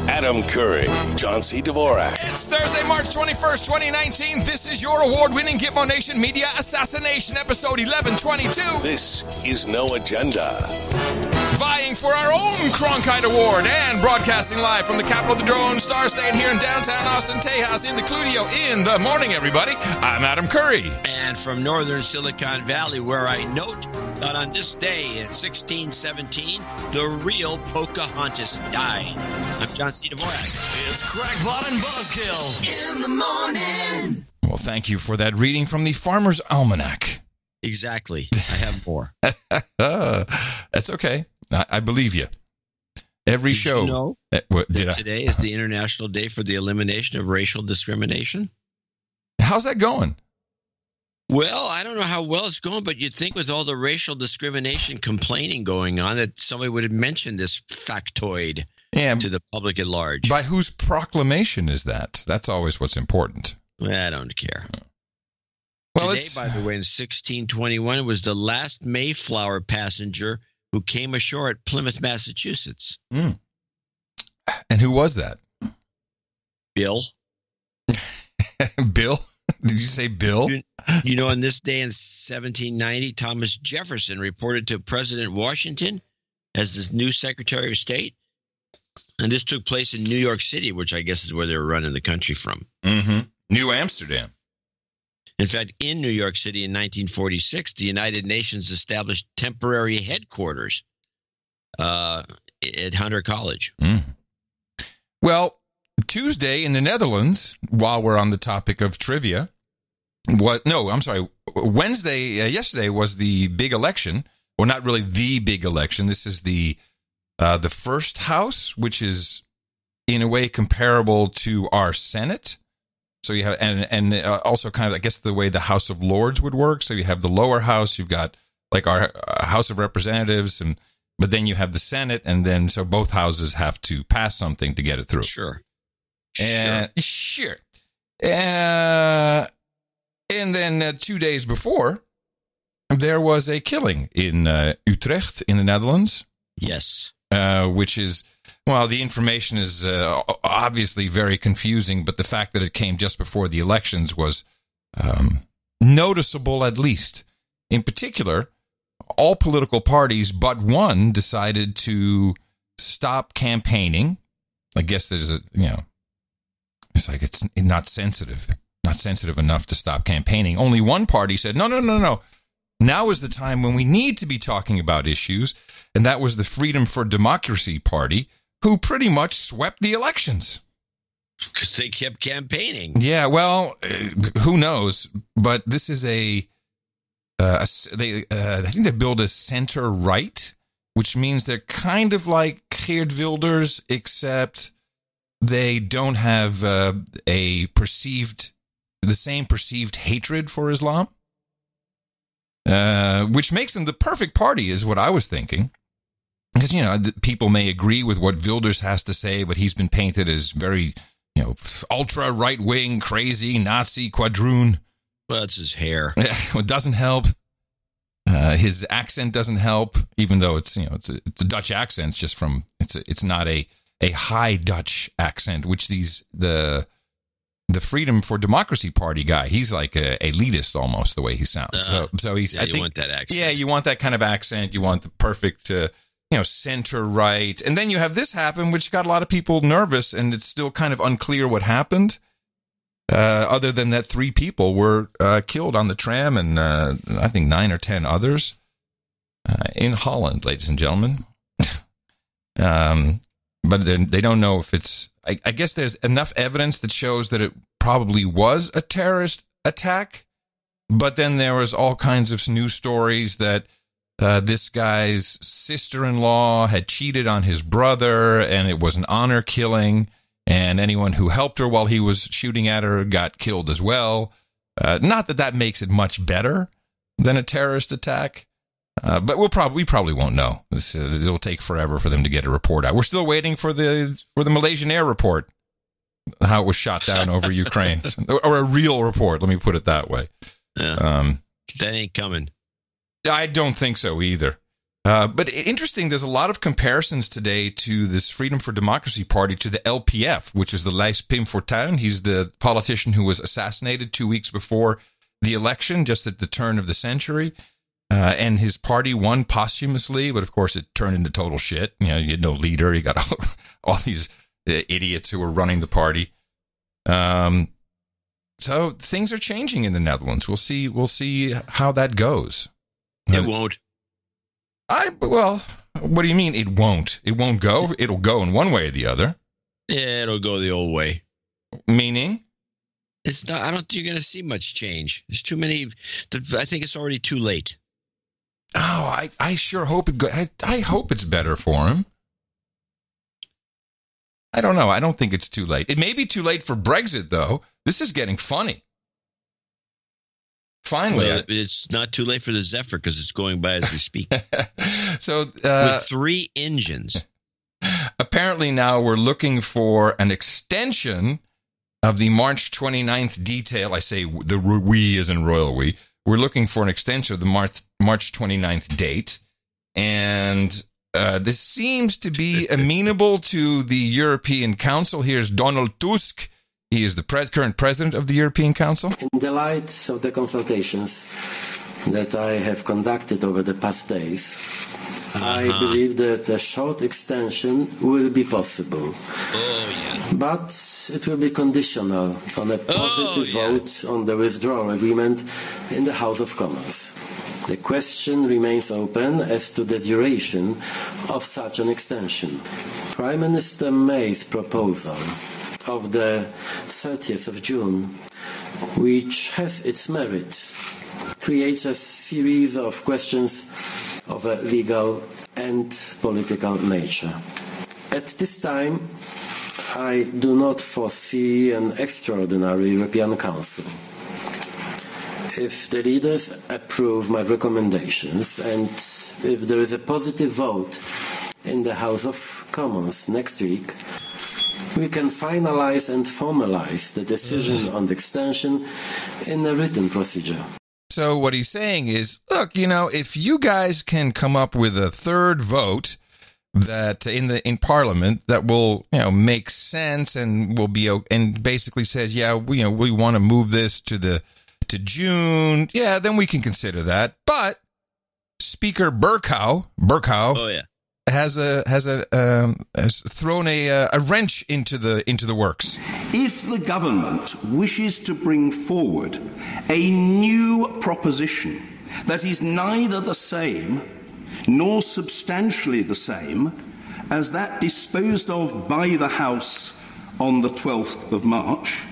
Adam Curry, John C. Dvorak. It's Thursday, March 21st, 2019. This is your award-winning Gitmo Nation Media Assassination, episode 1122. This is No Agenda. Vying for our own Cronkite Award and broadcasting live from the capital of the drone, Star State, here in downtown Austin, Tejas, in the Cludio in the morning, everybody. I'm Adam Curry. And from northern Silicon Valley, where I note that on this day in 1617, the real Pocahontas died. I'm John C. Dvorak. It's Crackpot and Buzzkill in the morning. Well, thank you for that reading from the Farmer's Almanac. Exactly. I have more. That's okay. I believe you. Every show. You know did today is the International Day for the Elimination of Racial Discrimination? How's that going? Well, I don't know how well it's going, but you'd think with all the racial discrimination complaining going on that somebody would have mentioned this factoid to the public at large. By whose proclamation is that? That's always what's important. I don't care. Well, today, by the way, in 1621, was the last Mayflower passenger who came ashore at Plymouth, Massachusetts. Mm. And who was that? Bill. Bill? Did you say Bill? You know, on this day in 1790, Thomas Jefferson reported to President Washington as the new Secretary of State. And this took place in New York City, which I guess is where they were running the country from. Mm-hmm. New Amsterdam. In fact, in New York City in 1946, the United Nations established temporary headquarters at Hunter College. Mm. Well, Tuesday in the Netherlands, while we're on the topic of trivia, yesterday was the big election. Well, not really the big election. This is the first house, which is in a way comparable to our Senate. So you have, and also kind of, I guess, the way the House of Lords would work. So you have the lower house, you've got like our House of Representatives, but then you have the Senate, and then so both houses have to pass something to get it through. Sure. And then 2 days before, there was a killing in Utrecht in the Netherlands. Yes. Which is, well, the information is obviously very confusing, but the fact that it came just before the elections was noticeable, at least. In particular, all political parties but one decided to stop campaigning. I guess there's it's like it's not sensitive enough to stop campaigning. Only one party said, no. Now is the time when we need to be talking about issues, and that was the Freedom for Democracy Party, who pretty much swept the elections. Because they kept campaigning. Yeah, well, who knows? But this is I think they build a center-right, which means they're kind of like Geert Wilders, except they don't have the same perceived hatred for Islam. Which makes them the perfect party, is what I was thinking. Because, people may agree with what Wilders has to say, but he's been painted as very, ultra right-wing, crazy, Nazi, quadroon. Well, it's his hair. It doesn't help. His accent doesn't help, even though it's a Dutch accent. It's just it's not a high Dutch accent, which the Freedom for Democracy Party guy, he's like a elitist almost, the way he sounds. So he's. Yeah, I think you want that accent. Yeah, you want that kind of accent. You want the perfect, center right. And then you have this happen, which got a lot of people nervous, and it's still kind of unclear what happened. Other than that, 3 people were killed on the tram, and I think 9 or 10 others in Holland, ladies and gentlemen. But they don't know if it's. I guess there's enough evidence that shows that it probably was a terrorist attack, but then there was all kinds of news stories that this guy's sister-in-law had cheated on his brother, and it was an honor killing, and anyone who helped her while he was shooting at her got killed as well. Not that makes it much better than a terrorist attack. But we probably won't know. It'll take forever for them to get a report out. We're still waiting for the Malaysian Air report, how it was shot down over Ukraine, or a real report. Let me put it that way. Yeah. That ain't coming. I don't think so either. But interesting, there's a lot of comparisons today to this Freedom for Democracy Party to the LPF, which is the Lijst Pim Fortuyn. He's the politician who was assassinated 2 weeks before the election, just at the turn of the century. And his party won posthumously, but of course it turned into total shit. You had no leader. You got all these idiots who were running the party. So things are changing in the Netherlands. We'll see how that goes. It won't. Well, what do you mean it won't? It won't go? It'll go in one way or the other. Yeah, it'll go the old way. Meaning? It's not. I don't think you're going to see much change. There's too many. I think it's already too late. Oh, I sure hope it. I hope it's better for him. I don't know. I don't think it's too late. It may be too late for Brexit, though. This is getting funny. Finally. Well, it's not too late for the Zephyr because it's going by as we speak. So, with 3 engines. Apparently now we're looking for an extension of the March 29th detail. I say the we as in royal we. We're looking for an extension of the March 29th date. And this seems to be amenable to the European Council. Here's Donald Tusk. He is the current president of the European Council. In the light of the consultations that I have conducted over the past days, I believe that a short extension will be possible. Oh, yeah. But it will be conditional on a positive vote on the withdrawal agreement in the House of Commons. The question remains open as to the duration of such an extension. Prime Minister May's proposal of the 30th of June, which has its merits, creates a series of questions of a legal and political nature. At this time, I do not foresee an extraordinary European Council. If the leaders approve my recommendations and if there is a positive vote in the House of Commons next week, we can finalize and formalize the decision on the extension in a written procedure. So what he's saying is, look, if you guys can come up with a third vote that in Parliament that will, make sense and will be, and basically says, we want to move this to June, then we can consider that. But Speaker Bercow, Oh yeah. has thrown a wrench into the works. If the government wishes to bring forward a new proposition that is neither the same nor substantially the same as that disposed of by the House on the 12th of March,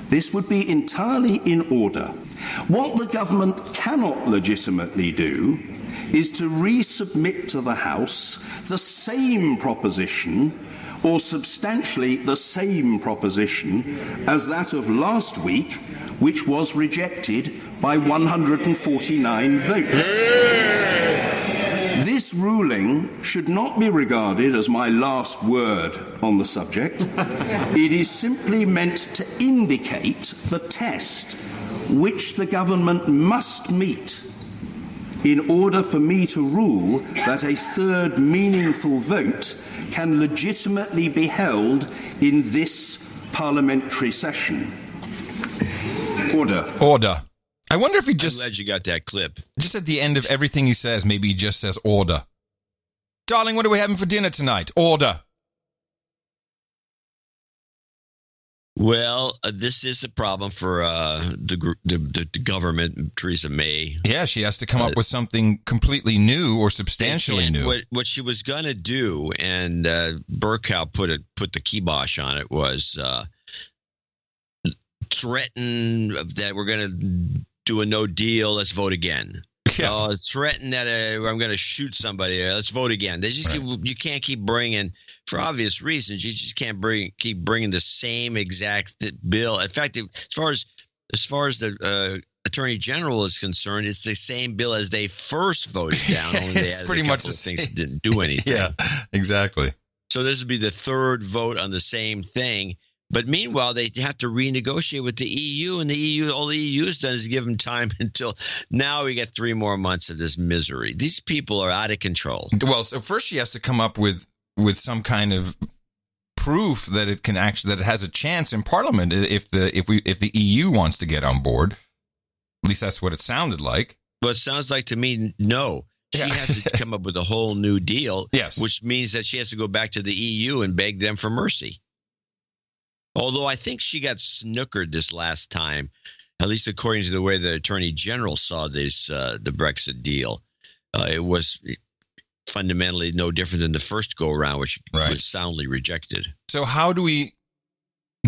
this would be entirely in order. What the government cannot legitimately do is to resubmit to the House the same proposition or substantially the same proposition as that of last week, which was rejected by 149 votes. This ruling should not be regarded as my last word on the subject. It is simply meant to indicate the test which the government must meet in order for me to rule that a third meaningful vote can legitimately be held in this parliamentary session. Order. I wonder if he just... I'm glad you got that clip. Just at the end of everything he says, maybe he just says order. Darling, what are we having for dinner tonight? Order. Well, this is a problem for the government, Theresa May. Yeah, she has to come up with something completely new or substantially new. What she was going to do, and Bercow put the kibosh on it, was threaten that we're going to do a no deal, let's vote again. Yeah. Threaten that I'm going to shoot somebody, let's vote again. They just you can't keep bringing, for obvious reasons, you just can't keep bringing the same exact bill. In fact, as far as the Attorney General is concerned, it's the same bill as they first voted down. Only It's pretty much the same. Things that didn't do anything. Yeah, exactly. So this would be the third vote on the same thing. But meanwhile, they have to renegotiate with the EU, and the EU, all the EU has done is give them time until now. We get 3 more months of this misery. These people are out of control. Well, so first she has to come up with some kind of proof that it can actually, that it has a chance in Parliament if the EU wants to get on board. At least that's what it sounded like. Well, it sounds like to me, no. She has to come up with a whole new deal, yes, which means that she has to go back to the EU and beg them for mercy. Although I think she got snookered this last time, at least according to the way the Attorney General saw this, the Brexit deal. It was fundamentally no different than the first go-around, which was soundly rejected. So how do we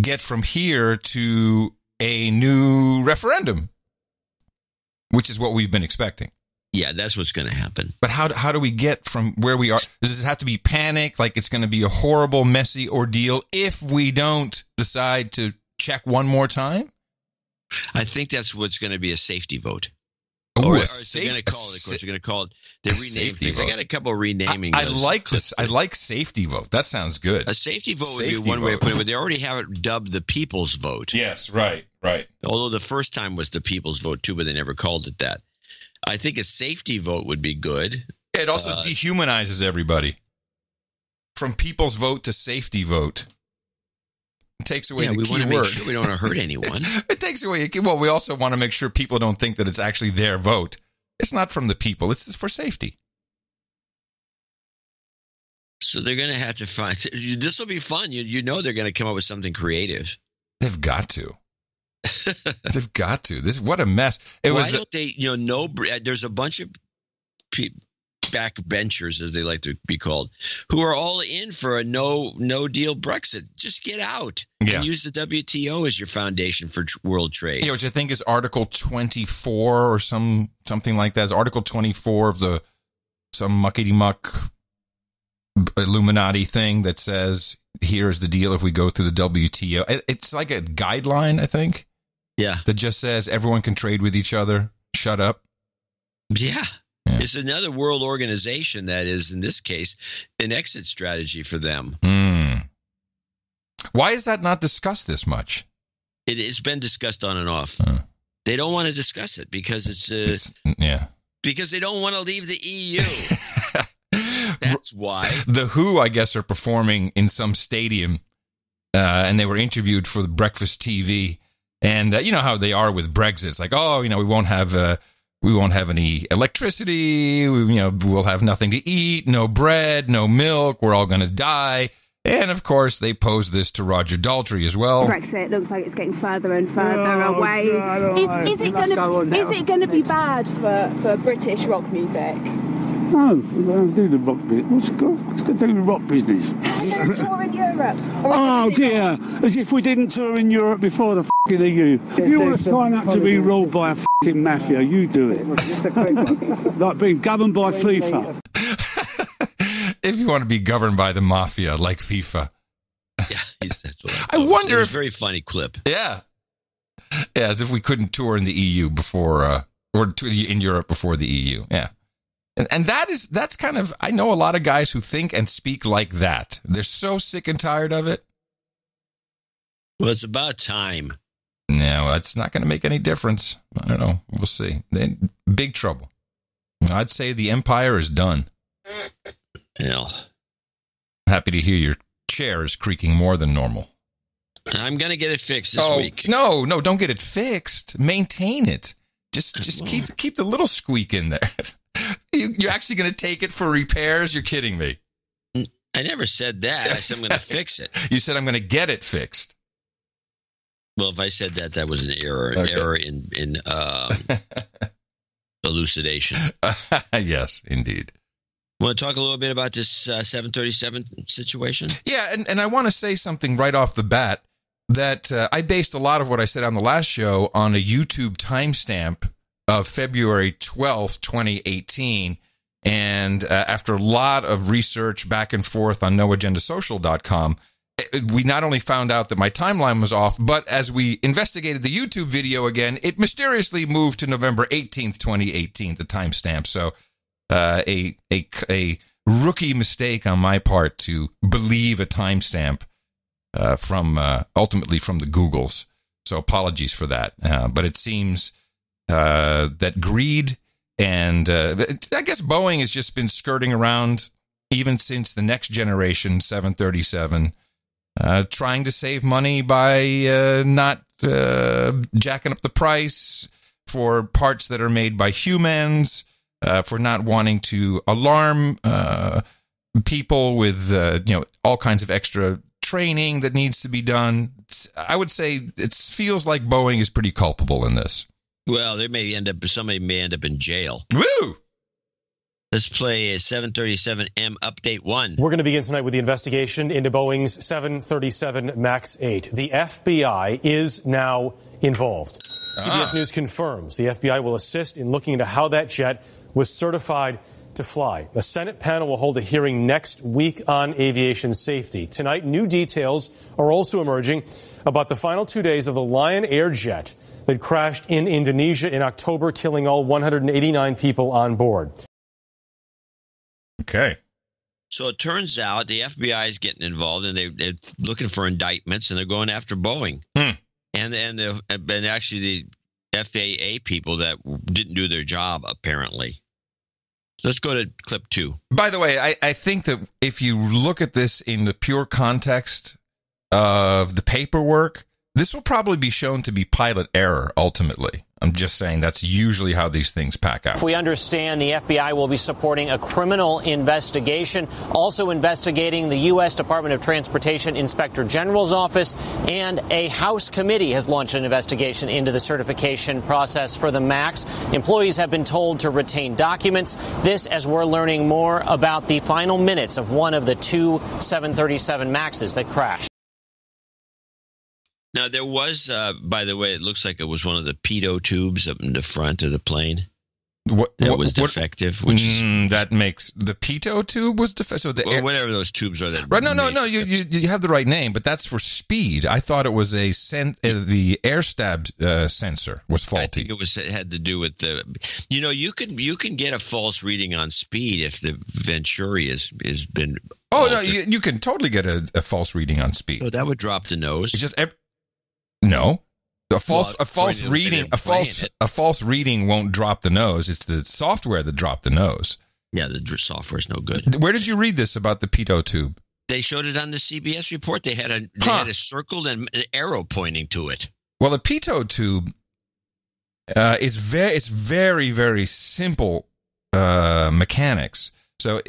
get from here to a new referendum, which is what we've been expecting? Yeah, that's what's going to happen. But how do we get from where we are? Does it have to be panic, like it's going to be a horrible, messy ordeal if we don't decide to check one more time? I think that's what's going to be a safety vote. Ooh, or a they're going to call it, of course, they're going to call it, they rename things. Vote. I got a couple of renaming. I like this. I like safety vote. That sounds good. A safety vote would be one way of putting it, but they already have it dubbed the people's vote. Yes, right. Although the first time was the people's vote too, but they never called it that. I think a safety vote would be good. It also dehumanizes everybody. From people's vote to safety vote. It takes away the key word. We want to make sure we don't want to hurt anyone. It takes away. Well, we also want to make sure people don't think that it's actually their vote. It's not from the people. It's for safety. So they're going to have to find. This will be fun. You know they're going to come up with something creative. They've got to. They've got to. What a mess. Why don't they? There's a bunch of backbenchers, as they like to be called, who are all in for a no deal Brexit. Just get out and use the WTO as your foundation for world trade. Yeah, which I think is Article 24 or something like that. It's Article 24 of some muckety muck Illuminati thing that says here's the deal if we go through the WTO. It's like a guideline, I think. Yeah. That just says everyone can trade with each other. Shut up. Yeah. It's another world organization that is, in this case, an exit strategy for them. Why is that not discussed this much? It's been discussed on and off. They don't want to discuss it because it's because they don't want to leave the EU. That's why. The Who, I guess, are performing in some stadium, and they were interviewed for the breakfast TV. And you know how they are with Brexit. It's like, we won't have any electricity. We'll have nothing to eat, no bread, no milk. We're all going to die. And of course, they pose this to Roger Daltrey as well. Brexit looks like it's getting further and further away. Is it going to be bad for British rock music? No, we don't do the rock business. What's to do with rock business? Are tour in Europe? Oh dear, as if we didn't tour in Europe before the f***ing EU. If you want to sign up to be ruled by a f***ing mafia, you do it. Like being governed by FIFA. If you want to be governed by the mafia, like FIFA. Yeah, that's what I wonder if... a very funny clip. Yeah. Yeah, as if we couldn't tour in the EU before, or in Europe before the EU. Yeah. And that's kind of, I know a lot of guys who think and speak like that. They're so sick and tired of it. Well, it's about time. No, that's not going to make any difference. I don't know. We'll see. They're in big trouble. I'd say the empire is done. Hell. Happy to hear your chair is creaking more than normal. I'm going to get it fixed this week. No, don't get it fixed. Maintain it. Just keep the little squeak in there. You're actually going to take it for repairs? You're kidding me. I never said that. I said I'm going to fix it. You said I'm going to get it fixed. Well, if I said that was an error. An error in elucidation. Yes, indeed. Want to talk a little bit about this 737 situation? Yeah, and I want to say something right off the bat that I based a lot of what I said on the last show on a YouTube timestamp of February 12th, 2018. And after a lot of research back and forth on noagendasocial.com, we not only found out that my timeline was off, but as we investigated the YouTube video again, it mysteriously moved to November 18th, 2018, the timestamp. So a rookie mistake on my part to believe a timestamp ultimately from the Googles. So apologies for that. But it seems that greed and I guess Boeing has just been skirting around even since the next generation 737, trying to save money by not jacking up the price for parts that are made by humans, for not wanting to alarm people with all kinds of extra training that needs to be done. I would say it feels like Boeing is pretty culpable in this. Well, somebody may end up in jail. Woo! Let's play a 737M Update 1. We're going to begin tonight with the investigation into Boeing's 737 MAX 8. The FBI is now involved. CBS News confirms the FBI will assist in looking into how that jet was certified to fly. The Senate panel will hold a hearing next week on aviation safety. Tonight, new details are also emerging about the final 2 days of the Lion Air jet that crashed in Indonesia in October, killing all 189 people on board. Okay. So it turns out the FBI is getting involved, and they're looking for indictments, and they're going after Boeing. And actually the FAA people that didn't do their job, apparently. Let's go to clip 2. By the way, I think that if you look at this in the pure context of the paperwork, this will probably be shown to be pilot error, ultimately. I'm just saying that's usually how these things pack out. We understand the FBI will be supporting a criminal investigation, also investigating the U.S. Department of Transportation Inspector General's office, and a House committee has launched an investigation into the certification process for the MAX. Employees have been told to retain documents. This as we're learning more about the final minutes of one of the 2 737 MAXes that crashed. Now, there was, by the way, it looks like it was one of the pitot tubes up in the front of the plane that was defective. That makes the pitot tube was defective. So whatever those tubes are. Right? No. You have the right name, but that's for speed. I thought it was the air stab sensor was faulty. I think it had to do with the. You can get a false reading on speed if the Venturi has been. Oh altered. No, you can totally get a false reading on speed. So that would drop the nose. It's just. No, a false reading won't drop the nose. It's the software that dropped the nose. Yeah, the software is no good. Where did you read this about the pitot tube? They showed it on the CBS report. They had a circle and an arrow pointing to it. Well, a pitot tube is very, very simple mechanics. So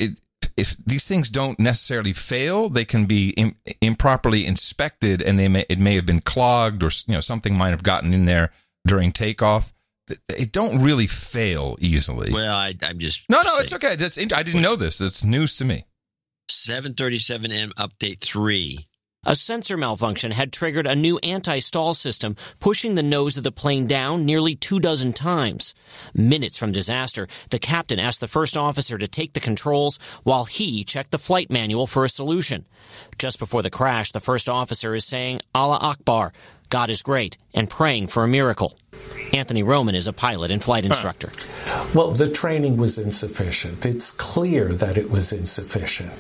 if these things don't necessarily fail, they can be improperly inspected, and it may have been clogged, or something might have gotten in there during takeoff. They don't really fail easily. Well, I'm just no, it's okay. I didn't know this. That's news to me. 737M Update 3. A sensor malfunction had triggered a new anti-stall system, pushing the nose of the plane down nearly 24 times. Minutes from disaster, the captain asked the first officer to take the controls while he checked the flight manual for a solution. Just before the crash, the first officer is saying, Allah Akbar, God is great, and praying for a miracle. Anthony Roman is a pilot and flight instructor. Well, the training was insufficient. It's clear that it was insufficient.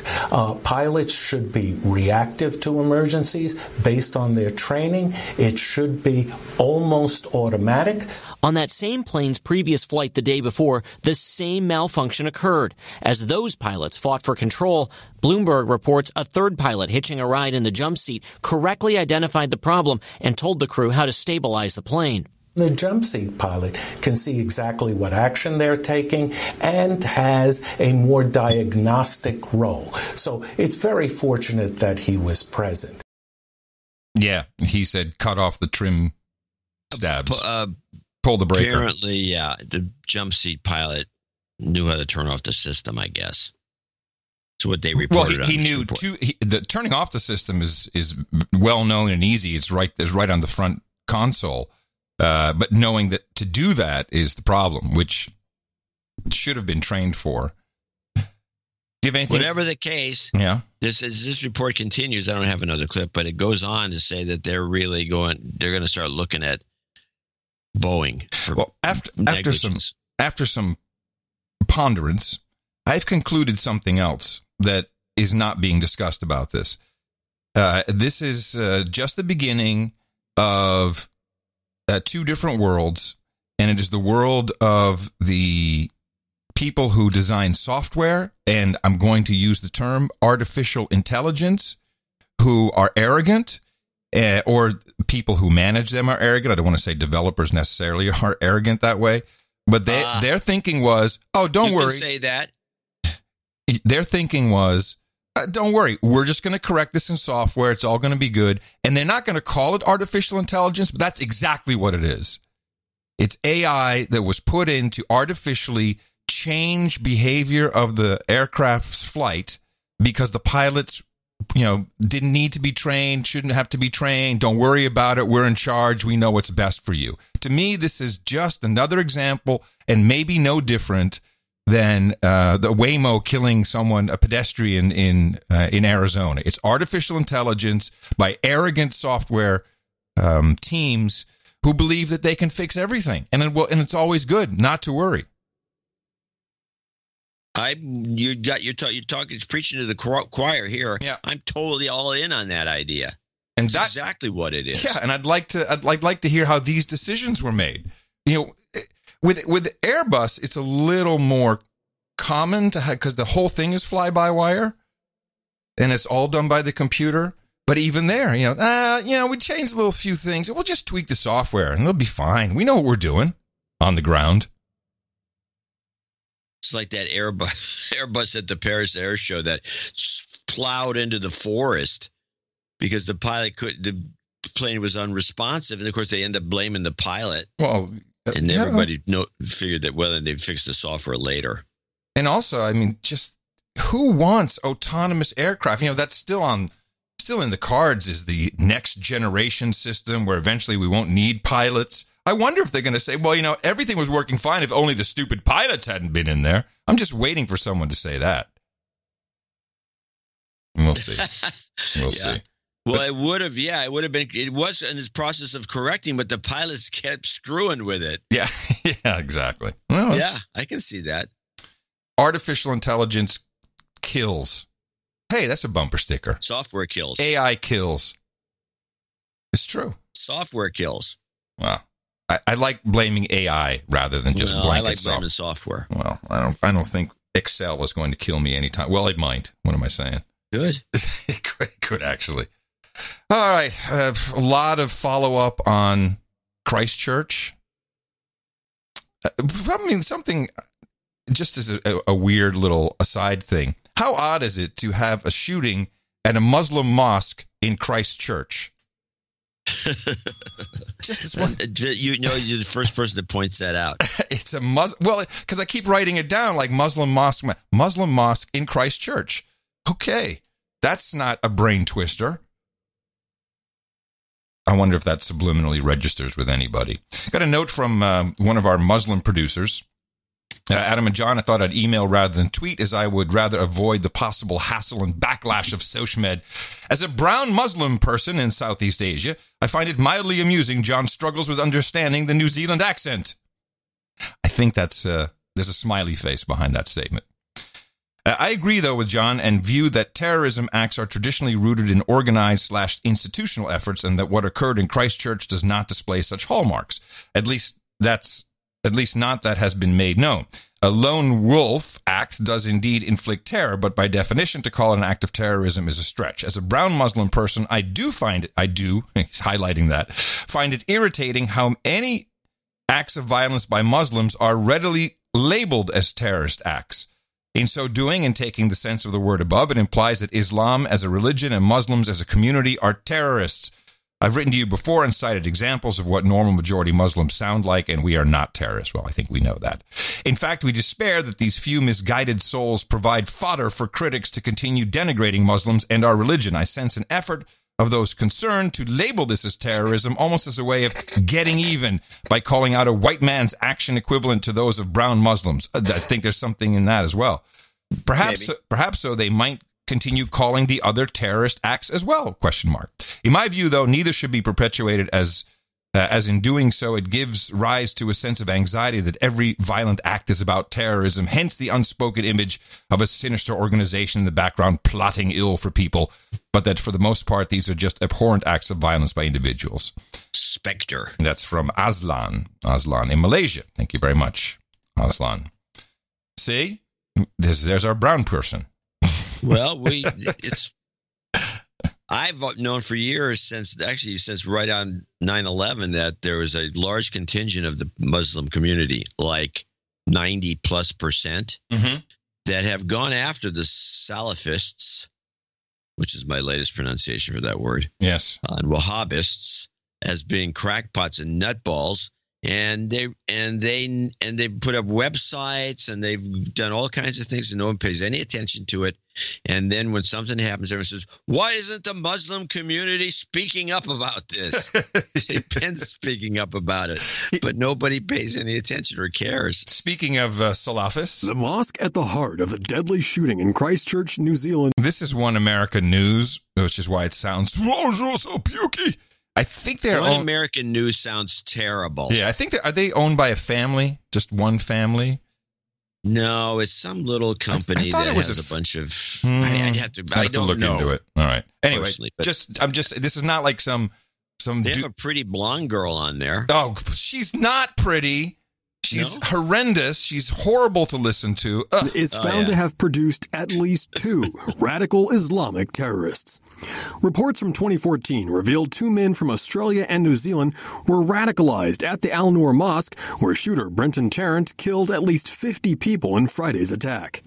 Pilots should be reactive to emergencies based on their training. It should be almost automatic. On that same plane's previous flight the day before, the same malfunction occurred. As those pilots fought for control, Bloomberg reports a third pilot hitching a ride in the jump seat correctly identified the problem and told the crew how to stabilize the plane. The jump seat pilot can see exactly what action they're taking and has a more diagnostic role. So it's very fortunate that he was present. Yeah, he said cut off the trim stabs. Pull the breaker. Apparently, yeah, the jump seat pilot knew how to turn off the system, I guess. That's what they reported. Well, he knew the turning off the system is well known and easy. It's right on the front console. But knowing that to do that is the problem, which should have been trained for. Do you have anything? Whatever the case, yeah. This report continues. I don't have another clip, but it goes on to say that they're going to start looking at Boeing for after some ponderance, I've concluded something else that is not being discussed about this. This is just the beginning of two different worlds, and it is the world of the people who design software, and I'm going to use the term artificial intelligence, who are arrogant, or people who manage them are arrogant. I don't want to say developers necessarily are arrogant that way, but their thinking was, oh, don't worry. You can say that. Their thinking was, don't worry, we're just going to correct this in software. It's all going to be good. And they're not going to call it artificial intelligence, but that's exactly what it is. It's AI that was put in to artificially change behavior of the aircraft's flight because the pilots, didn't need to be trained, shouldn't have to be trained. Don't worry about it. We're in charge. We know what's best for you. To me, this is just another example, and maybe no different than the Waymo killing a pedestrian in Arizona. It's artificial intelligence by arrogant software teams who believe that they can fix everything, and it's always good not to worry. You're talking, preaching to the choir here. Yeah. I'm totally all in on that idea. And that's exactly what it is. Yeah, and I'd like to hear how these decisions were made. With Airbus, it's a little more common to have, because the whole thing is fly-by-wire, and it's all done by the computer. But even there, we changed a little few things. We'll just tweak the software, and it'll be fine. We know what we're doing on the ground. It's like that Airbus at the Paris Air Show that plowed into the forest because the plane was unresponsive, and of course they end up blaming the pilot. Well, and everybody figured that they'd fix the software later. And also, just who wants autonomous aircraft? That's still in the cards, is the next generation system where eventually we won't need pilots. I wonder if they're going to say, well, everything was working fine if only the stupid pilots hadn't been in there. I'm just waiting for someone to say that. We'll see. We'll see. Well, it would have been, it was in its process of correcting, but the pilots kept screwing with it. Yeah, yeah, exactly. Well, yeah, I can see that. Artificial intelligence kills. Hey, that's a bumper sticker. Software kills. AI kills. It's true. Software kills. Wow. I like blaming AI rather than just blanket I like blaming software. Well, I don't think Excel is going to kill me anytime. Well, it might. What am I saying? Good. It could actually. All right. A lot of follow-up on Christchurch. Something just as a weird little aside thing. How odd is it to have a shooting at a Muslim mosque in Christchurch? Just as one. You're the first person that points that out. It's a well, because I keep writing it down like Muslim mosque in Christchurch. Okay, that's not a brain twister. I wonder if that subliminally registers with anybody. Got a note from one of our Muslim producers. Adam and John, I thought I'd email rather than tweet, as I would rather avoid the possible hassle and backlash of SoshMed. As a brown Muslim person in Southeast Asia, I find it mildly amusing John struggles with understanding the New Zealand accent. I think there's a smiley face behind that statement. I agree, though, with John and view that terrorism acts are traditionally rooted in organized/institutional efforts, and that what occurred in Christchurch does not display such hallmarks. At least not that has been made known. A lone wolf act does indeed inflict terror, but by definition, to call it an act of terrorism is a stretch. As a brown Muslim person, he's highlighting that, find it irritating how any acts of violence by Muslims are readily labeled as terrorist acts. In so doing, and taking the sense of the word above, it implies that Islam as a religion and Muslims as a community are terrorists. I've written to you before and cited examples of what normal majority Muslims sound like, and we are not terrorists. Well, I think we know that. In fact, we despair that these few misguided souls provide fodder for critics to continue denigrating Muslims and our religion. I sense an effort of those concerned to label this as terrorism, almost as a way of getting even by calling out a white man's action equivalent to those of brown Muslims. I think there's something in that as well. Perhaps so they might continue calling the other terrorist acts as well, ? In my view, though, neither should be perpetuated as as in doing so, it gives rise to a sense of anxiety that every violent act is about terrorism, hence the unspoken image of a sinister organization in the background plotting ill for people, but that for the most part, these are just abhorrent acts of violence by individuals. Spectre. That's from Aslan. Aslan in Malaysia. Thank you very much, Aslan. See? There's our brown person. Well, I've known for years since right on 9/11 that there was a large contingent of the Muslim community, like 90+%, that have gone after the Salafists, which is my latest pronunciation for that word. Yes. And Wahhabists as being crackpots and nutballs. And they put up websites and they've done all kinds of things and no one pays any attention to it. And then when something happens, everyone says, "Why isn't the Muslim community speaking up about this?" They've been speaking up about it, but nobody pays any attention or cares. Speaking of Salafists, the mosque at the heart of the deadly shooting in Christchurch, New Zealand. This is One American News, which is why it sounds so pukey. I think they're One American News sounds terrible. Yeah, I think are they owned by a family? Just one family? No, it's some little company that has a bunch of. I have to look into it. All right. Anyway, I'm just. This is not like some. They have a pretty blonde girl on there. Oh, she's not pretty. She's horrendous. She's horrible to listen to. Is found to have produced at least 2 radical Islamic terrorists. Reports from 2014 revealed 2 men from Australia and New Zealand were radicalized at the Al Noor Mosque, where shooter Brenton Tarrant killed at least 50 people in Friday's attack.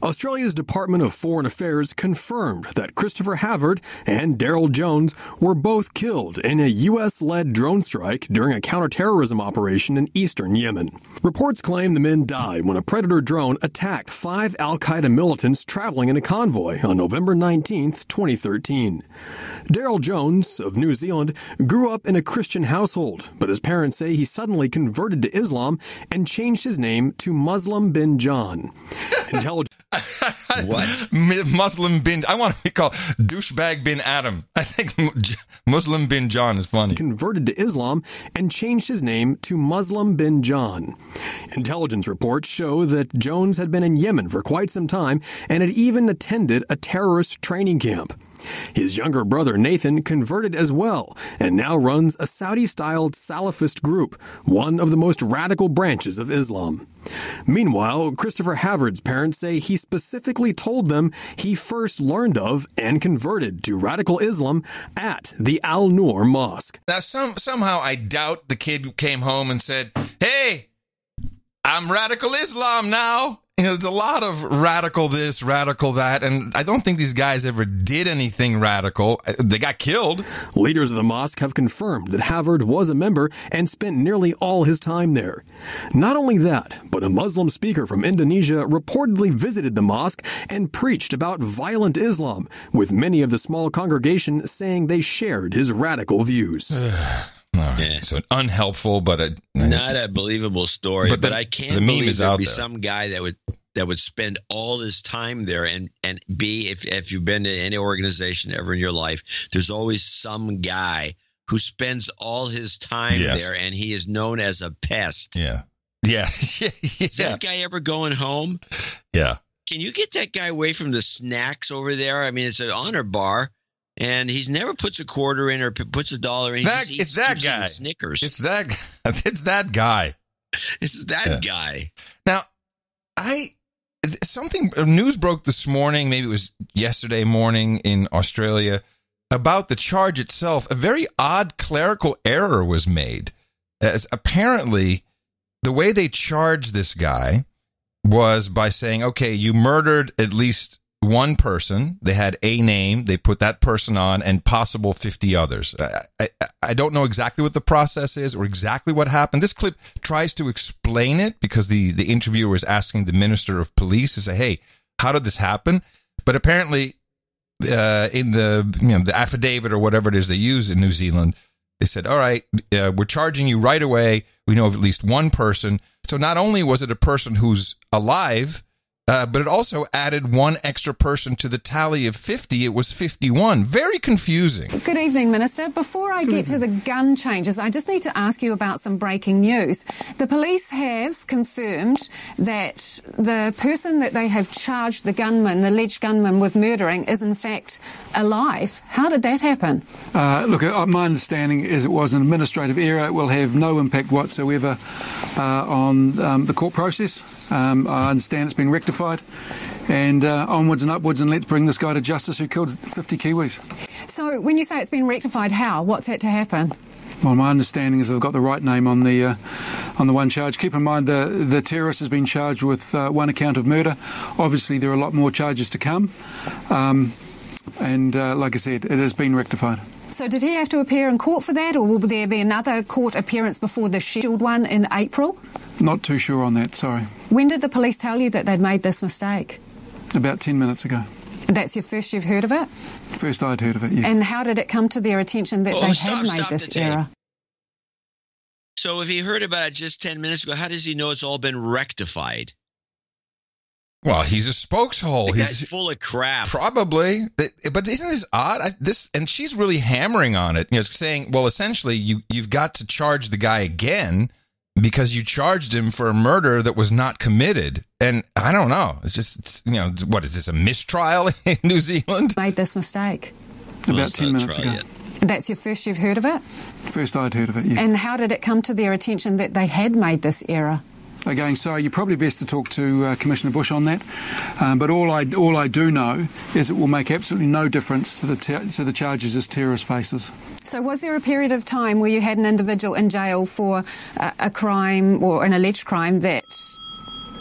Australia's Department of Foreign Affairs confirmed that Christopher Havard and Daryl Jones were both killed in a U.S.-led drone strike during a counterterrorism operation in eastern Yemen. Reports claim the men died when a Predator drone attacked 5 al-Qaeda militants traveling in a convoy on November 19, 2013. Daryl Jones, of New Zealand, grew up in a Christian household, but his parents say he suddenly converted to Islam and changed his name to Muslim bin John. What? Muslim bin... I want to be called douchebag bin Adam. I think Muslim bin John is funny. Converted to Islam and changed his name to Muslim bin John. Intelligence reports show that Jones had been in Yemen for quite some time and had even attended a terrorist training camp. His younger brother Nathan converted as well and now runs a Saudi-styled Salafist group, one of the most radical branches of Islam. Meanwhile, Christopher Havard's parents say he specifically told them he first learned of and converted to radical Islam at the Al Noor Mosque. Now, somehow I doubt the kid who came home and said, "Hey, I'm radical Islam now." You know, there's a lot of radical this, radical that, and I don't think these guys ever did anything radical. They got killed. Leaders of the mosque have confirmed that Havard was a member and spent nearly all his time there. Not only that, but a Muslim speaker from Indonesia reportedly visited the mosque and preached about violent Islam, with many of the small congregation saying they shared his radical views. Yeah. So unhelpful, but not a believable story. But I can't believe there'd be there. Some guy that would spend all his time there and be if you've been to any organization ever in your life, there's always some guy who spends all his time there and he is known as a pest. Yeah. Is that guy ever going home? Yeah. Can you get that guy away from the snacks over there? I mean, it's an honor bar. And he's never puts a quarter in or puts $1 in. It's that guy. Snickers. It's that guy. It's that guy. Now, news broke this morning, maybe it was yesterday morning in Australia, about the charge itself. A very odd clerical error was made. As apparently, the way they charged this guy was by saying, okay, you murdered at least one person. They had a name. They put that person on and possible 50 others. I don't know exactly what the process is or exactly what happened. This clip tries to explain it because the interviewer was asking the Minister of Police to say, hey, how did this happen? But apparently in the affidavit or whatever it is they use in New Zealand, they said, all right, we're charging you right away. We know of at least one person. So not only was it a person who's alive, but it also added one extra person to the tally of 50. It was 51. Very confusing. Good evening, Minister. Before I get to the gun changes, I just need to ask you about some breaking news. The police have confirmed that the person that they have charged the alleged gunman with murdering is in fact alive. How did that happen? Look, my understanding is it was an administrative error. It will have no impact whatsoever on the court process. I understand it's been rectified, and onwards and upwards, and let's bring this guy to justice who killed 50 Kiwis. So when you say it's been rectified, how? What's had to happen? Well, my understanding is they've got the right name on the one charge. Keep in mind the terrorist has been charged with one account of murder. Obviously, there are a lot more charges to come, and like I said, it has been rectified. So did he have to appear in court for that, or will there be another court appearance before the scheduled one in April? Not too sure on that, sorry. When did the police tell you that they'd made this mistake? About 10 minutes ago. That's your first you've heard of it? First I'd heard of it, yes. And how did it come to their attention that they had made this error? So if he heard about it just 10 minutes ago, how does he know it's all been rectified? Well, he's a spokeshole. He's full of crap. Probably. But isn't this odd? And she's really hammering on it, saying, well, essentially, you've got to charge the guy again because you charged him for a murder that was not committed. And I don't know. What is this, a mistrial in New Zealand? Made this mistake. About 10 minutes ago. That's your first you've heard of it? First I'd heard of it, yes. And how did it come to their attention that they had made this error? Again, sorry, you're probably best to talk to Commissioner Bush on that. But all I do know is it will make absolutely no difference to the charges this terrorist faces. So was there a period of time where you had an individual in jail for a crime or an alleged crime that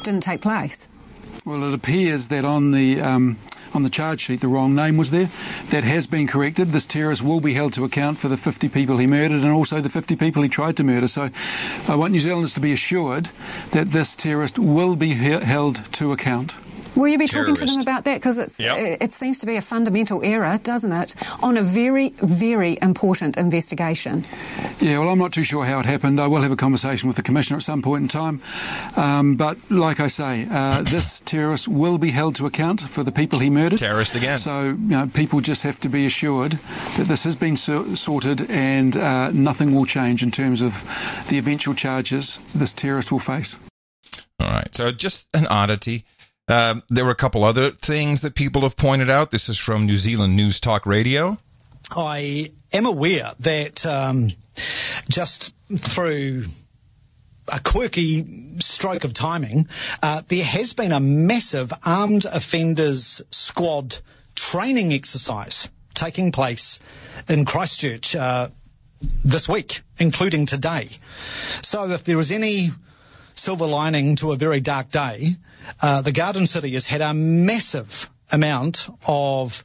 didn't take place? Well, it appears that on the charge sheet the wrong name was there. That has been corrected. This terrorist will be held to account for the 50 people he murdered and also the 50 people he tried to murder. So I want New Zealanders to be assured that this terrorist will be held to account. Will you be talking to them about that? Because it seems to be a fundamental error, doesn't it, on a very, very important investigation. Yeah, well, I'm not too sure how it happened. I will have a conversation with the Commissioner at some point in time. But like I say, this terrorist will be held to account for the people he murdered. Terrorist again. So, people just have to be assured that this has been sorted and nothing will change in terms of the eventual charges this terrorist will face. All right, so just an oddity. There were a couple other things that people have pointed out. This is from New Zealand News Talk Radio. I am aware that just through a quirky stroke of timing, there has been a massive armed offenders squad training exercise taking place in Christchurch this week, including today. So if there was any silver lining to a very dark day, the Garden City has had a massive amount of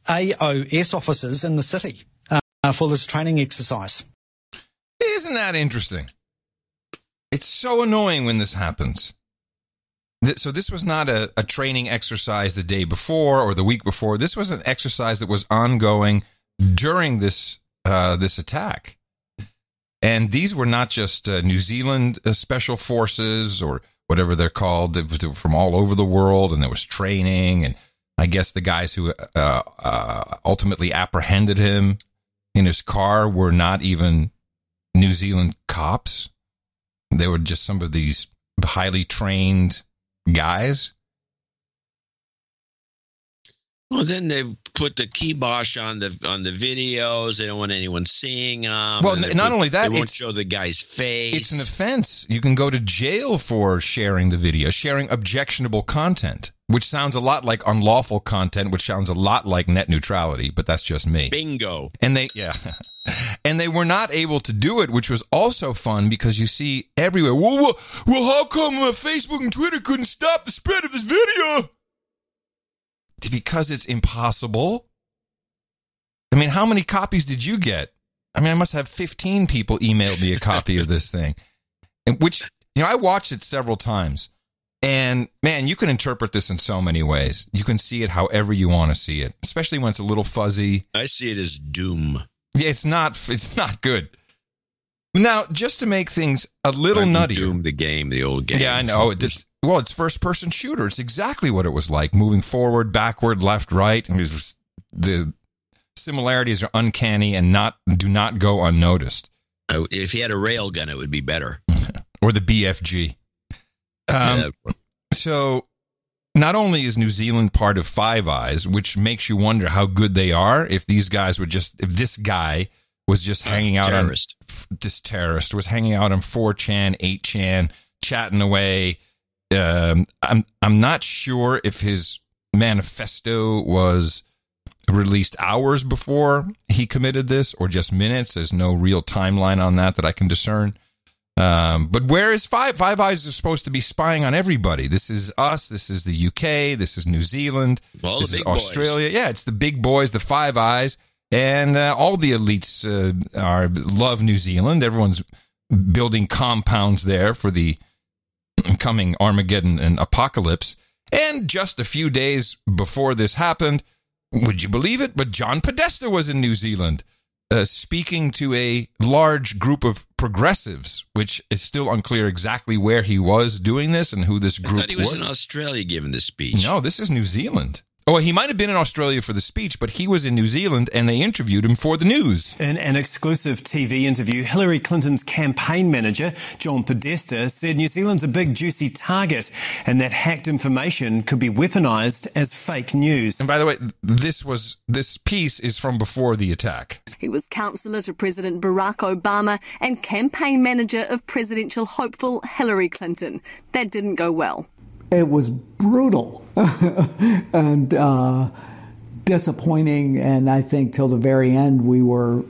AOS officers in the city for this training exercise. Isn't that interesting? It's so annoying when this happens. So this was not a training exercise the day before or the week before. This was an exercise that was ongoing during this attack. And these were not just New Zealand special forces or whatever they're called. It was from all over the world, and there was training. And I guess the guys who ultimately apprehended him in his car were not even New Zealand cops. They were just some of these highly trained guys. Well, then they put the kibosh on the videos. They don't want anyone seeing them. Well, not only that, they won't show the guy's face. It's an offense. You can go to jail for sharing the video, sharing objectionable content, which sounds a lot like unlawful content, which sounds a lot like net neutrality, but that's just me. Bingo. And they were not able to do it, which was also fun because you see everywhere. Well, how come Facebook and Twitter couldn't stop the spread of this video? Because it's impossible. I mean, how many copies did you get? I mean, I must have 15 people emailed me a copy of this thing, which, I watched it several times. And man, you can interpret this in so many ways. You can see it however you want to see it, especially when it's a little fuzzy. I see it as doom. Yeah, it's not good. Now, just to make things a little nuttier. Doom, the old game. Yeah, I know. It's first-person shooter. It's exactly what it was like, moving forward, backward, left, right. And the similarities are uncanny and do not go unnoticed. If he had a railgun, it would be better. Or the BFG. So, not only is New Zealand part of Five Eyes, which makes you wonder how good they are, if this guy was just hanging out this terrorist was hanging out on 4chan, 8chan, chatting away. I'm not sure if his manifesto was released hours before he committed this or just minutes. There's no real timeline on that I can discern. But where is Five Eyes? Is supposed to be spying on everybody. This is us. This is the UK. This is New Zealand. This is Australia. Yeah, it's the big boys, the Five Eyes. And all the elites love New Zealand. Everyone's building compounds there for the coming Armageddon and apocalypse. And just a few days before this happened, would you believe it? But John Podesta was in New Zealand speaking to a large group of progressives, which is still unclear exactly where he was doing this and who this group was. I thought he was in Australia giving the speech. No, this is New Zealand. Oh, he might have been in Australia for the speech, but he was in New Zealand, and they interviewed him for the news. In an exclusive TV interview, Hillary Clinton's campaign manager, John Podesta, said New Zealand's a big, juicy target, and that hacked information could be weaponized as fake news. And by the way, this piece is from before the attack. He was counsellor to President Barack Obama and campaign manager of presidential hopeful Hillary Clinton. That didn't go well. It was brutal and disappointing, and I think till the very end we were,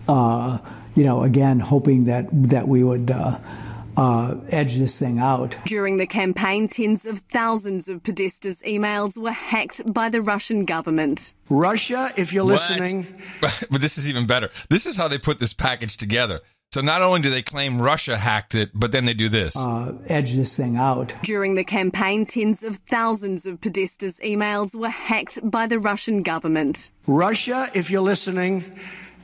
again hoping that we would edge this thing out. During the campaign, tens of thousands of Podesta's emails were hacked by the Russian government. Russia, if you're listening. But this is even better. This is how they put this package together. So not only do they claim Russia hacked it, but then they do this. Edge this thing out. During the campaign, tens of thousands of Podesta's emails were hacked by the Russian government. Russia, if you're listening,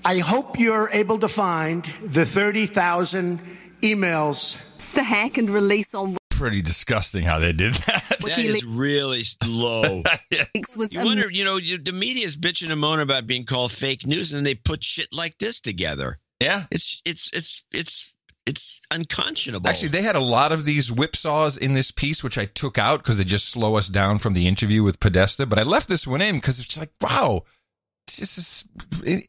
I hope you're able to find the 30,000 emails. The hack and release on... Pretty disgusting how they did that. That is really low. You wonder, the media's bitching and moaning about being called fake news, and they put shit like this together. Yeah, it's unconscionable. Actually, they had a lot of these whipsaws in this piece, which I took out because they just slow us down from the interview with Podesta. But I left this one in because it's like, wow, it's just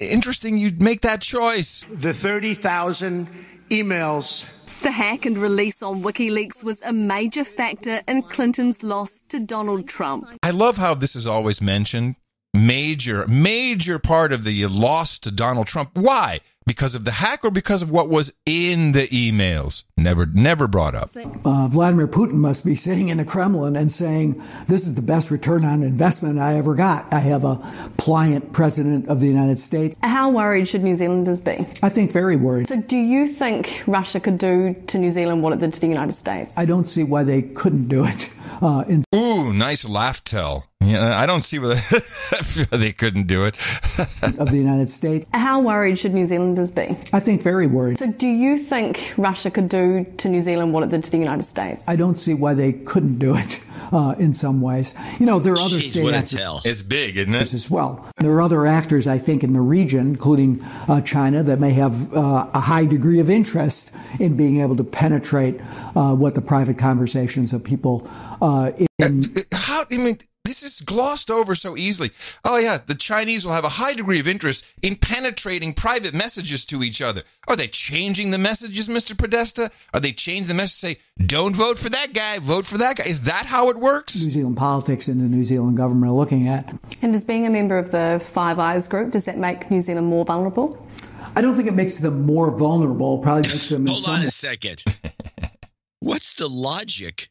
interesting you'd make that choice. The 30,000 emails. The hack and release on WikiLeaks was a major factor in Clinton's loss to Donald Trump. I love how this is always mentioned. Major part of the loss to Donald Trump. Why? Because of the hack or because of what was in the emails? Never brought up. Vladimir Putin must be sitting in the Kremlin and saying, this is the best return on investment I ever got. I have a pliant president of the United States. How worried should New Zealanders be? I think very worried. So do you think Russia could do to New Zealand what it did to the United States? I don't see why they couldn't do it. Ooh, nice laugh tell. Yeah, I don't see why they couldn't do it. Of the United States. How worried should New Zealanders be? I think very worried. So do you think Russia could do to New Zealand what it did to the United States? I don't see why they couldn't do it in some ways. There are other state actors. It's big, isn't it? As well. There are other actors, I think, in the region, including China, that may have a high degree of interest in being able to penetrate what the private conversations of people this is glossed over so easily. Oh, yeah, the Chinese will have a high degree of interest in penetrating private messages to each other. Are they changing the messages, Mr. Podesta? Are they changing the message to say, don't vote for that guy, vote for that guy? Is that how it works? New Zealand politics and the New Zealand government are looking at. And as being a member of the Five Eyes group, does that make New Zealand more vulnerable? I don't think it makes them more vulnerable. It probably makes them... Hold on a second. What's the logic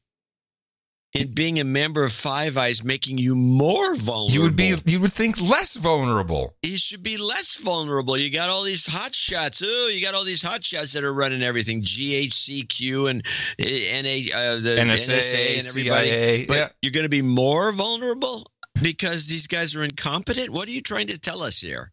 in being a member of Five Eyes making you more vulnerable? You would think less vulnerable. You should be less vulnerable. You got all these hot shots. You got all these hot shots that are running everything. GHCQ and the NSA and everybody. CIA, but you're going to be more vulnerable because these guys are incompetent? What are you trying to tell us here?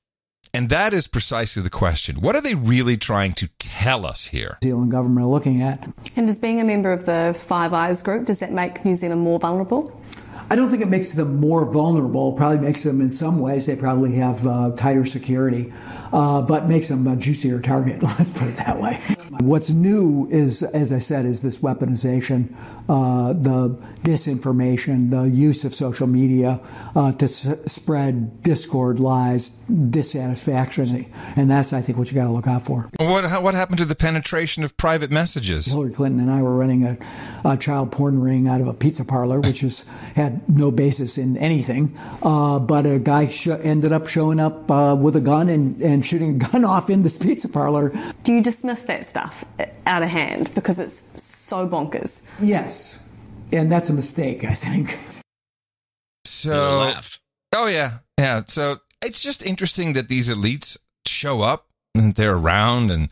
And that is precisely the question. What are they really trying to tell us here? New Zealand government are looking at. And as being a member of the Five Eyes group, does that make New Zealand more vulnerable? I don't think it makes them more vulnerable. It probably makes them, in some ways, they probably have tighter security, but makes them a juicier target, let's put it that way. What's new is, as I said, is this weaponization, the disinformation, the use of social media to spread discord, lies, dissatisfaction, and that's, I think, what you got to look out for. What happened to the penetration of private messages? Hillary Clinton and I were running a child porn ring out of a pizza parlor, which had no basis in anything, but a guy ended up showing up with a gun and shooting a gun off in this pizza parlor. Do you dismiss that stuff out of hand because it's so bonkers? Yes, and that's a mistake, I think. So, oh yeah. So it's just interesting that these elites show up and they're around, and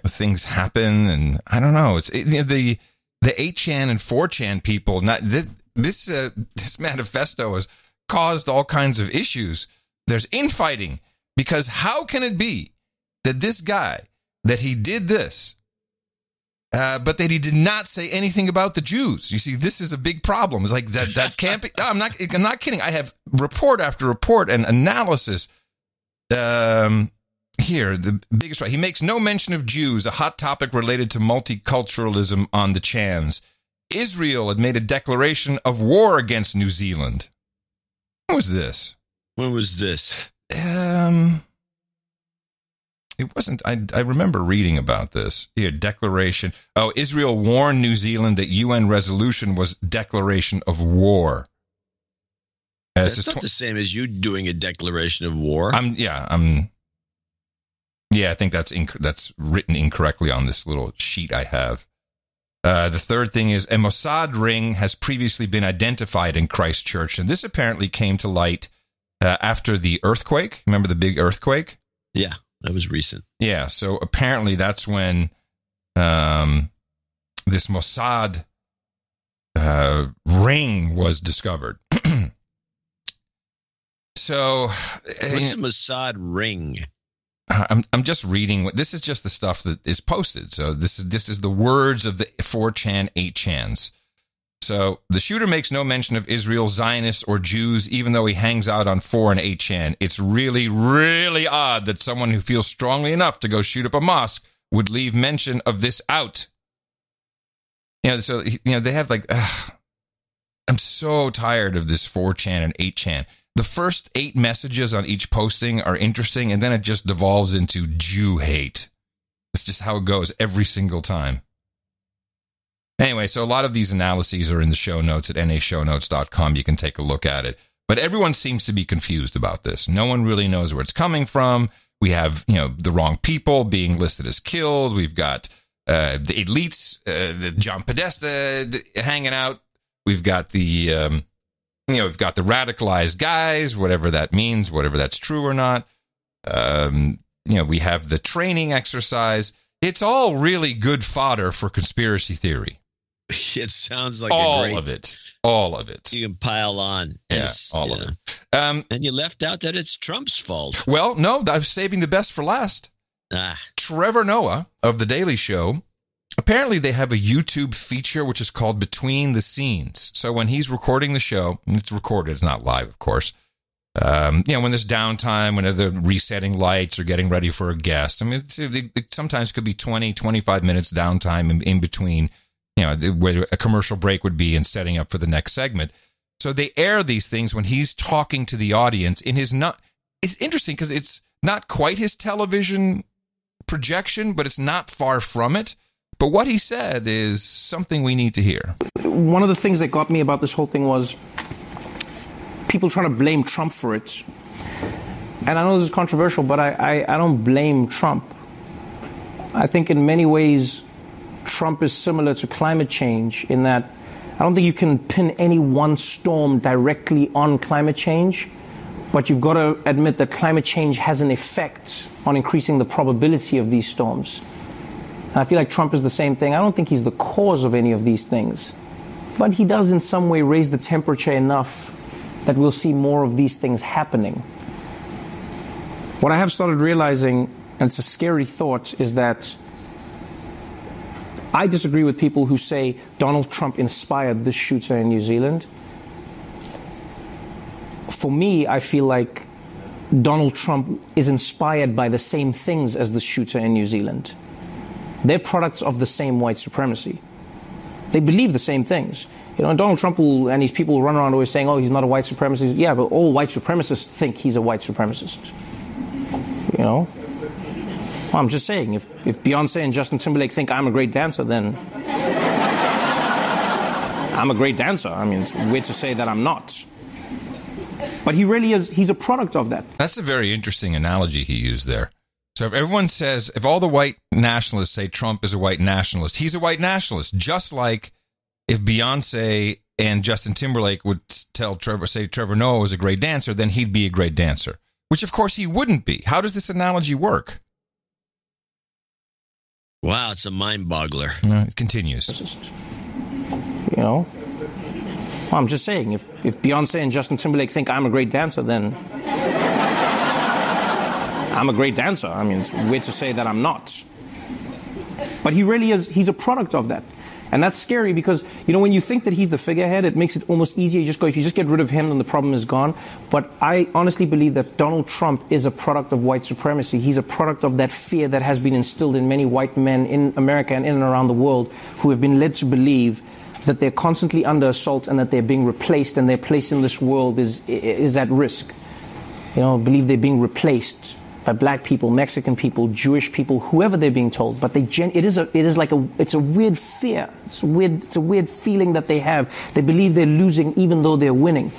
things happen, and I don't know. It's the 8chan and 4chan people. This manifesto has caused all kinds of issues. There's infighting because how can it be that this guy, that he did this, but that he did not say anything about the Jews? You see, this is a big problem. It's like that can't be. I'm not kidding. I have report after report and analysis. Here, the biggest right. He makes no mention of Jews, a hot topic related to multiculturalism on the Chans. Israel had made a declaration of war against New Zealand. When was this? It wasn't. I remember reading about this. Here, declaration. Oh, Israel warned New Zealand that UN resolution was declaration of war. That's not the same as you doing a declaration of war. Yeah, I think that's written incorrectly on this little sheet I have. The third thing is a Mossad ring has previously been identified in Christchurch, and this apparently came to light after the earthquake. Remember the big earthquake? Yeah, that was recent. Yeah, so apparently that's when this Mossad ring was discovered. So, what's a Mossad ring? I'm just reading. This is just the stuff that is posted. So this is the words of the 4chan, 8chans. So the shooter makes no mention of Israel, Zionists, or Jews, even though he hangs out on 4 and 8chan. It's really, really odd that someone who feels strongly enough to go shoot up a mosque would leave mention of this out. So they have I'm so tired of this 4chan and 8chan. The first 8 messages on each posting are interesting, and then it just devolves into Jew hate. It's just how it goes every single time. Anyway, so a lot of these analyses are in the show notes at nashownotes.com. You can take a look at it. But everyone seems to be confused about this. No one really knows where it's coming from. We have, the wrong people being listed as killed. We've got the elites, the John Podesta hanging out. We've got the... we've got the radicalized guys, whatever that means, whatever that's true or not. We have the training exercise. It's all really good fodder for conspiracy theory. It sounds like all of it. You can pile on. All of it. And you left out that it's Trump's fault. Well, no, I'm saving the best for last. Trevor Noah of The Daily Show. Apparently, they have a YouTube feature which is called Between the Scenes. So when he's recording the show, and it's recorded, it's not live, of course. When there's downtime, when they're resetting lights or getting ready for a guest. I mean, it sometimes could be 20, 25 minutes downtime in between, where a commercial break would be and setting up for the next segment. So they air these things when he's talking to the audience in his it's interesting because it's not quite his television projection, but it's not far from it. But what he said is something we need to hear. One of the things that got me about this whole thing was people trying to blame Trump for it. And I know this is controversial, but I don't blame Trump. I think in many ways, Trump is similar to climate change in that I don't think you can pin any one storm directly on climate change, but you've got to admit that climate change has an effect on increasing the probability of these storms. I feel like Trump is the same thing. I don't think he's the cause of any of these things, but he does in some way raise the temperature enough that we'll see more of these things happening. What I have started realizing, and it's a scary thought, is that I disagree with people who say Donald Trump inspired this shooter in New Zealand. For me, I feel like Donald Trump is inspired by the same things as the shooter in New Zealand. They're products of the same white supremacy. They believe the same things. You know, Donald Trump and these people run around always saying, oh, he's not a white supremacist. Yeah, but all white supremacists think he's a white supremacist. You know? Well, I'm just saying, if Beyonce and Justin Timberlake think I'm a great dancer, then I'm a great dancer. I mean, it's weird to say that I'm not. But he really is, he's a product of that. That's a very interesting analogy he used there. So if everyone says, if all the white nationalists say Trump is a white nationalist, he's a white nationalist. Just like if Beyonce and Justin Timberlake would say Trevor Noah was a great dancer, then he'd be a great dancer. Which, of course, he wouldn't be. How does this analogy work? Wow, it's a mind-boggler. No, it continues. You know? Well, I'm just saying, if Beyonce and Justin Timberlake think I'm a great dancer, then I'm a great dancer. I mean, it's weird to say that I'm not. But he really is, he's a product of that. And that's scary because, you know, when you think that he's the figurehead, it makes it almost easier. You just go, if you just get rid of him, then the problem is gone. But I honestly believe that Donald Trump is a product of white supremacy. He's a product of that fear that has been instilled in many white men in America and in and around the world who have been led to believe that they're constantly under assault and that they're being replaced and their place in this world is at risk. You know, believe they're being replaced by black people, Mexican people, Jewish people, whoever they're being told. But it's a weird fear. It's a weird feeling that they have. They believe they're losing even though they're winning.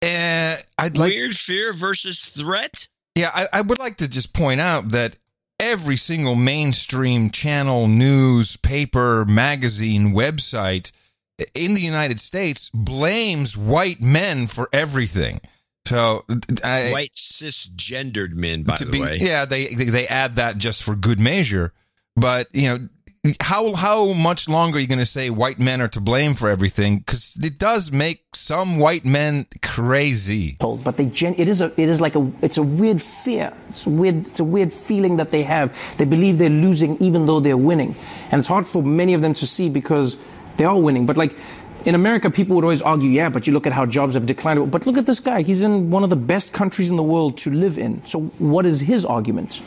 Weird fear versus threat? Yeah, I would like to just point out that every single mainstream channel, newspaper, magazine, website in the United States blames white men for everything. So white cisgendered men, by the way. Yeah, they add that just for good measure. But, you know, how much longer are you going to say white men are to blame for everything? Because it does make some white men crazy. But it's a weird fear. It's a weird feeling that they have. They believe they're losing even though they're winning. And it's hard for many of them to see because they are winning. But like in America, people would always argue, yeah, but you look at how jobs have declined. But look at this guy. He's in one of the best countries in the world to live in. So what is his argument?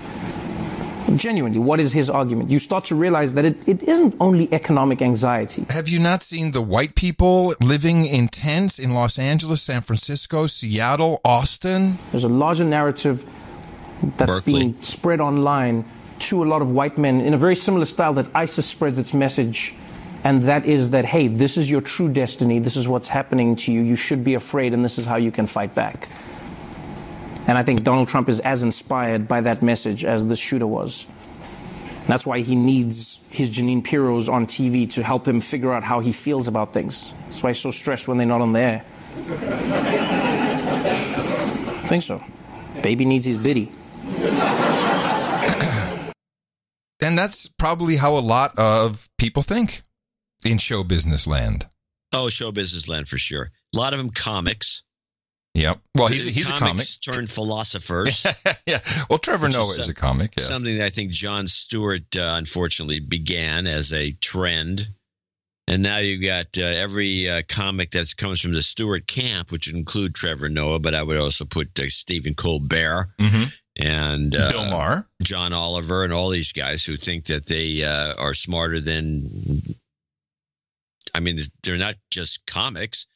Genuinely, what is his argument? You start to realize that it isn't only economic anxiety. Have you not seen the white people living in tents in Los Angeles, San Francisco, Seattle, Austin? There's a larger narrative that's being spread online to a lot of white men in a very similar style that ISIS spreads its message. And that is that, hey, this is your true destiny. This is what's happening to you. You should be afraid, and this is how you can fight back. And I think Donald Trump is as inspired by that message as the shooter was. That's why he needs his Jeanine Pirros on TV to help him figure out how he feels about things. That's why he's so stressed when they're not on the air. I think so. Baby needs his biddy. And that's probably how a lot of people think in show business land. Oh, show business land for sure. A lot of them comics. Yep. Well, he's a comic. Turned philosophers. Yeah. Well, Trevor Noah is a comic. Yes. Something that I think Jon Stewart, unfortunately, began as a trend. And now you've got every comic that comes from the Stewart camp, which would include Trevor Noah, but I would also put Stephen Colbert and Bill Maher, John Oliver, and all these guys who think that they are smarter than. I mean, they're not just comics.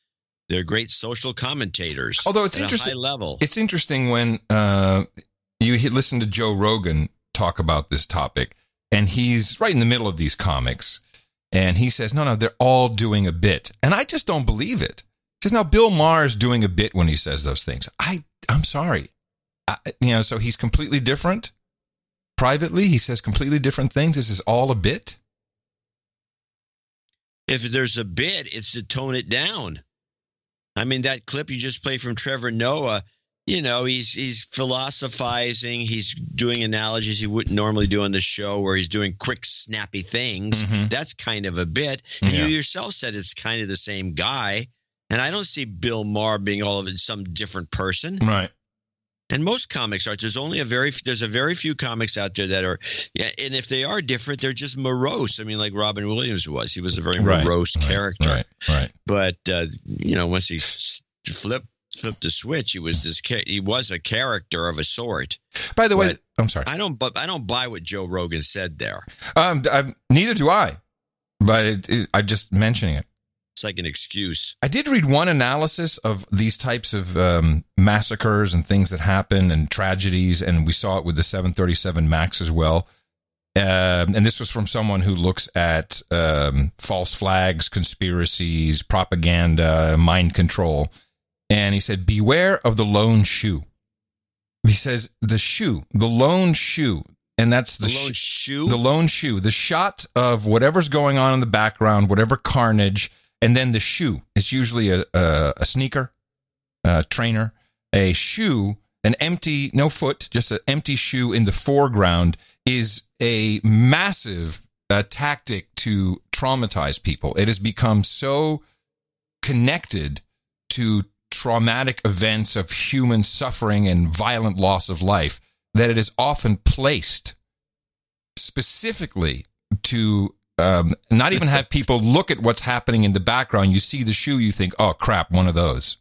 They're great social commentators. Although it's interesting, at a high level. It's interesting when you listen to Joe Rogan talk about this topic, and he's right in the middle of these comics, and he says, no, they're all doing a bit. And I just don't believe it. He says, now, Bill Maher's doing a bit when he says those things. I'm sorry. So he's completely different. Privately, he says completely different things. This is all a bit. If there's a bit, it's to tone it down. I mean, that clip you just played from Trevor Noah, you know, he's philosophizing. He's doing analogies he wouldn't normally do on the show where he's doing quick, snappy things. That's kind of a bit. And you yourself said it's kind of the same guy. And I don't see Bill Maher being all of it some different person. Right. And most comics are. There's a very few comics out there that are, and if they are different, they're just morose. I mean, like Robin Williams was. He was a very morose character. Right. But once he flipped the switch, he was a character of a sort. By the way, I'm sorry. I don't buy what Joe Rogan said there. Neither do I. But I'm just mentioning it. It's like an excuse. I did read one analysis of these types of massacres and things that happen and tragedies, and we saw it with the 737 MAX as well. And this was from someone who looks at false flags, conspiracies, propaganda, mind control. And he said, beware of the lone shoe. He says, the lone shoe. And that's the lone shoe? The lone shoe. The shot of whatever's going on in the background, whatever carnage. And then the shoe. It's usually a sneaker, a trainer, a shoe, an empty, no foot, just an empty shoe in the foreground is a massive tactic to traumatize people. It has become so connected to traumatic events of human suffering and violent loss of life that it is often placed specifically to not even have people look at what's happening in the background. You see the shoe, you think, oh, crap, one of those.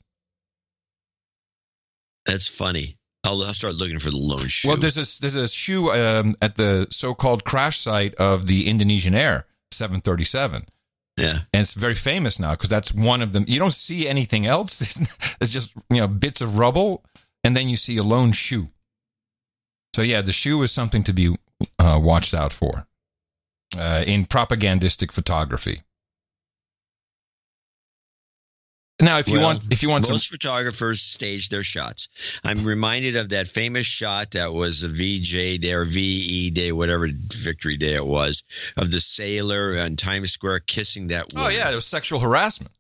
That's funny. I'll start looking for the lone shoe. Well, there's a shoe at the so-called crash site of the Indonesian Air 737. Yeah. And it's very famous now because that's one of them. You don't see anything else. It's just, bits of rubble, and then you see a lone shoe. So, yeah, the shoe is something to be watched out for. In propagandistic photography. Now, if you want most photographers stage their shots. I'm reminded of that famous shot that was a VJ Day or VE Day, whatever Victory Day it was, of the sailor on Times Square kissing that woman. Oh yeah, it was sexual harassment.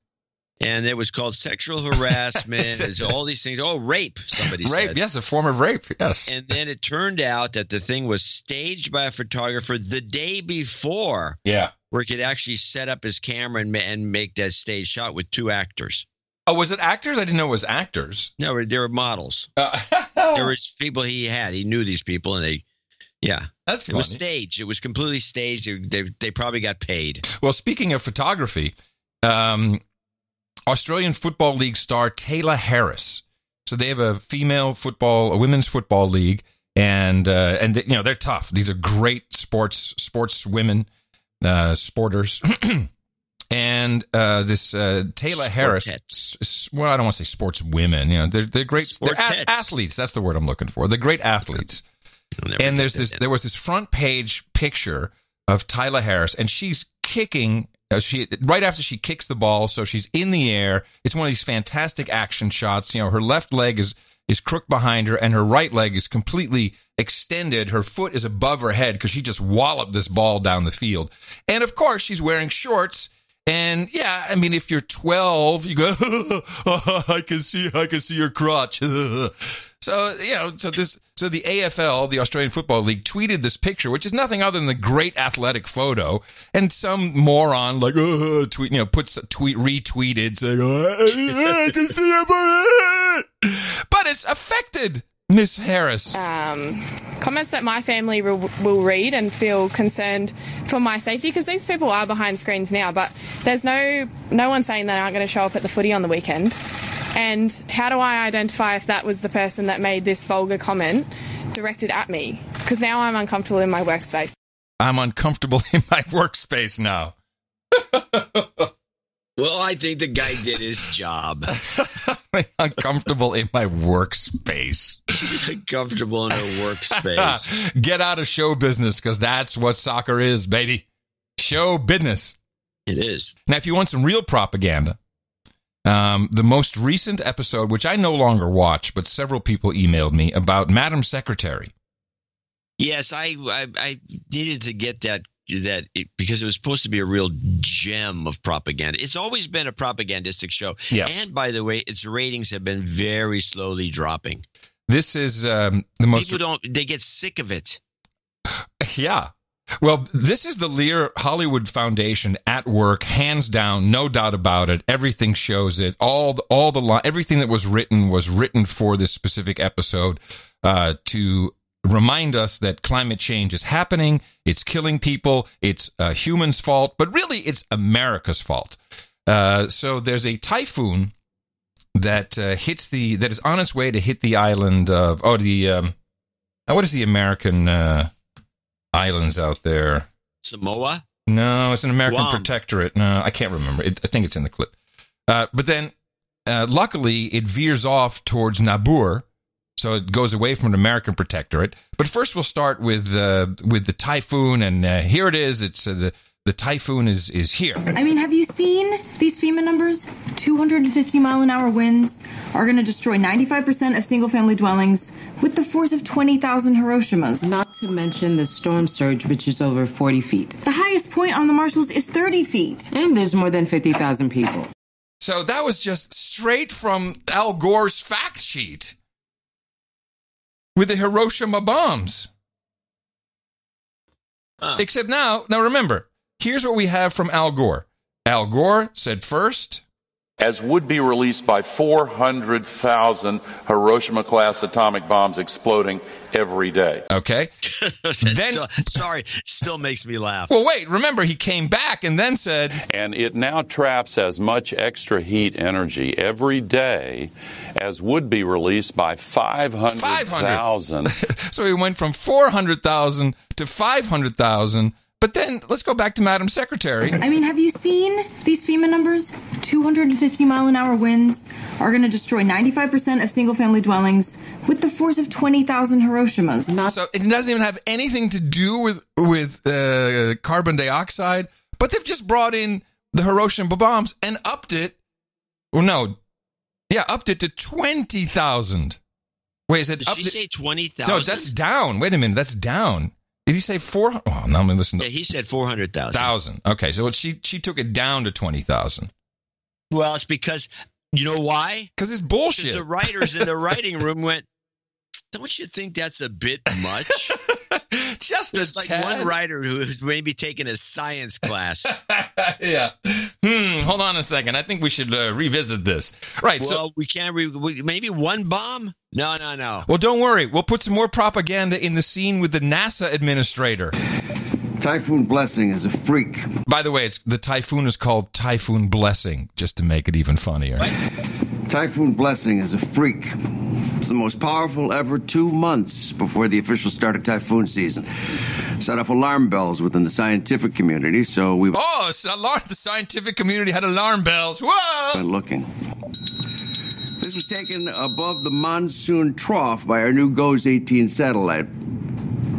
And it was called sexual harassment. It's all these things. Oh, rape, somebody said. Rape, yes, a form of rape, yes. And then it turned out that the thing was staged by a photographer the day before. Yeah. Where he could actually set up his camera and make that stage shot with two actors. Oh, was it actors? I didn't know it was actors. No, they were models. There was people he had. He knew these people, and That's funny. It was staged. It was completely staged. They probably got paid. Well, speaking of photography, Australian Football League star Taylor Harris. So they have a women's football league, and they're tough. These are great sports women, sporters. And this Taylor Harris, well, I don't want to say sports women. They're great. They're athletes. That's the word I'm looking for. They're great athletes. And there was this front page picture of Taylor Harris, and she's kicking. Right after she kicks the ball, so she's in the air. It's one of these fantastic action shots. Her left leg is crooked behind her, and her right leg is completely extended. Her foot is above her head because she just walloped this ball down the field. And of course, she's wearing shorts. And yeah, I mean, if you're 12, you go, I can see your crotch. So the AFL, the Australian Football League, tweeted this picture, which is nothing other than a great athletic photo, and some moron retweeted saying, I can see it, but it's affected Miss Harris. Comments that my family will read and feel concerned for my safety, because these people are behind screens now, but there's no one saying they aren't going to show up at the footy on the weekend. And how do I identify if that was the person that made this vulgar comment directed at me? Because now I'm uncomfortable in my workspace. I'm uncomfortable in my workspace now. Well, I think the guy did his job. Uncomfortable in my workspace. Uncomfortable in her workspace. Get out of show business, because that's what soccer is, baby. Show business. It is. Now, if you want some real propaganda, the most recent episode, which I no longer watch, but several people emailed me about Madam Secretary. Yes, I needed to get that because it was supposed to be a real gem of propaganda. It's always been a propagandistic show. Yes. And by the way, its ratings have been very slowly dropping. This is the most... People they get sick of it. Yeah. Well, this is the Lear Hollywood Foundation at work, hands down, no doubt about it. Everything shows it. Everything that was written for this specific episode to remind us that climate change is happening. It's killing people. It's humans' fault, but really it's America's fault. So there's a typhoon that that is on its way to hit the island of what is the American islands out there? Samoa? No, it's an American Guam. protectorate. No, I can't remember. I think it's in the clip. But then, luckily, it veers off towards Nabur, so it goes away from an American protectorate. But first, we'll start with the typhoon, and here it is. It's the typhoon is here. I mean, have you seen these FEMA numbers? 250-mile-an-hour winds are going to destroy 95% of single-family dwellings with the force of 20,000 Hiroshimas. Not to mention the storm surge, which is over 40 feet. The highest point on the Marshalls is 30 feet. And there's more than 50,000 people. So that was just straight from Al Gore's fact sheet with the Hiroshima bombs. Except now remember, here's what we have from Al Gore. Al Gore said first, as would be released by 400,000 Hiroshima-class atomic bombs exploding every day. Okay. Still makes me laugh. Well, wait, remember, he came back and then said... And it now traps as much extra heat energy every day as would be released by 500,000. So he went from 400,000 to 500,000. But then, let's go back to Madam Secretary. I mean, have you seen these FEMA numbers? 250-mile-an-hour winds are going to destroy 95% of single-family dwellings with the force of 20,000 Hiroshimas. So it doesn't even have anything to do with carbon dioxide, but they've just brought in the Hiroshima bombs and upped it. Well, no. Yeah, upped it to 20,000. Wait, is it Did she say 20,000? No, that's down. Wait a minute, that's down. Did he say 400? Oh, now I'm going to listen to... Yeah, he said 400,000. Okay, so she took it down to 20,000. Well, it's because, you know why? Because it's bullshit. Because the writers in the writing room went, don't you think that's a bit much? Just like one writer who's maybe taking a science class. Yeah. Hold on a second. I think we should revisit this. Right. Well, so we can't. Maybe one bomb? No. Well, don't worry. We'll put some more propaganda in the scene with the NASA administrator. Typhoon Blessing is a freak. By the way, the typhoon is called Typhoon Blessing, just to make it even funnier. What? Typhoon Blessing is a freak. It's the most powerful ever 2 months before the official start of typhoon season. Set off alarm bells within the scientific community, so we... Oh, the scientific community had alarm bells. Whoa! ...been looking. This was taken above the monsoon trough by our new GOES 18 satellite.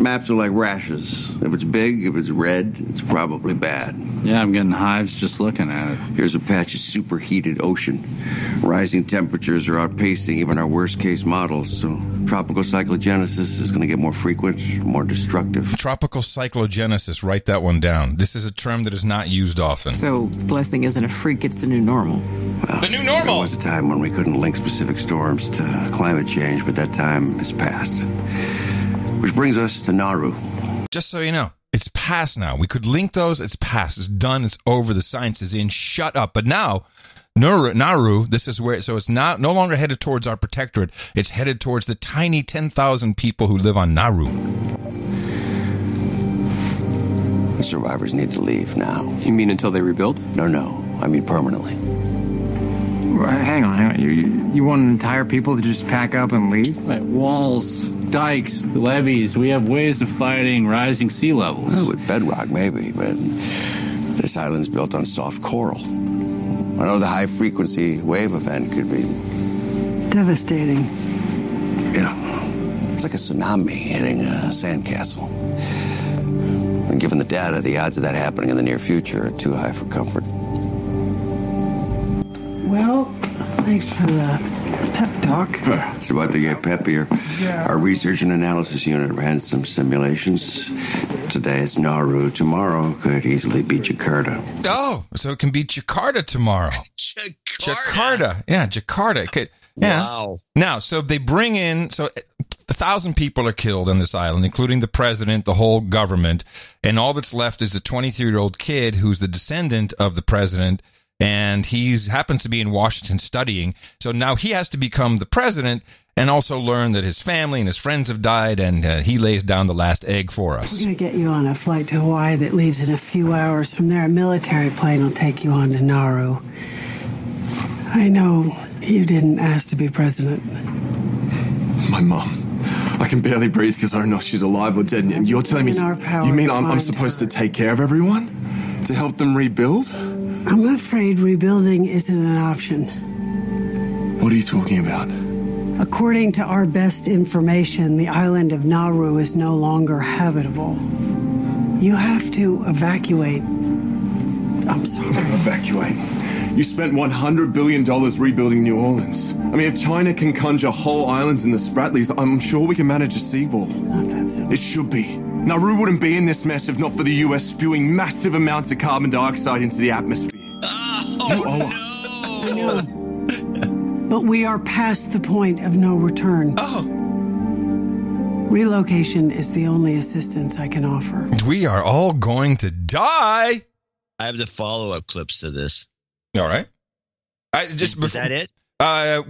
Maps are like rashes. If it's big, if it's red, it's probably bad. Yeah, I'm getting hives just looking at it. Here's a patch of superheated ocean. Rising temperatures are outpacing even our worst-case models, so tropical cyclogenesis is going to get more frequent, more destructive. Tropical cyclogenesis, write that one down. This is a term that is not used often. So, blessing isn't a freak, it's the new normal. Well, the new normal! There was a time when we couldn't link specific storms to climate change, but that time is past. Which brings us to Nauru. Just so you know, it's past now. We could link those. It's past. It's done. It's over. The science is in. Shut up. But now, Nauru, this is where, so it's not no longer headed towards our protectorate. It's headed towards the tiny 10,000 people who live on Nauru. The survivors need to leave now. You mean until they rebuild? No. I mean permanently. Hang on. You want entire people to just pack up and leave? Right, walls, dikes, levees. We have ways of fighting rising sea levels. Well, with bedrock, maybe, but this island's built on soft coral. I know the high-frequency wave event could be... devastating. Yeah. It's like a tsunami hitting a sandcastle. And given the data, the odds of that happening in the near future are too high for comfort. Well, thanks for the pep talk. It's about to get peppier. Yeah. Our research and analysis unit ran some simulations. Today it's Nauru. Tomorrow could easily be Jakarta. Oh, so it can be Jakarta tomorrow. Jakarta. Yeah, Jakarta. Yeah. Wow. Now, so they bring in, so 1,000 people are killed on this island, including the president, the whole government, and all that's left is a 23-year-old kid who's the descendant of the president, and he happens to be in Washington studying. So now he has to become the president and also learn that his family and his friends have died, and he lays down the last egg for us. We're going to get you on a flight to Hawaii that leaves in a few hours. From there, a military plane will take you on to Nauru. I know you didn't ask to be president. My mom. I can barely breathe because I don't know if she's alive or dead. And you're telling me, you mean I'm supposed to take care of everyone? To help them rebuild? I'm afraid rebuilding isn't an option. What are you talking about? According to our best information, the island of Nauru is no longer habitable. You have to evacuate. I'm sorry. Evacuate? You spent $100 billion rebuilding New Orleans. I mean, if China can conjure whole islands in the Spratlys, I'm sure we can manage a seagull. It's not that simple. It should be. Nauru wouldn't be in this mess if not for the US spewing massive amounts of carbon dioxide into the atmosphere. You owe us. I know. But we are past the point of no return. Relocation is the only assistance I can offer. We are all going to die. I have the follow-up clips to this. All right. Is that it?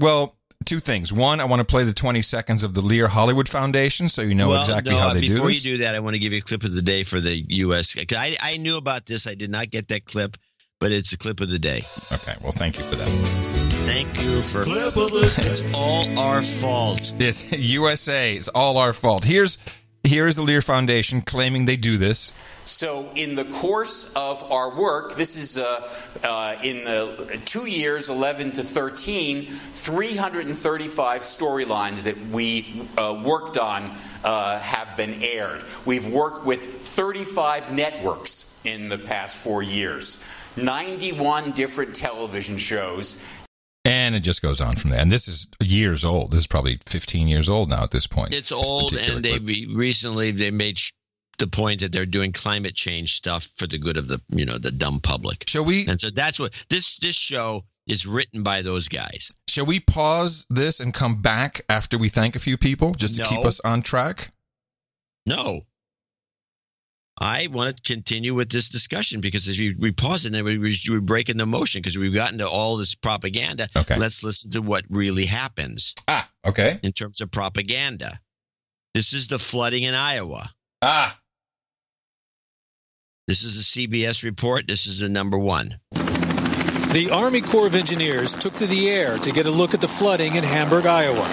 Well, two things. One, I want to play the 20 seconds of the Lear Hollywood Foundation so you know exactly how they do this. Before you do that, I want to give you a clip of the day for the U.S. I knew about this. I did not get that clip, but it's a clip of the day. Okay. Well, thank you for that. Thank you for clip of the day. It's all our fault. Yes, USA. It's all our fault. Here is the Lear Foundation claiming they do this. So in the course of our work, this is in the 2 years, 11 to 13, 335 storylines that we worked on have been aired. We've worked with 35 networks in the past 4 years, 91 different television shows. And it just goes on from there. And this is years old. This is probably 15 years old now at this point. It's old, and they made the point that they're doing climate change stuff for the good of the dumb public. Shall we? And so that's what this show is written by those guys. Shall we pause this and come back after we thank a few people just to keep us on track? No. I want to continue with this discussion because as we pause it and we're breaking the motion because we've gotten to all this propaganda. Okay. Let's listen to what really happens. Okay. In terms of propaganda. This is the flooding in Iowa. This is the CBS report. This is the number one. The Army Corps of Engineers took to the air to get a look at the flooding in Hamburg, Iowa.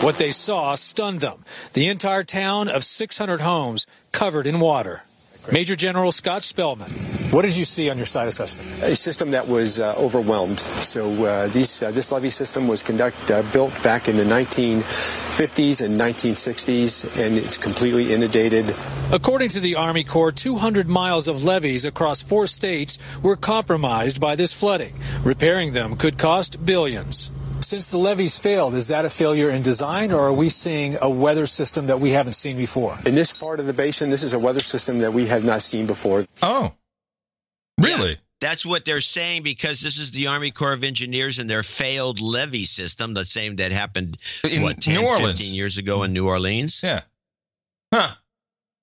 What they saw stunned them. The entire town of 600 homes covered in water. Major General Scott Spellman. What did you see on your site assessment? A system that was overwhelmed. So this levee system was built back in the 1950s and 1960s, and it's completely inundated. According to the Army Corps, 200 miles of levees across 4 states were compromised by this flooding. Repairing them could cost billions. Since the levees failed, is that a failure in design, or are we seeing a weather system that we haven't seen before? In this part of the basin, this is a weather system that we have not seen before. Oh, really? Yeah, that's what they're saying because this is the Army Corps of Engineers and their failed levee system, the same that happened, 10, 15 years ago in New Orleans? Yeah. Huh.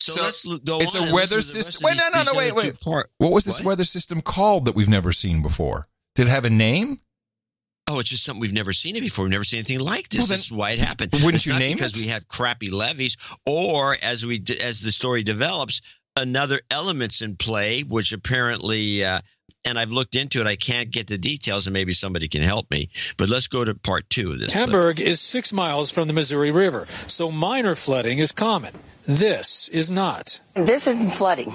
So let's go it's on. It's a weather system. Wait, no, wait. What was this weather system called that we've never seen before? Did it have a name? Oh, it's just something we've never seen it before. We've never seen anything like this. This is why it happened. Wouldn't you name it? Because we had crappy levees, or as the story develops, another element's in play, which apparently, and I've looked into it. I can't get the details, and maybe somebody can help me. But let's go to part 2 of this. Hamburg is 6 miles from the Missouri River, so minor flooding is common. This is not. This isn't flooding.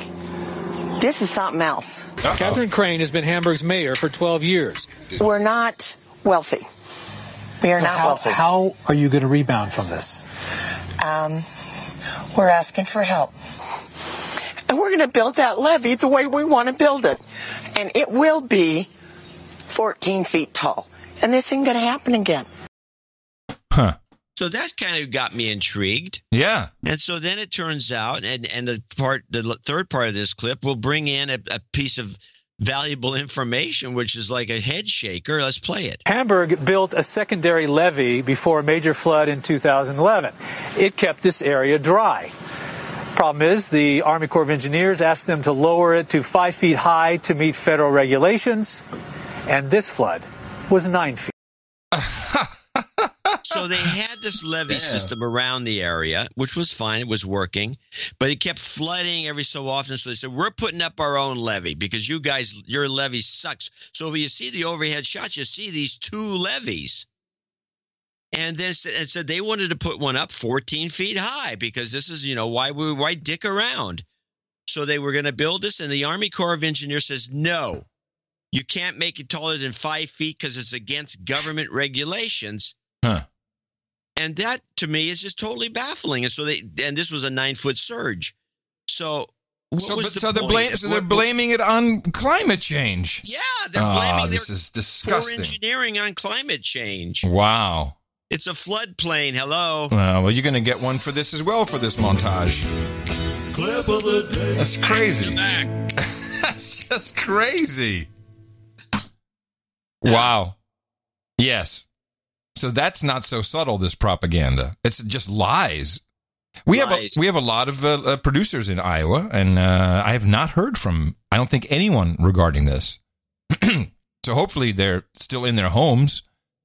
This is something else. Catherine Crane has been Hamburg's mayor for 12 years. We're not wealthy. We are not wealthy. How are you going to rebound from this? We're asking for help. And we're going to build that levee the way we want to build it. And it will be 14 feet tall. And this isn't going to happen again. Huh. So that's kind of got me intrigued. Yeah. And so then it turns out, and the third part of this clip will bring in a piece of valuable information, which is like a head shaker. Let's play it. Hamburg built a secondary levee before a major flood in 2011. It kept this area dry. Problem is, the Army Corps of Engineers asked them to lower it to 5 feet high to meet federal regulations, and this flood was 9 feet. So they had this levee system around the area, which was fine. It was working, but it kept flooding every so often. So they said, we're putting up our own levee because you guys, your levee sucks. So if you see the overhead shots, you see these 2 levees. And then it said they wanted to put one up 14 feet high because this is, why dick around? So they were going to build this, and the Army Corps of Engineers says, no, you can't make it taller than 5 feet because it's against government regulations. Huh. And that, to me, is just totally baffling. And so this was a 9-foot surge. So they're blaming it on climate change. Yeah, they're blaming this is disgusting. poor engineering on climate change. Wow. It's a floodplain. Hello. Well, you're going to get one for this as well for this montage. Clip of the day. That's crazy. That's just crazy. Wow. Yes. So that's not so subtle, this propaganda. It's just lies. We have a lot of producers in Iowa, and I have not heard from, I don't think, anyone regarding this. So hopefully they're still in their homes,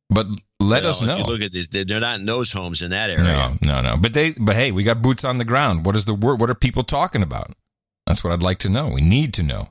but let us know. If you look at this, they're not in those homes in that area. No. But hey, we got boots on the ground. What is the word? What are people talking about? That's what I'd like to know. We need to know.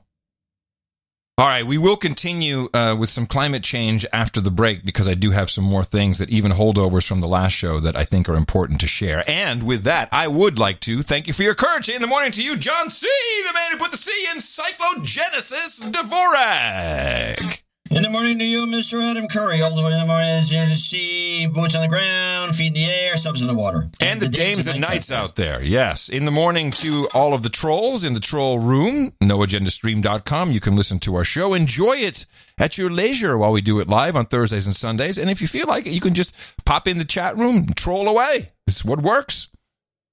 All right, we will continue with some climate change after the break because I do have some more things that even holdovers from the last show that I think are important to share. And with that, I would like to thank you for your courage in the morning to you, John C., the man who put the C in Cyclogenesis, Dvorak. In the morning to you, Mr. Adam Curry. All the way in the morning is here to see boots on the ground, feet in the air, subs in the water. And the dames and nights out there, yes. In the morning to all of the trolls in the troll room, noagendastream.com. You can listen to our show. Enjoy it at your leisure while we do it live on Thursdays and Sundays. And if you feel like it, you can just pop in the chat room and troll away. This is what works.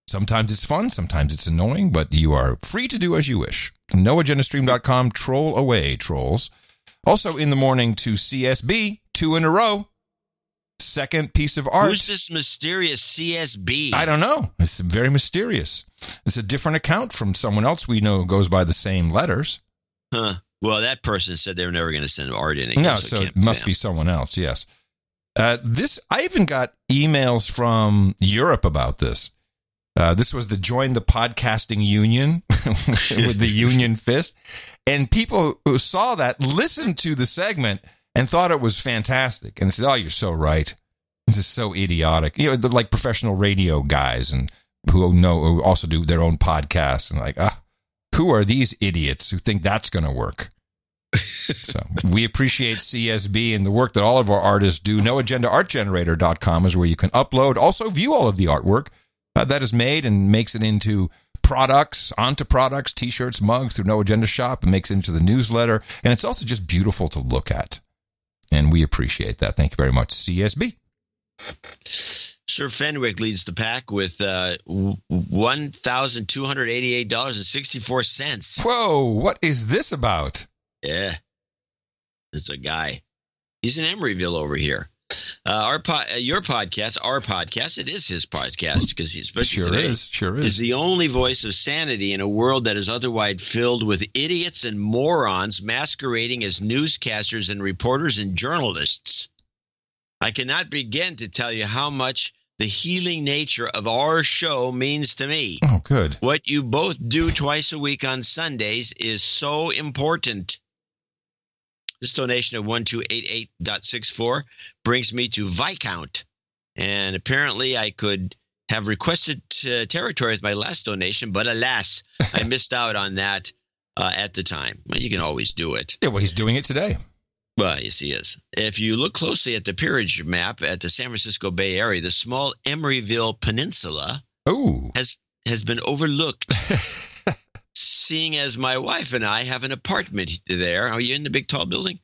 Sometimes it's fun, sometimes it's annoying, but you are free to do as you wish. noagendastream.com, troll away, trolls. Also in the morning to CSB, 2 in a row. Second piece of art. Who's this mysterious CSB? I don't know. It's very mysterious. It's a different account from someone else we know goes by the same letters. Huh. Well, that person said they were never going to send art in again. No, so it must be someone else, yes. I even got emails from Europe about this. This was the Join the Podcasting Union with the union fist. And people who saw that listened to the segment and thought it was fantastic. And said, oh, you're so right. This is so idiotic. They're like professional radio guys and who also do their own podcasts. And like, who are these idiots who think that's going to work? So we appreciate CSB and the work that all of our artists do. NoAgendaArtGenerator.com is where you can upload, also view all of the artwork that is made and makes it into products, onto products, T-shirts, mugs through No Agenda Shop, and makes it into the newsletter. And it's also just beautiful to look at. And we appreciate that. Thank you very much, CSB. Sir Fenwick leads the pack with $1,288.64. Whoa, what is this about? Yeah, it's a guy. He's in Emeryville over here. Your podcast, it is his podcast because he's sure is the only voice of sanity in a world that is otherwise filled with idiots and morons masquerading as newscasters and reporters and journalists. I cannot begin to tell you how much the healing nature of our show means to me. Oh, good. What you both do twice a week on Sundays is so important. This donation of 1288.64 brings me to Viscount. And apparently I could have requested territory with my last donation, but alas, I missed out on that at the time. Well, you can always do it. Yeah, well, he's doing it today. Well, yes, he is. If you look closely at the peerage map at the San Francisco Bay Area, the small Emeryville Peninsula has been overlooked. Seeing as my wife and I have an apartment there. Are you in the big tall building?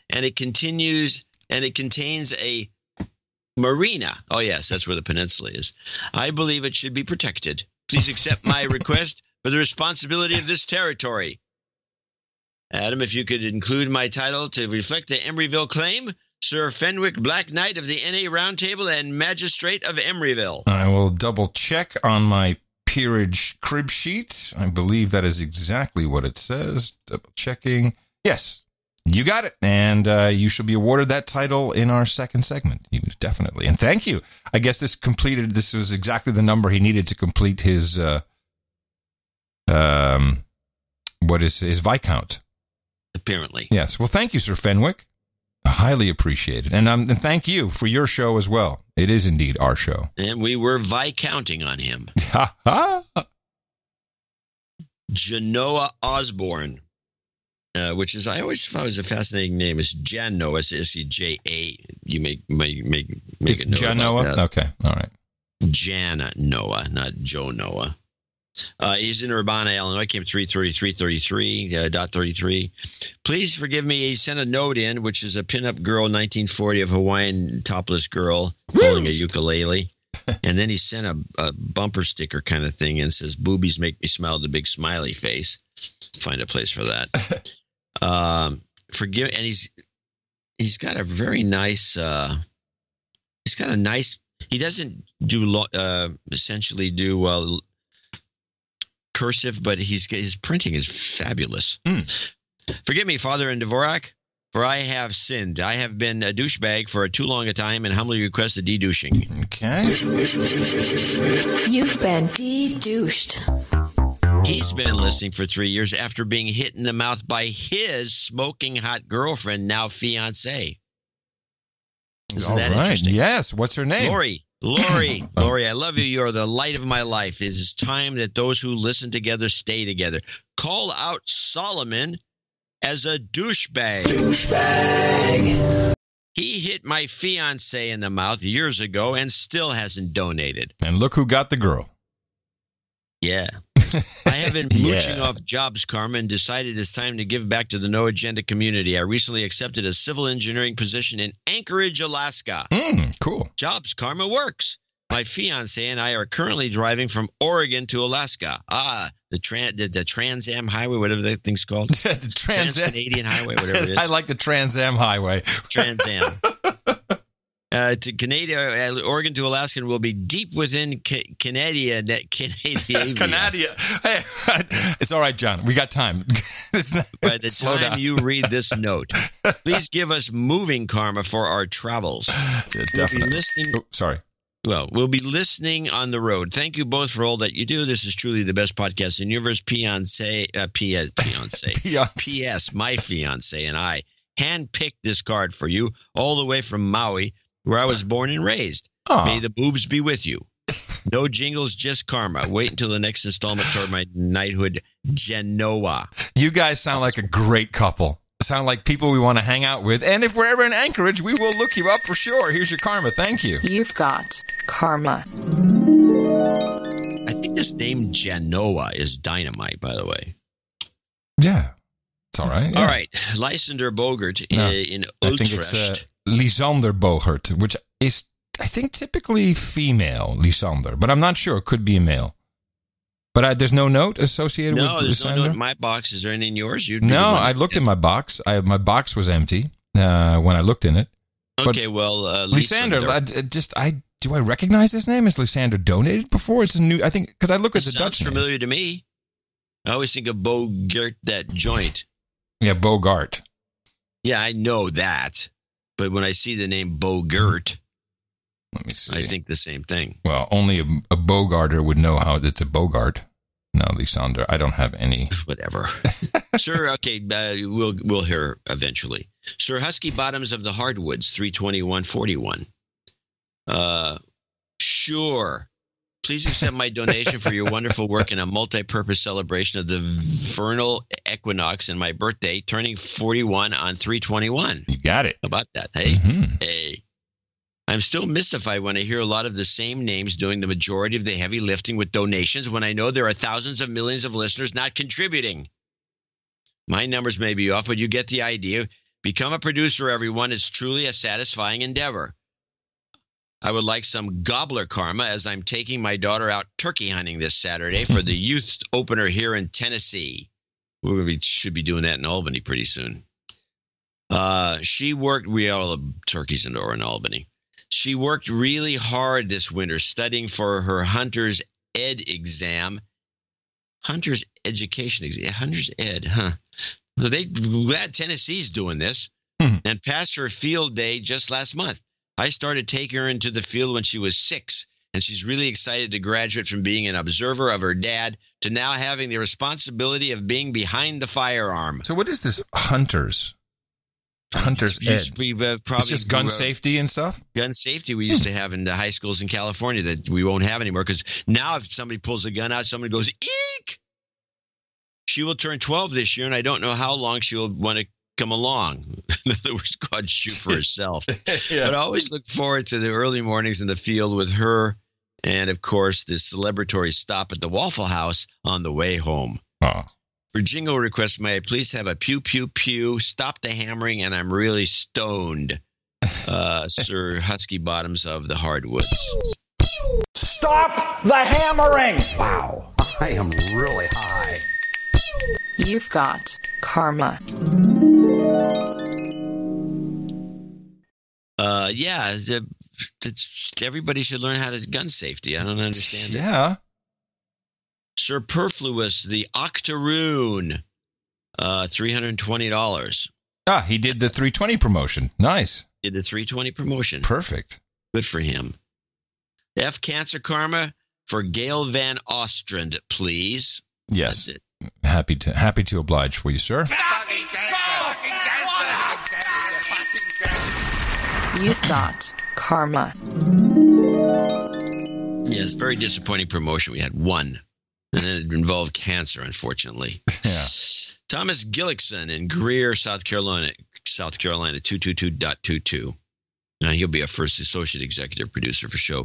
And it contains a marina. Oh, yes, that's where the peninsula is. I believe it should be protected. Please accept my request for the responsibility of this territory. Adam, if you could include my title to reflect the Emeryville claim, Sir Fenwick Black Knight of the NA Roundtable and Magistrate of Emeryville. I will double check on my peerage crib sheet. I believe that is exactly what it says. Double checking. Yes, you got it. And you shall be awarded that title in our second segment. You definitely. And thank you. I guess this was exactly the number he needed to complete his, what is his Viscount? Apparently. Yes. Well, thank you, Sir Fenwick. Highly appreciated. And thank you for your show as well. It is indeed our show. And we were Viscounting on him. Genoa Osborne, which is, I always thought was a fascinating name. It's Janoa, it's S-E-J-A. You make a note Janoa? about that. Okay, all right. Jana Noah, not Joe Noah. He's in Urbana, Illinois. Came 333.33. Please forgive me. He sent a note in, which is a pinup girl, 1940, of Hawaiian topless girl holding a ukulele. And then he sent a bumper sticker kind of thing and says, "Boobies make me smile," the big smiley face. Find a place for that. Forgive, and he's got a very nice. He's got a nice. He doesn't do essentially do cursive, but his printing is fabulous. Forgive me, Father and Dvorak, for I have sinned. I have been a douchebag for too long a time and humbly request a de-douching. Okay. You've been de-douched. He's been listening for 3 years after being hit in the mouth by his smoking hot girlfriend, now fiancé. Isn't that interesting? Yes. What's her name? Lori, I love you. You're the light of my life. It is time that those who listen together stay together. Call out Solomon as a douchebag. He hit my fiancé in the mouth years ago and still hasn't donated. And look who got the girl. Yeah. I have been mooching off jobs karma and decided it's time to give back to the No Agenda community. I recently accepted a civil engineering position in Anchorage, Alaska. Cool. Jobs karma works. My fiance and I are currently driving from Oregon to Alaska. The Trans Am Highway, whatever that thing's called. The Trans-Canadian Highway, whatever it is. I like the Trans Am Highway. Trans Am. To Canada, Oregon to Alaska, and we'll be deep within Canada. Hey, it's all right, John. We got time. By the time you read this note, please give us moving karma for our travels. Definitely. We'll be listening on the road. Thank you both for all that you do. This is truly the best podcast in the universe. P.S. My fiance and I handpicked this card for you all the way from Maui, where I was born and raised. May the boobs be with you. No jingles, just karma. Wait until the next installment toward my knighthood, Genoa. You guys sound like a great couple. Sound like people we want to hang out with. And if we're ever in Anchorage, we will look you up for sure. Here's your karma. Thank you. You've got karma. I think this name Genoa is dynamite, by the way. Yeah. It's all right. Yeah. All right. Lysander Bogert in Utrecht. I think it's Lysander Bogert, which is, I think, typically female, Lysander. But I'm not sure. It could be a male. But there's no note associated with Lysander? No, there's no note in my box. Is there any in yours? I looked in my box. My box was empty when I looked in it. Okay, Lysander, do I recognize this name? Has Lysander donated before? It's a new, I think, because I look at the Dutch name. Sounds familiar to me. I always think of Bogert, that joint. Yeah, Bogart. Yeah, I know that. But when I see the name Bogert, let me see. I think the same thing. Well, only a Bogarter would know how it's a Bogart. No, Lysander, I don't have any. Whatever. Sir, okay, we'll hear eventually. Sir Husky Bottoms of the Hardwoods, 321.41. Sure. Please accept my donation for your wonderful work in a multi-purpose celebration of the vernal equinox and my birthday, turning 41 on 321. You got it. How about that? Hey, hey. I'm still mystified when I hear a lot of the same names doing the majority of the heavy lifting with donations when I know there are thousands of millions of listeners not contributing. My numbers may be off, but you get the idea. Become a producer, everyone. It's truly a satisfying endeavor. I would like some gobbler karma as I'm taking my daughter out turkey hunting this Saturday for the youth opener here in Tennessee. should be doing that in Albany pretty soon. She worked. We all have turkeys indoor in Albany. She worked really hard this winter studying for her Hunter's Ed exam. Hunter's Education exam. Hunter's Ed, huh? So glad Tennessee's doing this. And passed her field day just last month. I started taking her into the field when she was 6, and she's really excited to graduate from being an observer of her dad to now having the responsibility of being behind the firearm. So what is this Hunter's Ed? It's just gun safety and stuff? Gun safety we used to have in the high schools in California that we won't have anymore, because now if somebody pulls a gun out, somebody goes, eek! She will turn 12 this year, and I don't know how long she will want to come along. In other words, God shoot for herself. But I always look forward to the early mornings in the field with her, and of course the celebratory stop at the Waffle House on the way home. For jingle requests, may I please have a pew pew pew, stop the hammering, and I'm really stoned. Sir Husky Bottoms of the Hardwoods. Stop the hammering! Wow, I am really high. You've got karma. Everybody should learn how to gun safety. I don't understand it. Yeah. Superfluous, the Octoroon, $320. He did the 320 promotion. Nice. Did the 320 promotion. Perfect. Good for him. F Cancer Karma for Gail Van Ostrand, please. Yes. Happy to oblige for you, sir. You've got karma. Yes, very disappointing promotion. We had one, and then it involved cancer, unfortunately. Yeah. Thomas Gillickson in Greer, South Carolina, 222.22. Now he'll be our first associate executive producer for show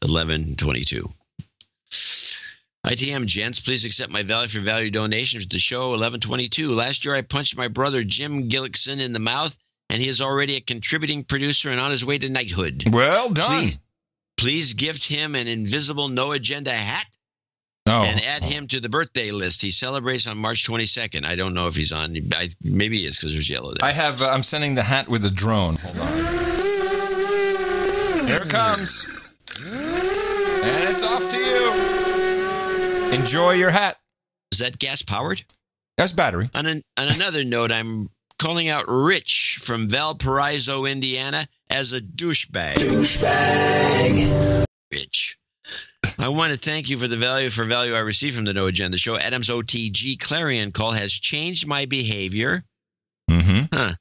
1122. ITM gents, please accept my value for value donation for the show 1122. Last year I punched my brother Jim Gillickson in the mouth, and he is already a contributing producer and on his way to knighthood. Well done. Please gift him an invisible no agenda hat and add him to the birthday list. He celebrates on March 22nd. I don't know if he's on. Maybe he is, because there's yellow there. I'm sending the hat with a drone. Hold on. Here it comes. And it's off to you. Enjoy your hat. Is that gas powered? That's battery. On another note, I'm calling out Rich from Valparaiso, Indiana, as a douchebag. Rich. I want to thank you for the value I received from the No Agenda show. Adam's OTG clarion call has changed my behavior. And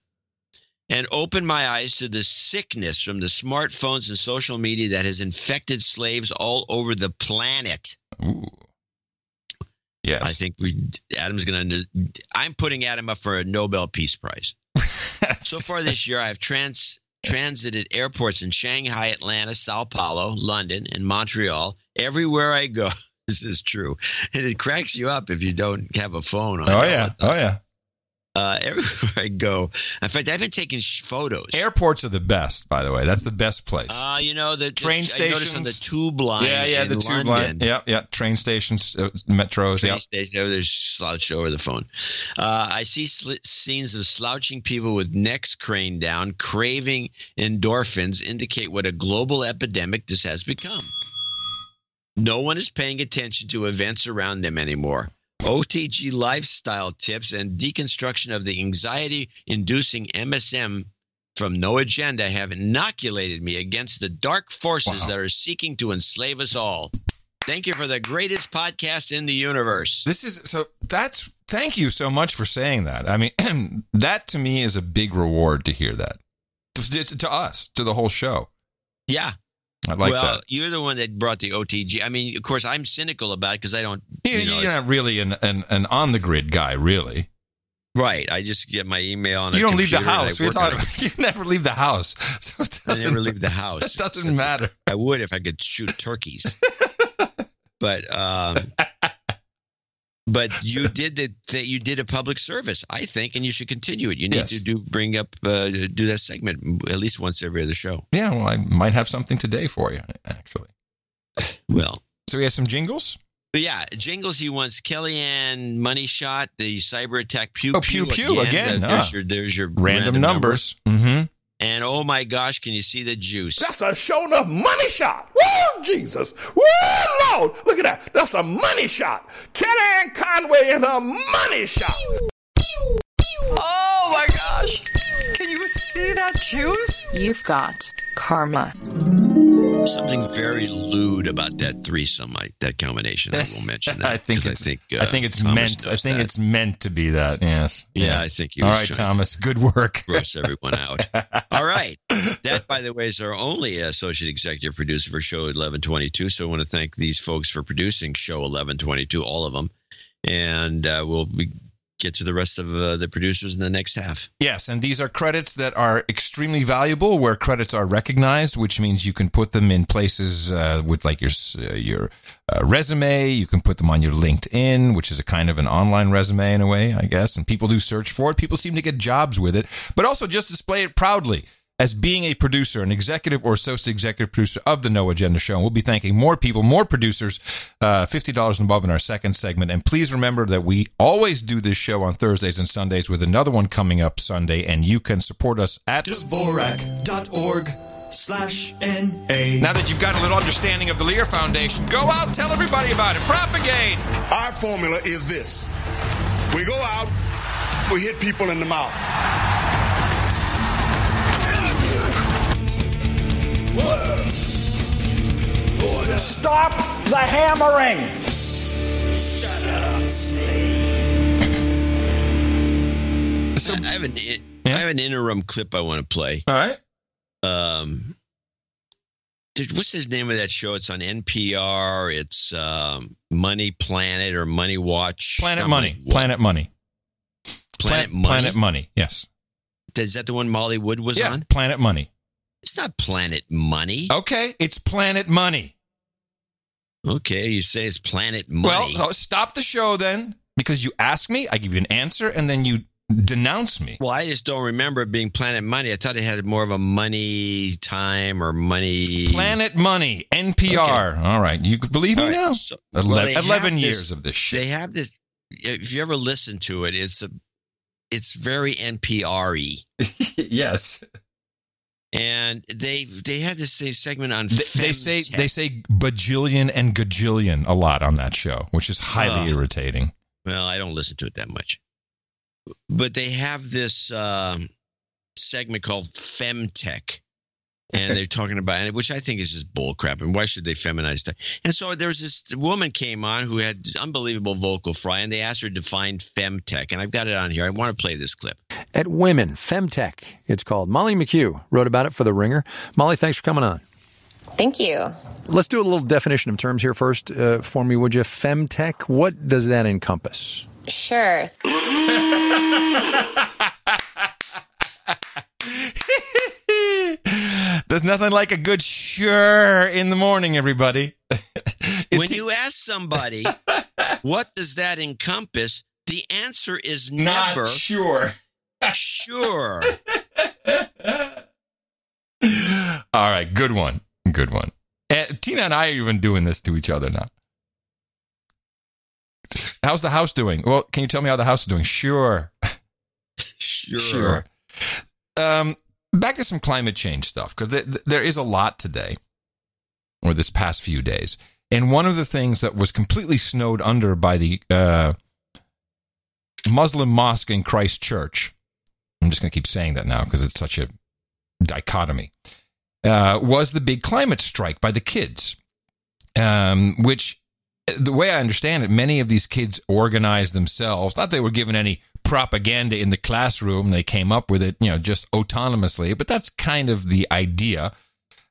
opened my eyes to the sickness from the smartphones and social media that has infected slaves all over the planet. Ooh. Yes. I think Adam's going to – I'm putting Adam up for a Nobel Peace Prize. So far this year, I've transited airports in Shanghai, Atlanta, Sao Paulo, London, and Montreal. Everywhere I go, this is true. And it cracks you up if you don't have a phone on. Oh, yeah. Everywhere I go. In fact, I've been taking photos. Airports are the best, by the way. That's the best place. The train stations. I noticed on the tube line. Yeah, the tube line. Yeah. Train stations, metros. Train stations. There's slouched over the phone. I see scenes of slouching people with necks craned down, craving endorphins, indicate what a global epidemic this has become. No one is paying attention to events around them anymore. OTG lifestyle tips and deconstruction of the anxiety-inducing MSM from No Agenda have inoculated me against the dark forces that are seeking to enslave us all. Thank you for the greatest podcast in the universe. Thank you so much for saying that. I mean, that to me is a big reward to hear that. To us, to the whole show. Yeah. I like that. Well, you're the one that brought the OTG. I mean, of course, I'm cynical about it because I don't. You're not really an on the grid guy, really. Right. I just get my email on. You don't leave the house. You never leave the house. So I never leave the house. It doesn't matter. I would if I could shoot turkeys. But you did you did a public service, I think, and you should continue it. You need to do that segment at least once every other show. Yeah, well, I might have something today for you, actually. Well, so we have some jingles. But yeah, Jingles, he wants Kellyanne Money Shot, the cyber attack Pew Pew. Pew again. There's your random numbers. Mm-hmm. And oh my gosh, can you see the juice? That's a sure enough money shot. Woo, Jesus. Woo, Lord. Look at that. That's a money shot. Kellyanne Conway is a money shot. Oh my gosh. Can you see that juice? You've got karma. Something very lewd about that threesome, that combination. I will mention that. I think it's meant. I think it's meant to be that. Yes. Yeah, I think you. All right, Thomas. Good work. Gross everyone out. All right. That, by the way, is our only associate executive producer for Show 1122. So I want to thank these folks for producing Show 1122, all of them, and we'll get to the rest of the producers in the next half. Yes, and these are credits that are extremely valuable, where credits are recognized, which means you can put them in places with like your resume. You can put them on your LinkedIn, which is a kind of an online resume in a way, I guess. And people do search for it. People seem to get jobs with it, but also just display it proudly as being a producer, an executive or associate executive producer of the No Agenda Show. And we'll be thanking more people, more producers, $50 and above in our second segment. And please remember that we always do this show on Thursdays and Sundays, with another one coming up Sunday. And you can support us at Dvorak.org/NA. Now that you've got a little understanding of the Lear Foundation, go out, tell everybody about it, propagate. Our formula is this. We go out, we hit people in the mouth. Stop the hammering. Shut up, So I have an interim clip I want to play. All right. What's his name of that show? It's on NPR. It's Money Planet or Money Watch. Planet Money. Planet Money. Planet Money. Planet Money. Yes. Is that the one Molly Wood was on? Planet Money. It's not Planet Money. Okay, it's Planet Money. Okay, you say it's Planet Money. Well, stop the show then, because you ask me, I give you an answer, and then you denounce me. Well, I just don't remember it being Planet Money. I thought it had more of a money time or money. Planet Money, NPR. Okay. All right, you believe me now? So, 11 years of this shit. They have this. If you ever listen to it, it's very NPR-y. Yes. And they had this segment on they say bajillion and gajillion a lot on that show, which is highly irritating. Well, I don't listen to it that much. But they have this segment called Femtech. And they're talking about it, which I think is just bullcrap. And why should they feminize that? And so there's this woman came on who had unbelievable vocal fry, and they asked her to define Femtech. And I've got it on here. I want to play this clip. At Women, Femtech, it's called. Molly McHugh wrote about it for The Ringer. Molly, thanks for coming on. Thank you. Let's do a little definition of terms here first for me, would you? Femtech, what does that encompass? Sure. There's nothing like a good sure in the morning, everybody. When you ask somebody, what does that encompass? The answer is never not sure. Sure. All right, good one. Good one. Tina and I are even doing this to each other now. How's the house doing? Well, can you tell me how the house is doing? Sure. Sure. Back to some climate change stuff, because there is a lot today, or this past few days. And one of the things that was completely snowed under by the Muslim mosque in Christchurch, I'm just going to keep saying that now because it's such a dichotomy, was the big climate strike by the kids, which, the way I understand it, many of these kids organized themselves. Not that they were given any propaganda in the classroom. They came up with it, just autonomously. But that's kind of the idea.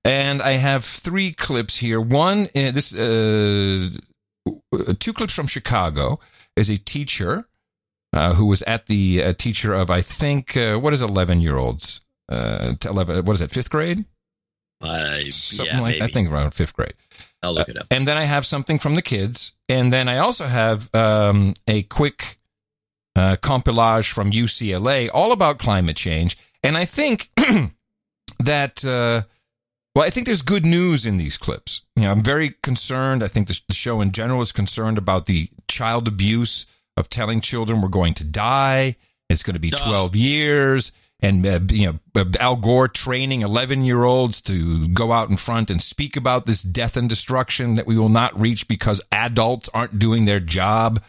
And I have 3 clips here. One, 2 clips from Chicago, is a teacher who was at the teacher of, I think, what is 11-year-olds? 11, what is it, 5th grade? Something like, I think around 5th grade. I'll look it up. And then I have something from the kids. And then I also have a quick compilage from UCLA all about climate change. And I think that Well, I think there's good news in these clips. I'm very concerned. I think the show in general is concerned about the child abuse of telling children we're going to die. It's going to be 12 years. And, Al Gore training 11-year-olds to go out in front and speak about this death and destruction that we will not reach because adults aren't doing their job.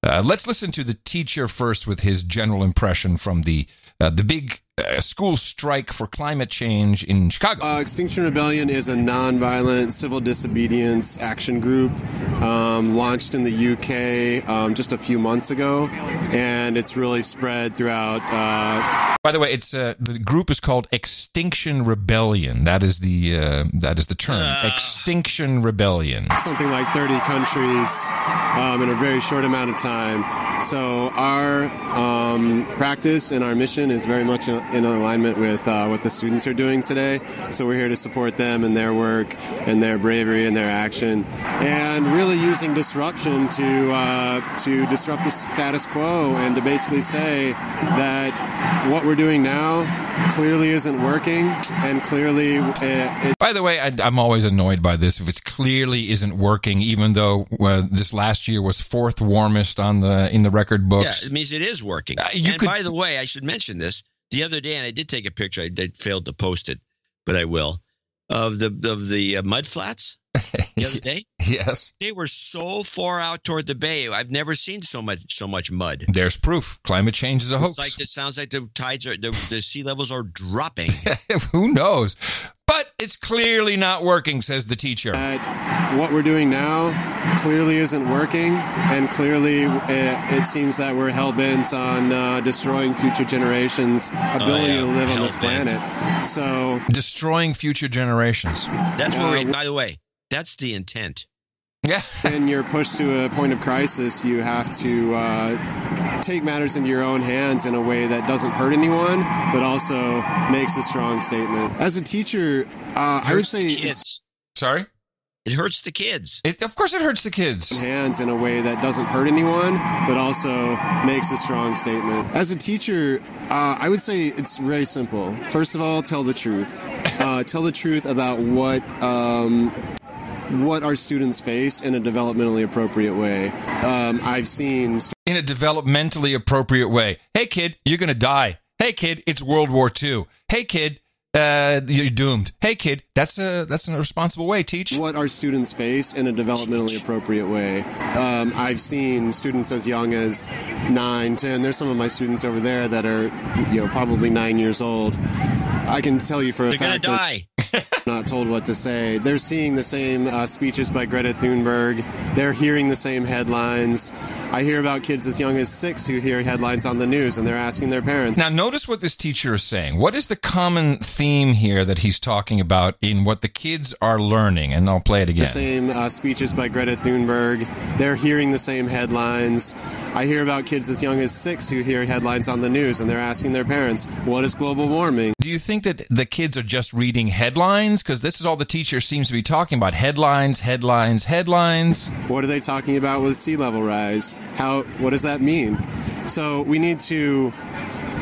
Let's listen to the teacher first with his general impression from the big school strike for climate change in Chicago. Extinction Rebellion is a nonviolent civil disobedience action group launched in the UK just a few months ago, and it's really spread throughout. By the way, it's the group is called Extinction Rebellion. That is the term. Extinction Rebellion. Something like 30 countries in a very short amount of time. So our practice and our mission is very much in alignment with what the students are doing today. So we're here to support them in their work and their bravery and their action, and really using disruption to disrupt the status quo and to basically say that what we're doing now clearly isn't working, and clearly By the way, I'm always annoyed by this. If it clearly isn't working, even though this last year was fourth warmest in the record books. Yeah, it means it is working. By the way, I should mention this. The other day, and I did take a picture. I failed to post it, but I will, of the mud flats the other day. Yes. They were so far out toward the bay. I've never seen so much mud. There's proof. Climate change is a hoax. It sounds like the tides are the sea levels are dropping. Who knows? But it's clearly not working, says the teacher. What we're doing now clearly isn't working, and clearly it seems that we're hell-bent on destroying future generations' ability to live on this planet. So destroying future generations. That's where by the way, that's the intent. Yeah. When you're pushed to a point of crisis, you have to take matters into your own hands in a way that doesn't hurt anyone, but also makes a strong statement. As a teacher, I would say kids. Sorry? It hurts the kids. Of course it hurts the kids. Hands in a way that doesn't hurt anyone, but also makes a strong statement. As a teacher, I would say it's very simple. First of all, tell the truth. Tell the truth about what our students face in a developmentally appropriate way. I've seen... In a developmentally appropriate way. Hey, kid, you're going to die. Hey, kid, it's World War II. Hey, kid, you're doomed. Hey, kid, that's a responsible way, teach. What our students face in a developmentally appropriate way. I've seen students as young as 9, 10. There's some of my students over there that are, probably 9 years old. I can tell you for a fact they're going to die. Not told what to say. They're seeing the same speeches by Greta Thunberg. They're hearing the same headlines. I hear about kids as young as 6 who hear headlines on the news, and they're asking their parents. Now, notice what this teacher is saying. What is the common theme here that he's talking about in what the kids are learning? And I'll play it again. The same speeches by Greta Thunberg. They're hearing the same headlines. I hear about kids as young as 6 who hear headlines on the news, and they're asking their parents, what is global warming? Do you think that the kids are just reading headlines? Because this is all the teacher seems to be talking about. Headlines, headlines, headlines. What are they talking about with sea level rise? What does that mean? So we need to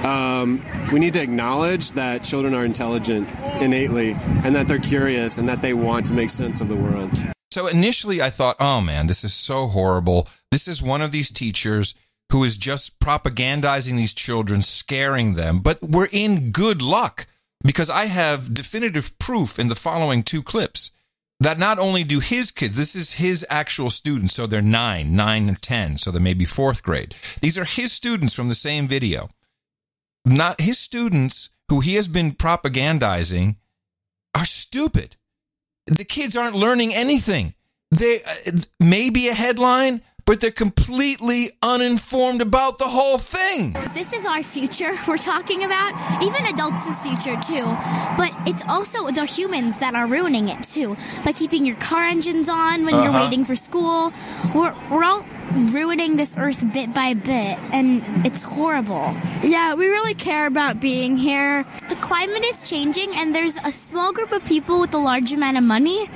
acknowledge that children are intelligent innately, and that they're curious, and that they want to make sense of the world. So initially I thought, oh man, this is so horrible. This is one of these teachers who is just propagandizing these children, scaring them. But we're in good luck, because I have definitive proof in the following 2 clips that not only do his kids, this is his actual students, so they're 9 and 10, so they may be 4th grade. These are his students from the same video. Not his students who he has been propagandizing are stupid. The kids aren't learning anything. They may be a headline, but they're completely uninformed about the whole thing. This is our future we're talking about, even adults' future too. But it's also the humans that are ruining it too. By keeping your car engines on when you're waiting for school. We're all ruining this earth bit by bit, and it's horrible. Yeah, we really care about being here. The climate is changing, and there's a small group of people with a large amount of money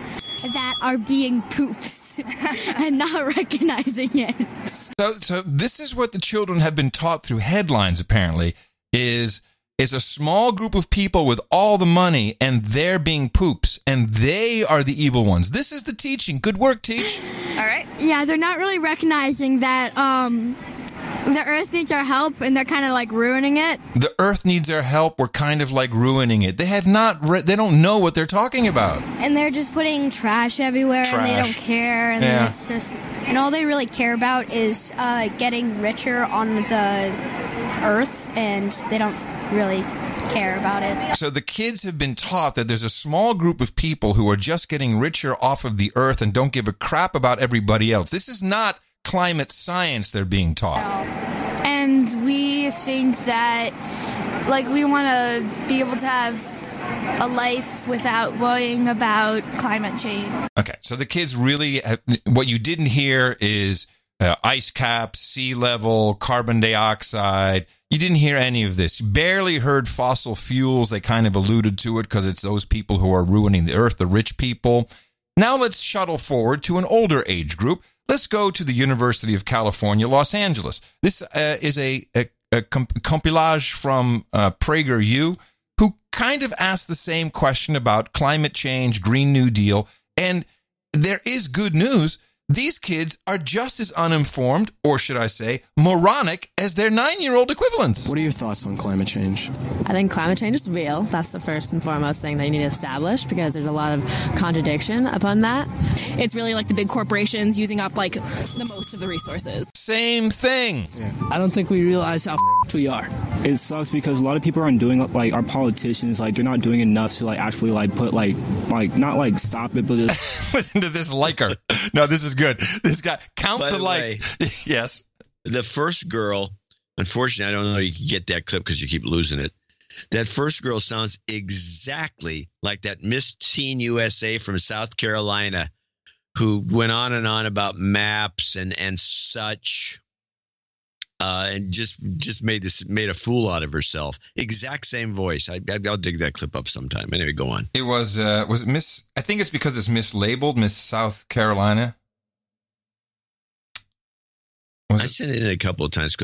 that are being poops and not recognizing it. So this is what the children have been taught through headlines, apparently, is is a small group of people with all the money, and they're being poops, and they are the evil ones. This is the teaching. Good work, Teach. All right. Yeah, they're not really recognizing that the Earth needs our help, and they're kind of like ruining it. The Earth needs our help. We're kind of like ruining it. They have not. They don't know what they're talking about. And they're just putting trash everywhere, and they don't care. And it's just, and all they really care about is getting richer on the Earth, and they don't really care about it. So the kids have been taught that there's a small group of people who are just getting richer off of the Earth and don't give a crap about everybody else. This is not climate science they're being taught. And we think that, like, we want to be able to have a life without worrying about climate change. Okay, so the kids really, what you didn't hear is ice caps, sea level, carbon dioxide. You didn't hear any of this. You barely heard fossil fuels. They kind of alluded to it because it's those people who are ruining the Earth, the rich people. Now let's shuttle forward to an older age group. Let's go to the University of California, Los Angeles. This is a compilage from PragerU, who kind of asked the same question about climate change, Green New Deal, and there is good news. These kids are just as uninformed, or should I say, moronic, as their 9-year-old equivalents. What are your thoughts on climate change? I think climate change is real. That's the first and foremost thing that you need to establish, because there's a lot of contradiction upon that. It's really like the big corporations using up like the most of the resources. Same thing. I don't think we realize how f***ed we are. It sucks because a lot of people aren't doing, like, our politicians, like, they're not doing enough to, like, actually, like, put, like not, like, stop it, but just... Listen to this liker. No, this is good. This guy, count By the like. way, yes. The first girl, unfortunately, I don't know you can get that clip because you keep losing it. That first girl sounds exactly like that Miss Teen USA from South Carolina who went on and on about maps and such. And just made a fool out of herself. Exact same voice. I'll dig that clip up sometime. Anyway, go on. It was it Miss? I think it's because it's mislabeled, Miss South Carolina. I sent it in a couple of times.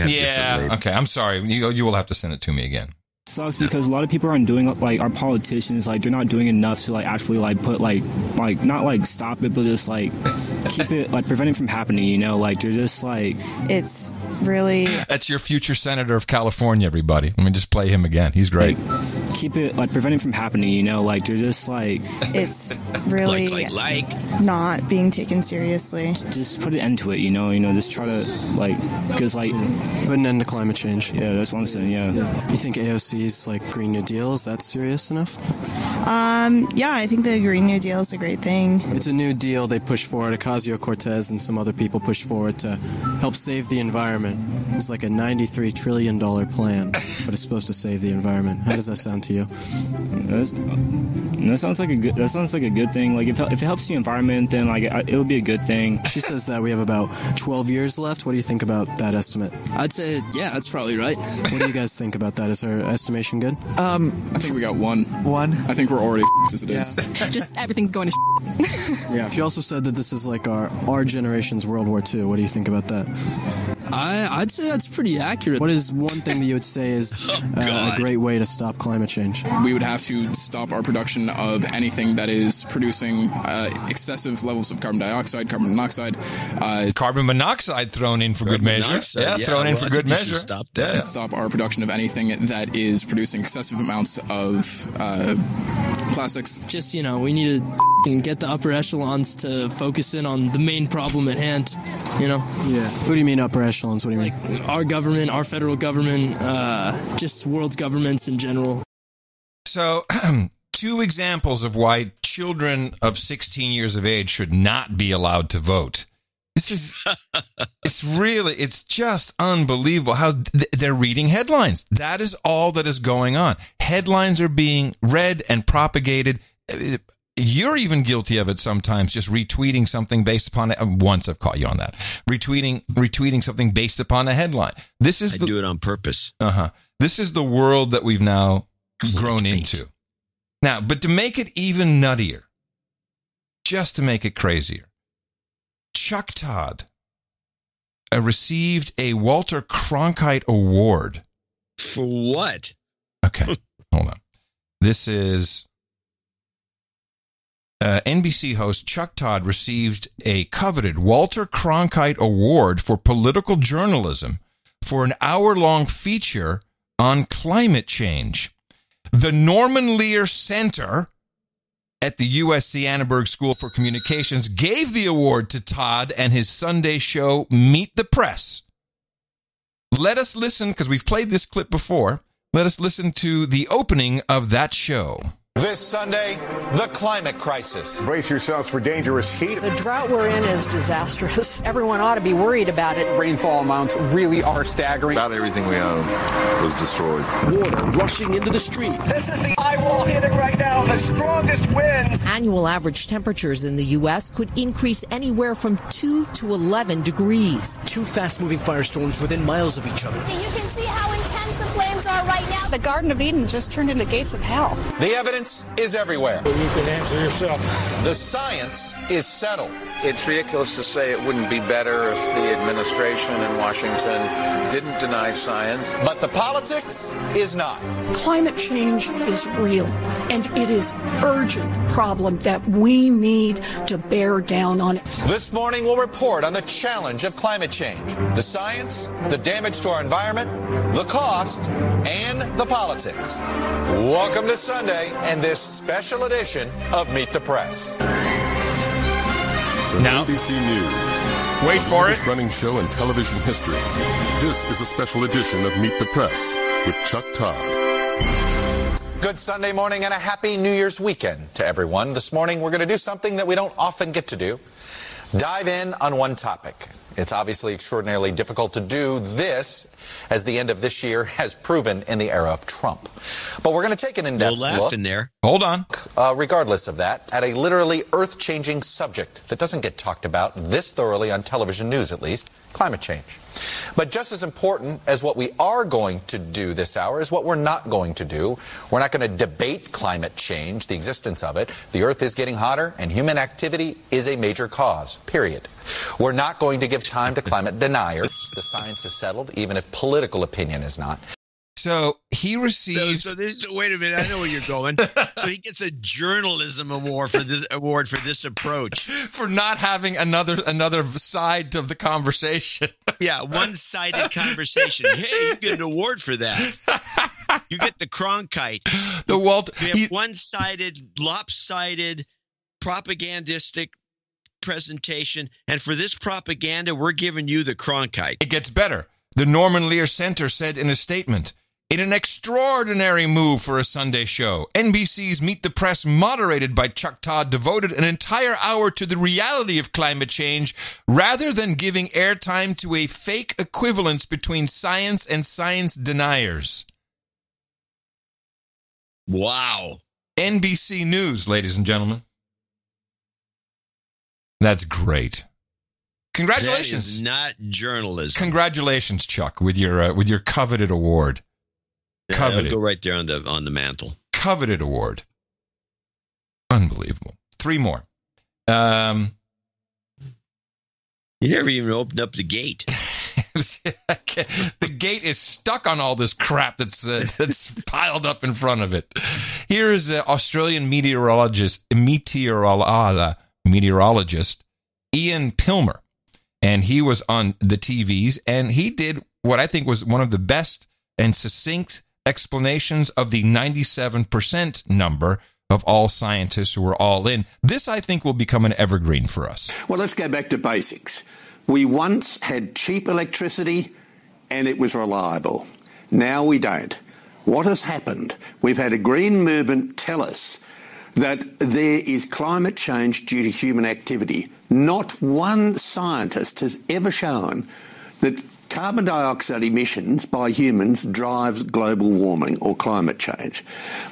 Yeah. Okay. I'm sorry. You will have to send it to me again. Sucks because a lot of people aren't doing, like, our politicians, like, they're not doing enough to, like, actually, like, put, like not, like, stop it, but just, like, keep it, like, prevent it from happening, you know? Like, they're just, like... It's really... That's your future senator of California, everybody. Let me just play him again. He's great. Like, keep it, like, prevent it from happening, you know? Like, they're just, like... It's really not being taken seriously. Just put an end to it, you know? Just try to, like... Because, like... Put an end to climate change. Yeah, that's what I'm saying, yeah. You think AOC's, like, Green New Deal, is that serious enough? Yeah, I think the Green New Deal is a great thing. It's a new deal they push forward. Ocasio-Cortez and some other people push forward to help save the environment. It's like a $93 trillion plan, but it's supposed to save the environment. How does that sound to you? That sounds like a good thing. Like, if it helps the environment, then, like, it would be a good thing. She says that we have about 12 years left. What do you think about that estimate? I'd say, yeah, that's probably right. What do you guys think about that? Is her estimation good? I think we got one. I think we're already f***ed as it is. Just everything's going to Yeah. She also said that this is like our generation's World War II. What do you think about that? I'd say that's pretty accurate. What is one thing that you would say is a great way to stop climate change? We would have to stop our production of anything that is producing excessive levels of carbon dioxide, carbon monoxide. Carbon monoxide thrown in for good measure. Thrown in for good measure. Stop our production of anything that is producing excessive amounts of plastics. Just, we need to get the upper echelons to focus in on the main problem at hand, Yeah. What do you mean upper echelons? What do you mean? Like our government, our federal government, just world governments in general. So, 2 examples of why children of 16 years of age should not be allowed to vote. This is, it's just unbelievable how they're reading headlines. That is all that is going on. Headlines are being read and propagated. You're even guilty of it sometimes, just retweeting something based upon it. Once I've caught you on that. Retweeting something based upon a headline. I do it on purpose. This is the world that we've now grown into. Now, but to make it even nuttier, just to make it crazier, Chuck Todd received a Walter Cronkite Award. For what? Okay, hold on. This is NBC host Chuck Todd received a coveted Walter Cronkite Award for political journalism for an hour-long feature on climate change. The Norman Lear Center at the USC Annenberg School for Communications gave the award to Todd and his Sunday show, Meet the Press. Let us listen, because we've played this clip before. Let us listen to the opening of that show. This Sunday, the climate crisis. Brace yourselves for dangerous heat. The drought we're in is disastrous. Everyone ought to be worried about it. Rainfall amounts really are staggering. About everything we own was destroyed. Water rushing into the streets. This is the eye wall hitting right now. The strongest winds. Annual average temperatures in the U.S. could increase anywhere from 2 to 11 degrees. 2 fast-moving firestorms within miles of each other. You can see how intense the flames are right now. The Garden of Eden just turned into gates of hell. The evidence is everywhere. You can answer yourself. The science is settled. It's ridiculous to say it wouldn't be better if the administration in Washington didn't deny science. But the politics is not. Climate change is real, and it is an urgent problem that we need to bear down on. This morning we'll report on the challenge of climate change, the science, the damage to our environment, the cost, and the politics. Welcome to Sunday and this special edition of Meet the Press. Now, NBC News. Wait for it. Running show in television history. This is a special edition of Meet the Press with Chuck Todd. Good Sunday morning and a happy New Year's weekend to everyone. This morning we're going to do something that we don't often get to do. Dive in on one topic. It's obviously extraordinarily difficult to do this, as the end of this year has proven in the era of Trump. But we're going to take an in-depth look. in there. Hold on. Regardless of that, at a literally earth-changing subject that doesn't get talked about this thoroughly on television news, at least, climate change. But just as important as what we are going to do this hour is what we're not going to do. We're not going to debate climate change, the existence of it. The earth is getting hotter, and human activity is a major cause, period. We're not going to give time to climate deniers. The science is settled, even if political opinion is not. So he received. Wait a minute, I know where you're going. So he gets a journalism award for this approach, for not having another side of the conversation. Yeah, one-sided conversation. Hey, you get an award for that. You get the Cronkite. You have one-sided, lopsided, propagandistic presentation, and for this propaganda, we're giving you the Cronkite. It gets better. The Norman Lear Center said in a statement, in an extraordinary move for a Sunday show, NBC's Meet the Press, moderated by Chuck Todd, devoted an entire hour to the reality of climate change rather than giving airtime to a fake equivalence between science and science deniers. Wow. NBC News, ladies and gentlemen. That's great. Congratulations. That is not journalism. Congratulations, Chuck, with your coveted award. Coveted. It'll go right there on the mantle. Coveted award. Unbelievable. 3 more. You never even opened up the gate. The gate is stuck on all this crap that's piled up in front of it. Here is Australian meteorologist Ian Pilmer, and he was on the TVs, and he did what I think was one of the best and succinct explanations of the 97% number of all scientists who are all in. This, I think, will become an evergreen for us. Well, let's go back to basics. We once had cheap electricity and it was reliable. Now we don't. What has happened? We've had a green movement tell us that there is climate change due to human activity. Not one scientist has ever shown that carbon dioxide emissions by humans drives global warming or climate change.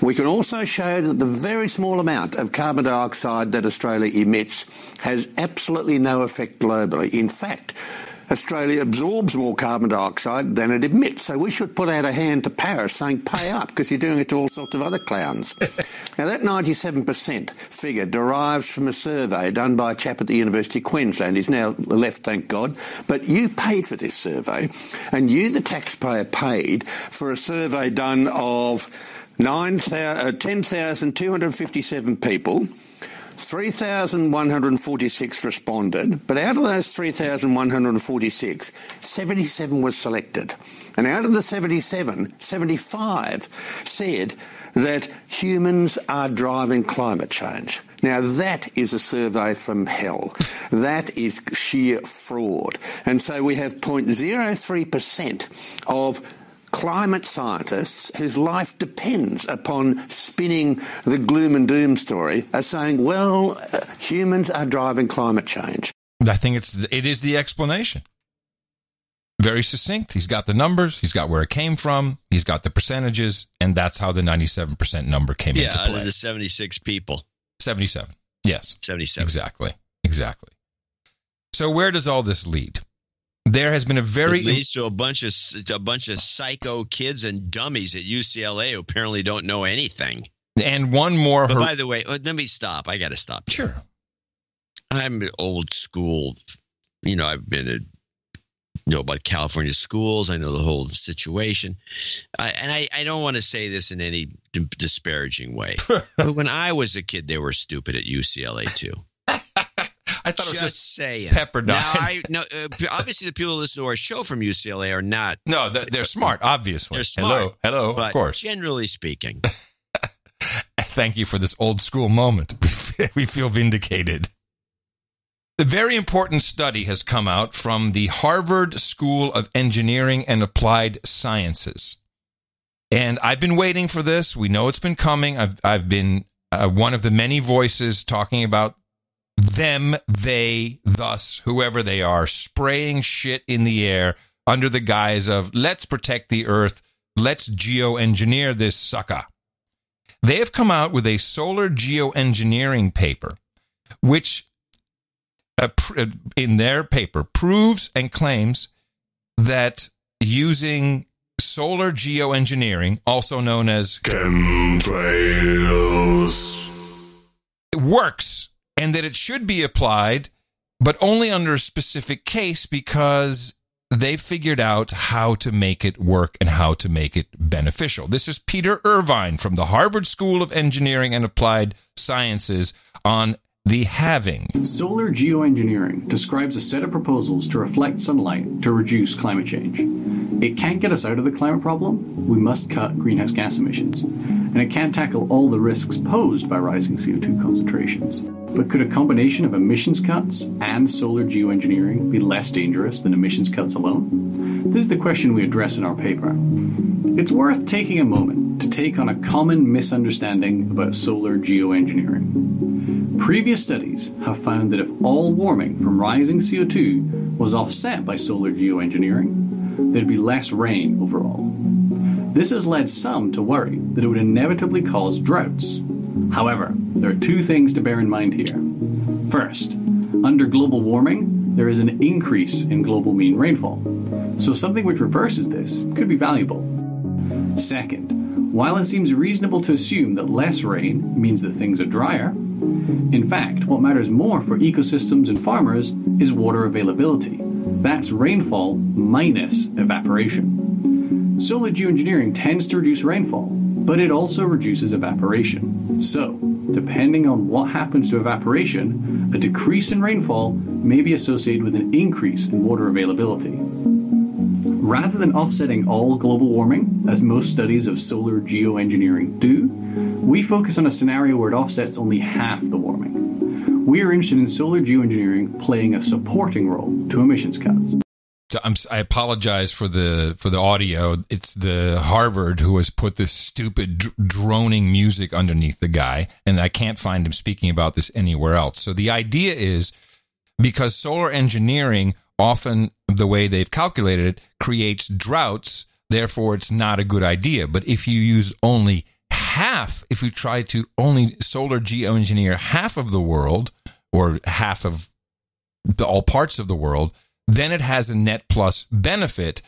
We can also show that the very small amount of carbon dioxide that Australia emits has absolutely no effect globally. In fact, Australia absorbs more carbon dioxide than it emits. So we should put out a hand to Paris saying, pay up, because you're doing it to all sorts of other clowns. Now, that 97% figure derives from a survey done by a chap at the University of Queensland. He's now left, thank God. But you paid for this survey, and you, the taxpayer, paid for a survey done of 10,257 people. 3,146 responded, but out of those 3,146, 77 were selected. And out of the 77, 75 said that humans are driving climate change. Now, that is a survey from hell. That is sheer fraud. And so we have 0.03% of climate scientists whose life depends upon spinning the gloom and doom story are saying, well, humans are driving climate change. I think it is the explanation. Very succinct. He's got the numbers. He's got where it came from. He's got the percentages. And that's how the 97% number came into play. Yeah, out of the 76 people. 77. Yes. 77. Exactly. So where does all this lead? There has been it leads to a bunch of psycho kids and dummies at UCLA who apparently don't know anything. And one more. But by the way, let me stop. I got to stop. Sure. I'm old school. I've been about California schools. I know the whole situation. I don't want to say this in any disparaging way. But when I was a kid, they were stupid at UCLA too. I thought it was just saying. Pepperdine. Now, obviously, the people who listen to our show from UCLA are not. No, they're smart, obviously. They're smart. Hello, but of course. Generally speaking. Thank you for this old school moment. We feel vindicated. A very important study has come out from the Harvard School of Engineering and Applied Sciences. And I've been waiting for this. We know it's been coming. I've been one of the many voices talking about them, they, thus, whoever they are, spraying shit in the air under the guise of, let's protect the earth, let's geoengineer this sucker. They have come out with a solar geoengineering paper, which, in their paper, proves and claims that using solar geoengineering, also known as chemtrails, works. And that it should be applied, but only under a specific case because they figured out how to make it work and how to make it beneficial. This is Peter Irvine from the Harvard School of Engineering and Applied Sciences on the halving. Solar geoengineering describes a set of proposals to reflect sunlight to reduce climate change. It can't get us out of the climate problem. We must cut greenhouse gas emissions. And it can't tackle all the risks posed by rising CO2 concentrations. But could a combination of emissions cuts and solar geoengineering be less dangerous than emissions cuts alone? This is the question we address in our paper. It's worth taking a moment to take on a common misunderstanding about solar geoengineering. Previous studies have found that if all warming from rising CO2 was offset by solar geoengineering, there'd be less rain overall. This has led some to worry that it would inevitably cause droughts. However, there are two things to bear in mind here. First, under global warming, there is an increase in global mean rainfall, so something which reverses this could be valuable. Second, while it seems reasonable to assume that less rain means that things are drier, in fact, what matters more for ecosystems and farmers is water availability. That's rainfall minus evaporation. Solar geoengineering tends to reduce rainfall, but it also reduces evaporation. So, depending on what happens to evaporation, a decrease in rainfall may be associated with an increase in water availability. Rather than offsetting all global warming, as most studies of solar geoengineering do, we focus on a scenario where it offsets only half the warming. We are interested in solar geoengineering playing a supporting role to emissions cuts. I apologize for the audio. It's the Harvard who has put this stupid droning music underneath the guy, and I can't find him speaking about this anywhere else. So the idea is, because solar engineering, often the way they've calculated it, creates droughts, therefore it's not a good idea. But if you use only half, if you try to only solar geoengineer half of the world, or half of all parts of the world, then it has a net plus benefit.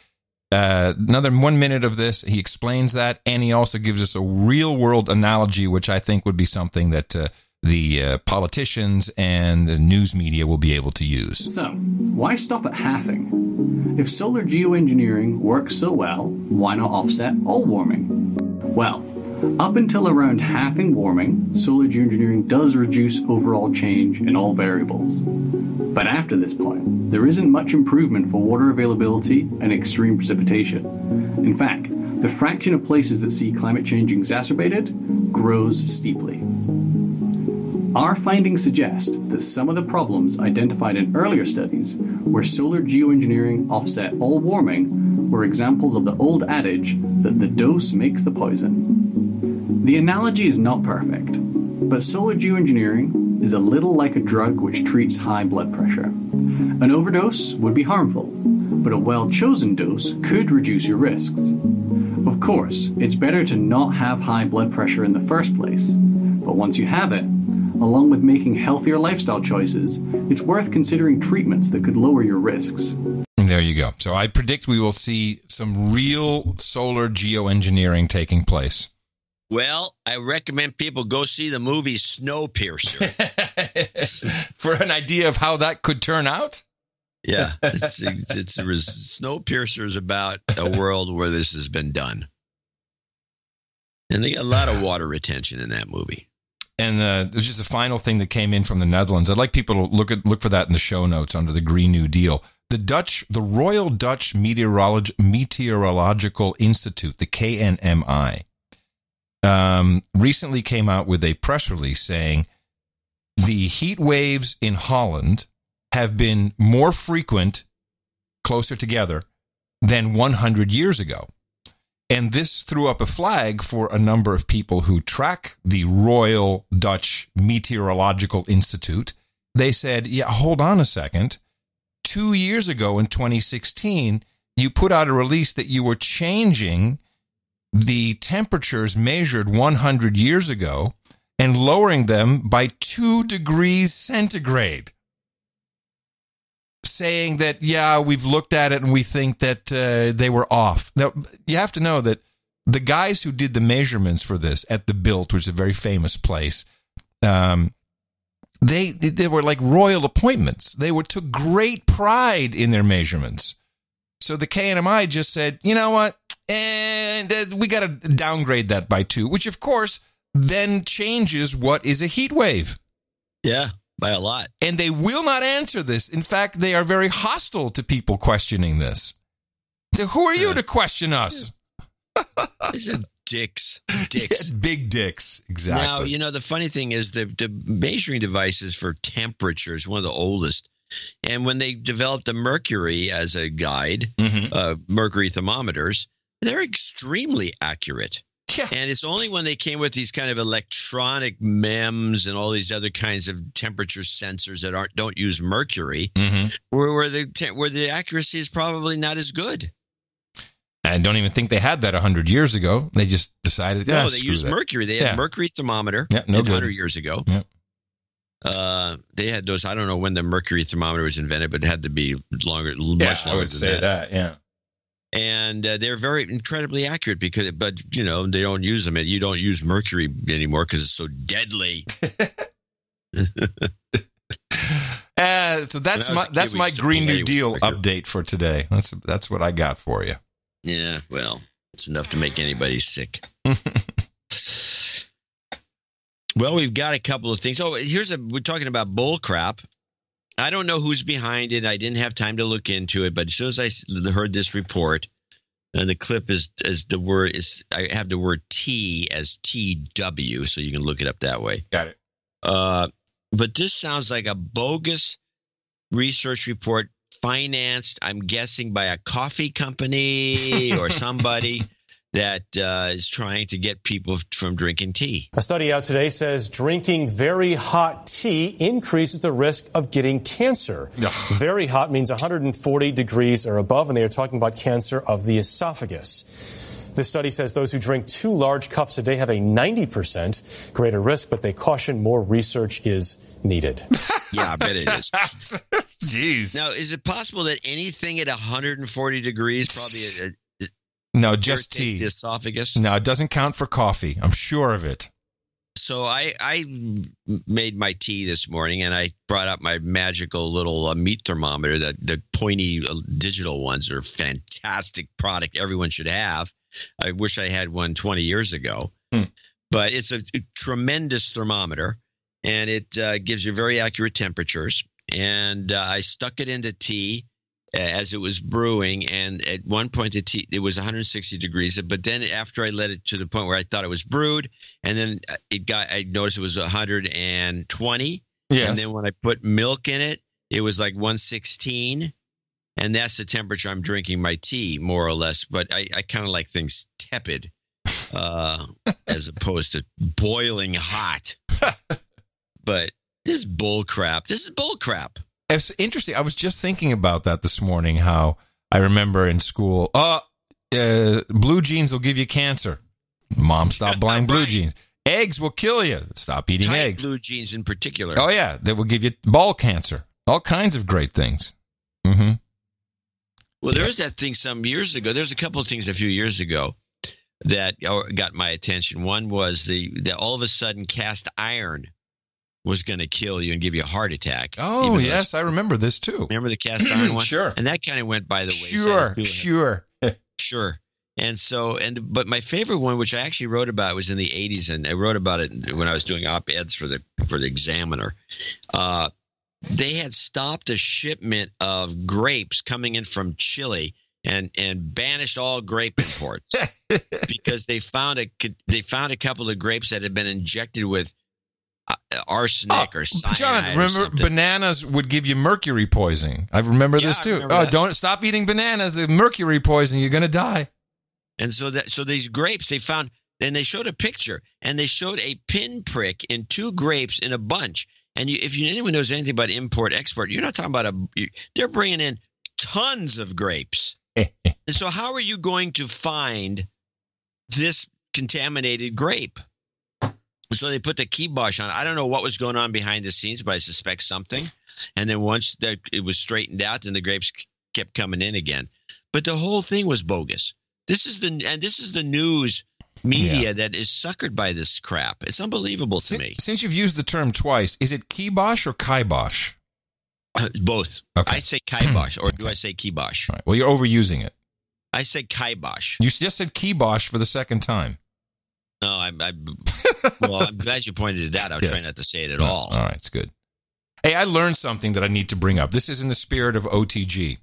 Another 1 minute of this, he explains that, and he also gives us a real-world analogy, which I think would be something that the politicians and the news media will be able to use. So, why stop at halving? If solar geoengineering works so well, why not offset all warming? Well, up until around halving warming, solar geoengineering does reduce overall change in all variables. But after this point, there isn't much improvement for water availability and extreme precipitation. In fact, the fraction of places that see climate change exacerbated grows steeply. Our findings suggest that some of the problems identified in earlier studies, where solar geoengineering offset all warming, were examples of the old adage that the dose makes the poison. The analogy is not perfect, but solar geoengineering is a little like a drug which treats high blood pressure. An overdose would be harmful, but a well-chosen dose could reduce your risks. Of course, it's better to not have high blood pressure in the first place, but once you have it, along with making healthier lifestyle choices, it's worth considering treatments that could lower your risks. There you go. So I predict we will see some real solar geoengineering taking place. Well, I recommend people go see the movie Snowpiercer. For an idea of how that could turn out? Yeah. Snowpiercer is about a world where this has been done. And they got a lot of water retention in that movie. And there's just a final thing that came in from the Netherlands. I'd like people to look for that in the show notes under the Green New Deal. The Royal Dutch Meteorological Institute, the KNMI, recently came out with a press release saying the heat waves in Holland have been more frequent, closer together, than 100 years ago. And this threw up a flag for a number of people who track the Royal Dutch Meteorological Institute. They said, yeah, hold on a second. 2 years ago in 2016, you put out a release that you were changing the temperatures measured 100 years ago and lowering them by 2 degrees centigrade. Saying that, yeah, we've looked at it and we think that they were off. Now, you have to know that the guys who did the measurements for this at the Bilt, which is a very famous place, they were like royal appointments. They took great pride in their measurements. So the KNMI just said, you know what, and we got to downgrade that by 2, which of course then changes what is a heat wave. Yeah. By a lot. And they will not answer this. In fact, they are very hostile to people questioning this. So who are you to question us? These are dicks. Dicks. Big dicks. Exactly. Now, the funny thing is the measuring devices for temperature is one of the oldest. And when they developed the mercury as a guide, mercury thermometers, they're extremely accurate. Yeah. And it's only when they came with these kind of electronic MEMS and all these other kinds of temperature sensors that don't use mercury, where the accuracy is probably not as good. I don't even think they had that 100 years ago. They just decided, no, they used mercury. They had mercury thermometer 100 years ago. Yeah. They had those. I don't know when the mercury thermometer was invented, but it had to be much longer. I would say that. Yeah. And they're very incredibly accurate but they don't use them. You don't use mercury anymore because it's so deadly. So that's my Green New Deal update for today. That's what I got for you. Yeah, well, it's enough to make anybody sick. Well, we've got a couple of things. Oh, we're talking about bull crap. I don't know who's behind it. I didn't have time to look into it, but as soon as I heard this report, and the clip is the word is, I have the word T as TW, so you can look it up that way. Got it. But this sounds like a bogus research report financed, I'm guessing, by a coffee company or somebody that is trying to get people from drinking tea. A study out today says drinking very hot tea increases the risk of getting cancer. Very hot means 140 degrees or above, and they are talking about cancer of the esophagus. This study says those who drink 2 large cups a day have a 90% greater risk, but they caution more research is needed. Yeah, I bet it is. Jeez. Now, is it possible that anything at 140 degrees probably no, just tea. The esophagus? No, it doesn't count for coffee. I'm sure of it. So I made my tea this morning, and I brought up my magical little meat thermometer. The pointy digital ones are a fantastic product. Everyone should have. I wish I had one 20 years ago. But it's a tremendous thermometer, and it gives you very accurate temperatures. And I stuck it into tea as it was brewing, and at one point the tea, it was 160 degrees. But then after I let it to the point where I thought it was brewed, and then I noticed it was 120. Yes. And then when I put milk in it, it was like 116. And that's the temperature I'm drinking my tea, more or less. But I kind of like things tepid as opposed to boiling hot. But this is bull crap. This is bull crap. It's interesting. I was just thinking about that this morning, how I remember in school, blue jeans will give you cancer. Mom, stop buying blue jeans. Eggs will kill you. Stop eating eggs. Blue jeans in particular. Oh, yeah. That will give you ball cancer. All kinds of great things. Mm-hmm. Well, there was that thing some years ago. There's a couple of things a few years ago that got my attention. One was that all of a sudden cast iron was going to kill you and give you a heart attack. Oh, yes, I remember this too. Remember the cast iron one? Sure. And that kind of went by the way. Sure. And but my favorite one, which I actually wrote about, was in the 80s, and I wrote about it when I was doing op-eds for the Examiner. They had stopped a shipment of grapes coming in from Chile and banished all grape imports because they found a couple of grapes that had been injected with arsenic or cyanide. John, remember bananas would give you mercury poisoning. I remember this too. Don't stop eating bananas. The mercury poisoning, you're going to die. And so these grapes they found, and they showed a picture, and they showed a pinprick in 2 grapes in a bunch. And if anyone knows anything about import export, you're not talking about they're bringing in tons of grapes. And so how are you going to find this contaminated grape? So they put the kibosh on. I don't know what was going on behind the scenes, but I suspect something. And then once it was straightened out, then the grapes kept coming in again. But the whole thing was bogus. This is the news media that is suckered by this crap. It's unbelievable to me. Since you've used the term twice, is it kibosh or kibosh? Both. Okay. I say kibosh, or do I say kibosh? All right. Well, you're overusing it. I say kibosh. You just said kibosh for the second time. No, I'm glad you pointed it out. I'll try not to say it at all. All right, it's good. Hey, I learned something that I need to bring up. This is in the spirit of OTG.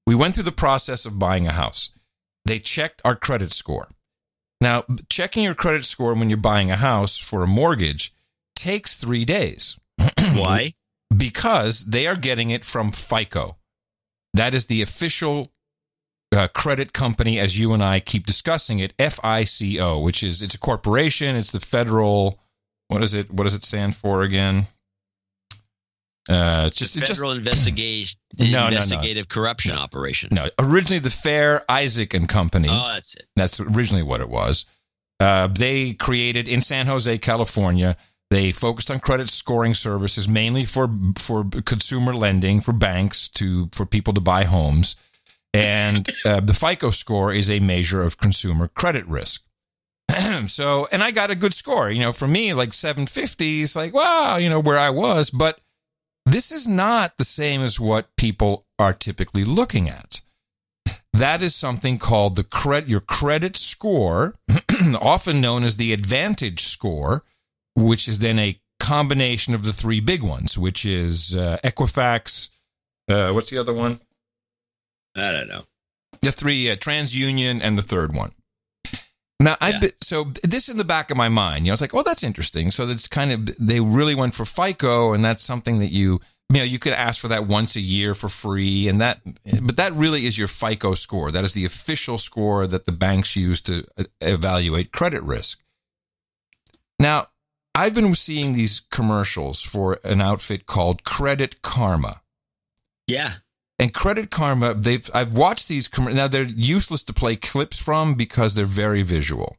We went through the process of buying a house. They checked our credit score. Now, checking your credit score when you're buying a house for a mortgage takes 3 days. Why? Because they are getting it from FICO. That is the official credit company, as you and I keep discussing it, FICO, which is, it's a corporation. It's the federal, what does it stand for again? It's just Federal Investigative Corruption Operation. No, originally the Fair Isaac and Company. Oh, that's it. That's originally what it was. They created in San Jose, California. They focused on credit scoring services, mainly for consumer lending, for banks, for people to buy homes. And the FICO score is a measure of consumer credit risk. So, and I got a good score. For me, like 750 is like, wow, where I was. But this is not the same as what people are typically looking at. That is something called your credit score, often known as the Advantage score, which is then a combination of the 3 big ones, which is Equifax. What's the other one? I don't know. The 3, TransUnion, and the third one. Now, so this in the back of my mind, it's like, well, that's interesting. So that's kind of, they really went for FICO, and that's something that you could ask for that once a year for free, but that really is your FICO score. That is the official score that the banks use to evaluate credit risk. Now, I've been seeing these commercials for an outfit called Credit Karma. Yeah. And Credit Karma, I've watched these. Now, they're useless to play clips from because they're very visual.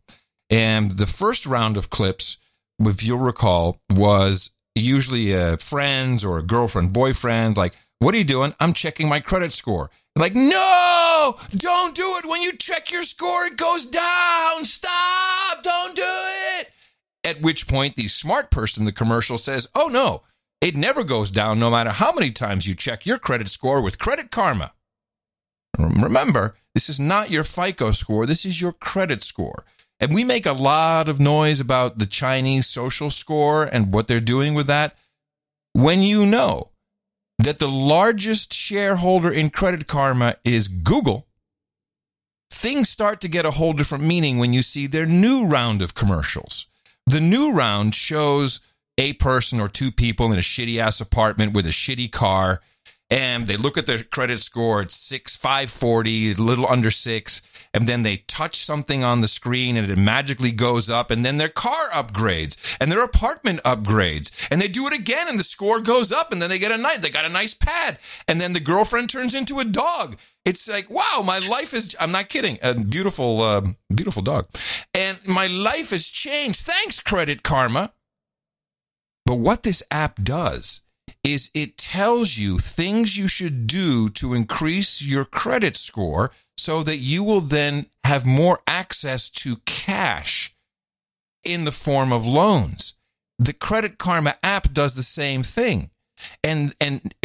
And the first round of clips, if you'll recall, was usually a friend or a girlfriend, boyfriend, like, what are you doing? I'm checking my credit score. Like, no, don't do it. When you check your score, it goes down. Stop. Don't do it. At which point the smart person in the commercial says, oh, no, it never goes down no matter how many times you check your credit score with Credit Karma. Remember, this is not your FICO score. This is your credit score. And we make a lot of noise about the Chinese social score and what they're doing with that. When you know that the largest shareholder in Credit Karma is Google, things start to get a whole different meaning when you see their new round of commercials. The new round shows a person or two people in a shitty-ass apartment with a shitty car, and they look at their credit score, it's 540, a little under 6, and then they touch something on the screen and it magically goes up, and then their car upgrades, and their apartment upgrades, and they do it again and the score goes up, and then they got a nice pad, and then the girlfriend turns into a dog. It's like, wow, my life is, I'm not kidding, a beautiful dog. And my life has changed. Thanks, Credit Karma. But what this app does is it tells you things you should do to increase your credit score so that you will then have more access to cash in the form of loans. The Credit Karma app does the same thing. And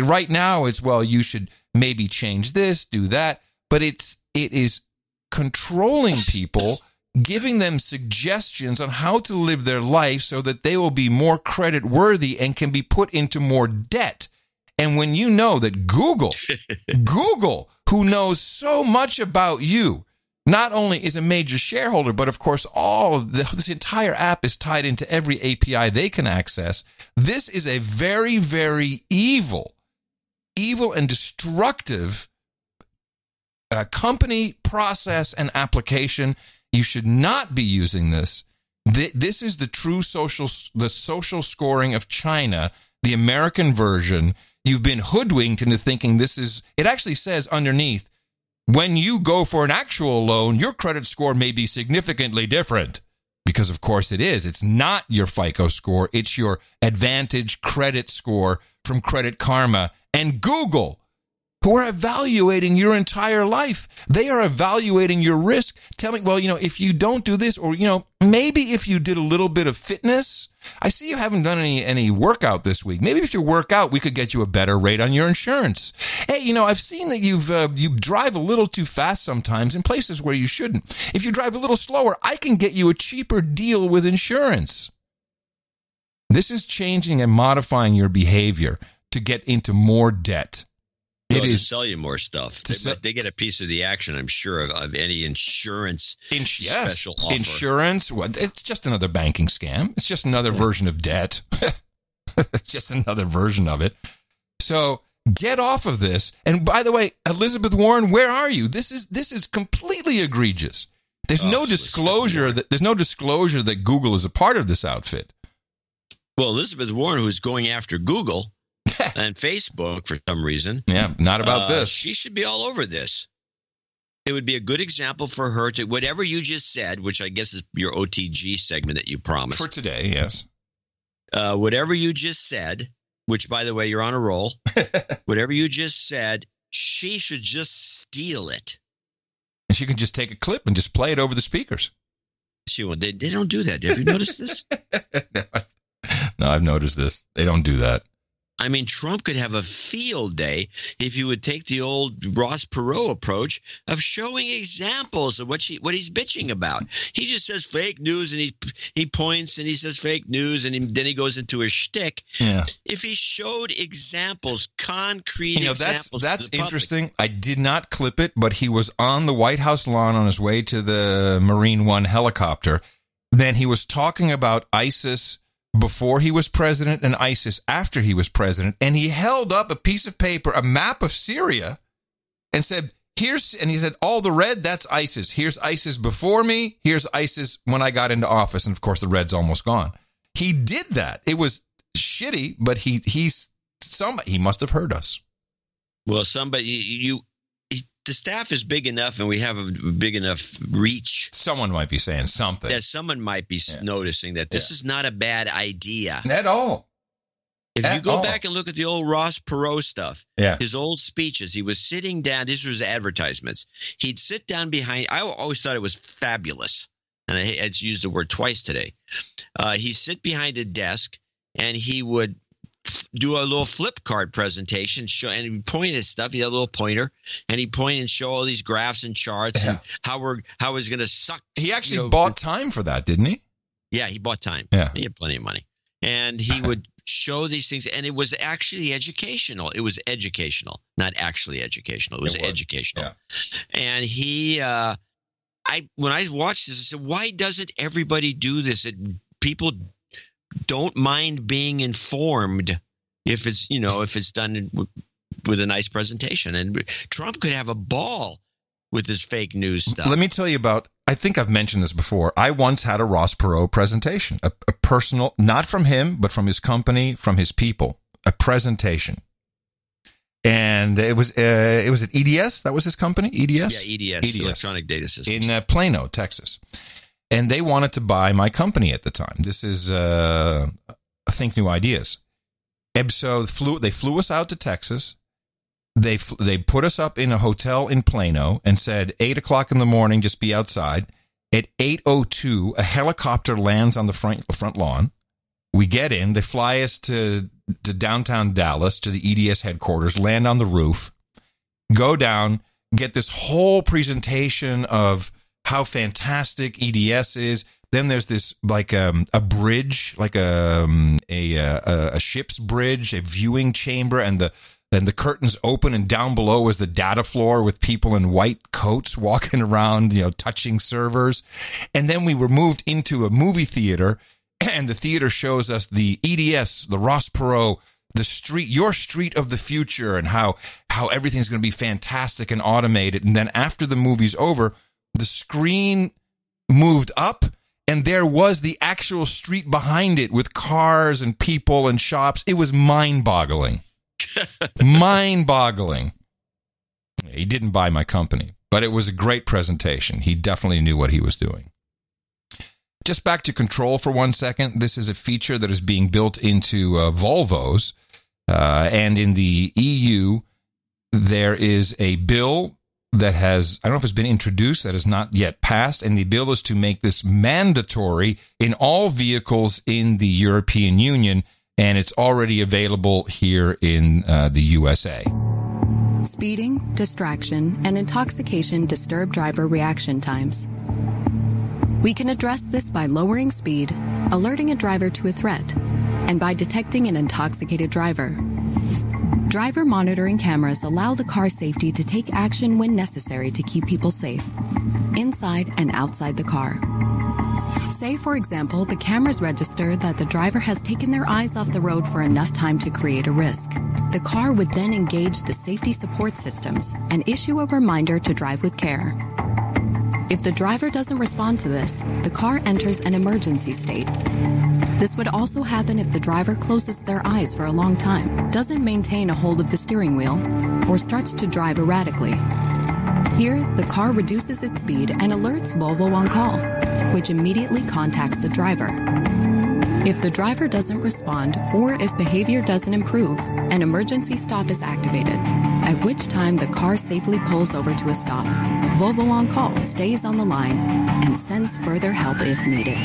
right now it's, well, you should maybe change this, do that, but it is controlling people, giving them suggestions on how to live their life so that they will be more credit worthy and can be put into more debt. And when you know that Google, who knows so much about you, not only is a major shareholder, but of course this entire app is tied into every API they can access. This is a very, very evil and destructive company, process, and application. You should not be using this. This is the true social scoring of China, the American version. You've been hoodwinked into thinking this is, it actually says underneath, when you go for an actual loan, your credit score may be significantly different. Because, of course, it is. It's not your FICO score. It's your Advantage credit score from Credit Karma and Google, who are evaluating your entire life. They are evaluating your risk, telling, well, if you don't do this, or, maybe if you did a little bit of fitness. I see you haven't done any workout this week. Maybe if you work out, we could get you a better rate on your insurance. Hey, I've seen that you drive a little too fast sometimes in places where you shouldn't. If you drive a little slower, I can get you a cheaper deal with insurance. This is changing and modifying your behavior to get into more debt. It is to sell you more stuff. They get a piece of the action, I'm sure, of any insurance special offer. Insurance, it's just another banking scam. It's just another version of debt. It's just another version of it. So get off of this. And by the way, Elizabeth Warren, where are you? This is completely egregious. There's no disclosure that Google is a part of this outfit. Well, Elizabeth Warren, who's going after Google and Facebook for some reason. Yeah, not about this. She should be all over this. It would be a good example for her to, whatever you just said, which I guess is your OTG segment that you promised. For today, yes. Whatever you just said, which, by the way, you're on a roll. Whatever you just said, she should just steal it. And she can just take a clip and just play it over the speakers. They don't do that. Have you noticed this? No, I've noticed this. They don't do that. I mean, Trump could have a field day if you would take the old Ross Perot approach of showing examples of what he's bitching about. He just says fake news, and he points and he says fake news, and then he goes into a shtick. Yeah. If he showed examples, concrete examples, that's interesting. I did not clip it, but he was on the White House lawn on his way to the Marine One helicopter. Then he was talking about ISIS before he was president and ISIS after he was president, and he held up a piece of paper, a map of Syria, and said, he said, all the red, that's ISIS. Here's ISIS before me. Here's ISIS when I got into office. And of course, the red's almost gone. He did that. It was shitty, but he must have heard us. Well, the staff is big enough, and we have a big enough reach. Someone might be saying something. That someone might be noticing that this is not a bad idea. At all. If you go back and look at the old Ross Perot stuff, Yeah. his old speeches, he was sitting down. These were his advertisements. He'd sit down behind. I always thought it was fabulous, and I used the word twice today. He'd sit behind a desk, and he would do a little flip card presentation, and he'd point at stuff. He had a little pointer, and he'd point and show all these graphs and charts and how it's going to suck. He actually bought time for that, didn't he? Yeah, he bought time. Yeah. He had plenty of money. And he would show these things, and it was actually educational. It was educational, not actually educational. It was educational. Yeah. And when I watched this, I said, why doesn't everybody do this? People don't mind being informed if it's done with a nice presentation. And Trump could have a ball with this fake news stuff. Let me tell you about, I think I've mentioned this before. I once had a Ross Perot presentation, a personal, not from him, but from his company, from his people, a presentation. And it was at EDS, that was his company, EDS? Yeah, EDS. Electronic Data Systems. In Plano, Texas. And they wanted to buy my company at the time. This is Think New Ideas. So they flew us out to Texas. They put us up in a hotel in Plano and said 8 o'clock in the morning, just be outside. At 8:02, a helicopter lands on the front lawn. We get in. They fly us to downtown Dallas, to the EDS headquarters, land on the roof, go down, get this whole presentation of how fantastic EDS is. Then there's this like a bridge, like a ship's bridge, a viewing chamber, and the curtains open, and down below is the data floor with people in white coats walking around, touching servers. And then we were moved into a movie theater, and the theater shows us the EDS, the Ross Perot, the street, your street of the future, and how everything's going to be fantastic and automated. And then after the movie's over, the screen moved up, and there was the actual street behind it with cars and people and shops. It was mind-boggling. Mind-boggling. He didn't buy my company, but it was a great presentation. He definitely knew what he was doing. Just back to control for 1 second. This is a feature that is being built into Volvos, and in the EU, there is a bill that has, I don't know if it's been introduced, that has not yet passed, and the bill is to make this mandatory in all vehicles in the European Union, and it's already available here in the USA. Speeding, distraction, and intoxication disturb driver reaction times. We can address this by lowering speed, alerting a driver to a threat, and by detecting an intoxicated driver. Driver monitoring cameras allow the car safety to take action when necessary to keep people safe, inside and outside the car. Say, for example, the cameras register that the driver has taken their eyes off the road for enough time to create a risk. The car would then engage the safety support systems and issue a reminder to drive with care. If the driver doesn't respond to this, the car enters an emergency state. This would also happen if the driver closes their eyes for a long time, doesn't maintain a hold of the steering wheel, or starts to drive erratically. Here, the car reduces its speed and alerts Volvo on call, which immediately contacts the driver. If the driver doesn't respond, or if behavior doesn't improve, an emergency stop is activated, at which time the car safely pulls over to a stop. Volvo on call stays on the line and sends further help if needed.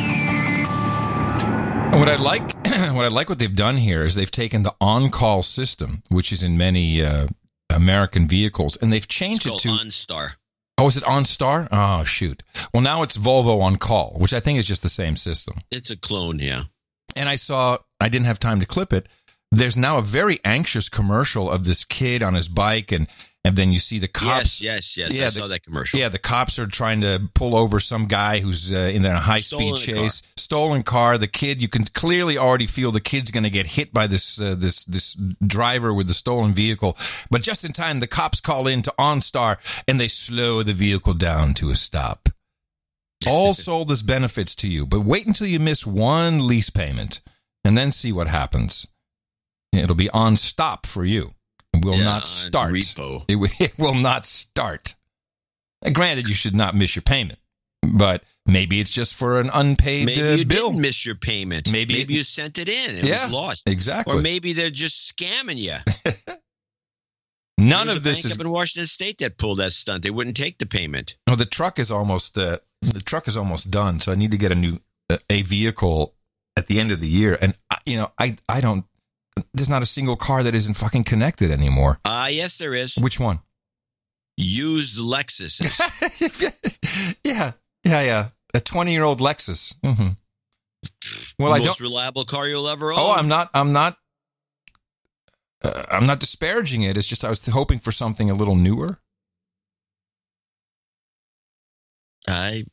What I like what they've done here is they've taken the on-call system, which is in many American vehicles, and they've changed it to OnStar. Oh, is it OnStar? Oh, shoot. Well, now it's Volvo On Call, which I think is just the same system. It's a clone, yeah. And I didn't have time to clip it. There's now a very anxious commercial of this kid on his bike, and then you see the cops. Yes. I saw that commercial. Yeah, the cops are trying to pull over some guy who's in a high-speed chase. Stolen car. The kid, you can clearly already feel the kid's going to get hit by this driver with the stolen vehicle. But just in time, the cops call in to OnStar, and they slow the vehicle down to a stop. All sold as benefits to you, but wait until you miss one lease payment, and then see what happens. It'll be on stop for you. It will not start. Repo. It will not start. Granted, you should not miss your payment, But maybe it's just for an unpaid maybe you bill. didn't miss your payment. Maybe you sent it in. It was lost. Exactly. Or maybe they're just scamming you. None of this is up in Washington State that pulled that stunt. They wouldn't take the payment. Oh, the truck is almost done. So I need to get a vehicle at the end of the year. And I don't. There's not a single car that isn't fucking connected anymore. Yes, there is. Which one? Used Lexuses. Yeah. A 20-year-old Lexus. Mm-hmm. Well, most reliable car you'll ever own. Oh, I'm not disparaging it. It's just I was hoping for something a little newer. I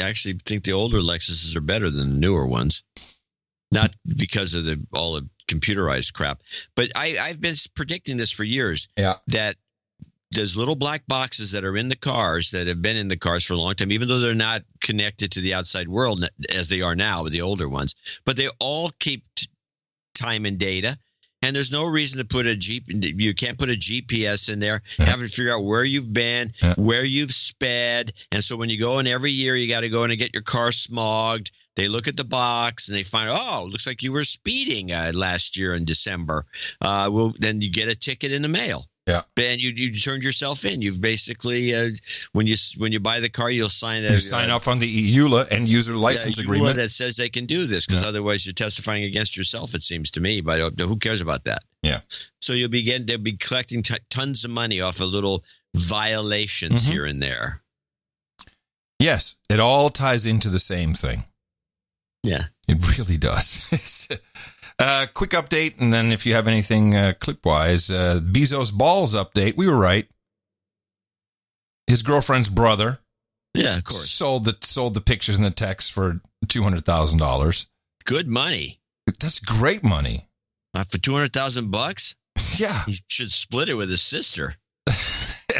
actually think the older Lexuses are better than the newer ones. Not because of all the computerized crap, but I've been predicting this for years. Yeah. That those little black boxes that are in the cars that have been in the cars for a long time, even though they're not connected to the outside world as they are now with the older ones, but they all keep time and data. And there's no reason to put you can't put a GPS in there, having to figure out where you've been, where you've sped. And so when you go in every year, you got to go in and get your car smogged. They look at the box and they find, looks like you were speeding last year in December. Then you get a ticket in the mail. Yeah, and you turned yourself in. You've basically when you buy the car, you'll sign off on the EULA and user license agreement that says they can do this, because otherwise you're testifying against yourself. It seems to me, but who cares about that? Yeah. So they'll be collecting tons of money off of little violations here and there. Yes, it all ties into the same thing. Yeah, it really does. Quick update, and then if you have anything clip-wise, Bezos' balls update. We were right. His girlfriend's brother, of course, sold the pictures and the text for $200,000. Good money. That's great money. For $200,000? Yeah, he should split it with his sister.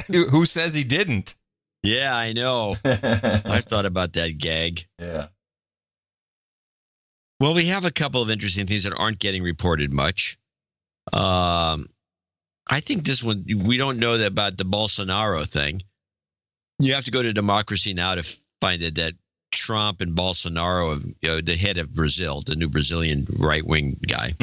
Who says he didn't? Yeah, I know. I've thought about that gag. Yeah. Well, we have a couple of interesting things that aren't getting reported much. I think this one, we don't know about the Bolsonaro thing. You have to go to Democracy Now! To find that Trump and Bolsonaro, the head of Brazil, the new Brazilian right-wing guy,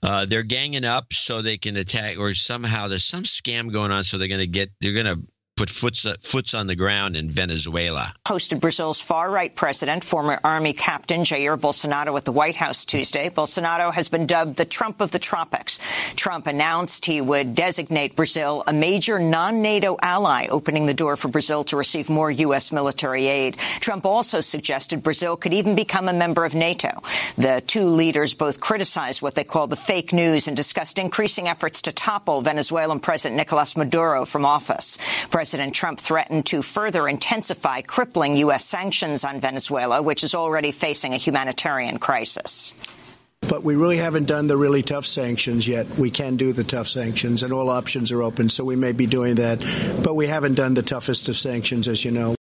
they're ganging up so they can attack, or somehow there's some scam going on, so they're going to put foots on the ground in Venezuela. Hosted Brazil's far-right president, former Army Captain Jair Bolsonaro at the White House Tuesday. Bolsonaro has been dubbed the Trump of the tropics. Trump announced he would designate Brazil a major non-NATO ally, opening the door for Brazil to receive more U.S. military aid. Trump also suggested Brazil could even become a member of NATO. The two leaders both criticized what they call the fake news and discussed increasing efforts to topple Venezuelan President Nicolas Maduro from office. President Trump threatened to further intensify crippling U.S. sanctions on Venezuela, which is already facing a humanitarian crisis. But we really haven't done the really tough sanctions yet. We can do the tough sanctions, and all options are open, so we may be doing that. But we haven't done the toughest of sanctions, as you know.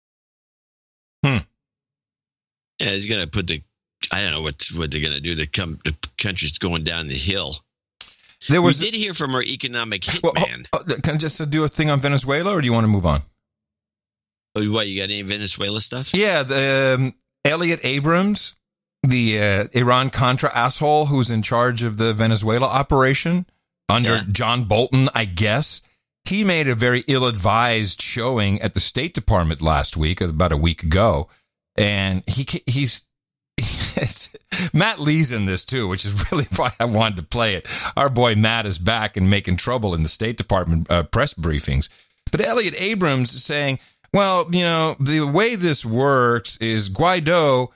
Yeah, he's going to put I don't know what they're going to do. The country's going down the hill. We did hear from our economic hitman. Can I just do a thing on Venezuela, or do you want to move on? What, you got any Venezuela stuff? Yeah, Elliot Abrams, the Iran-Contra asshole who's in charge of the Venezuela operation under John Bolton, I guess. He made a very ill-advised showing at the State Department last week, about a week ago, and he's Matt Lee's in this too, which is really why I wanted to play it. Our boy Matt is back and making trouble in the State Department press briefings. But Elliot Abrams is saying, well, the way this works is Guaido,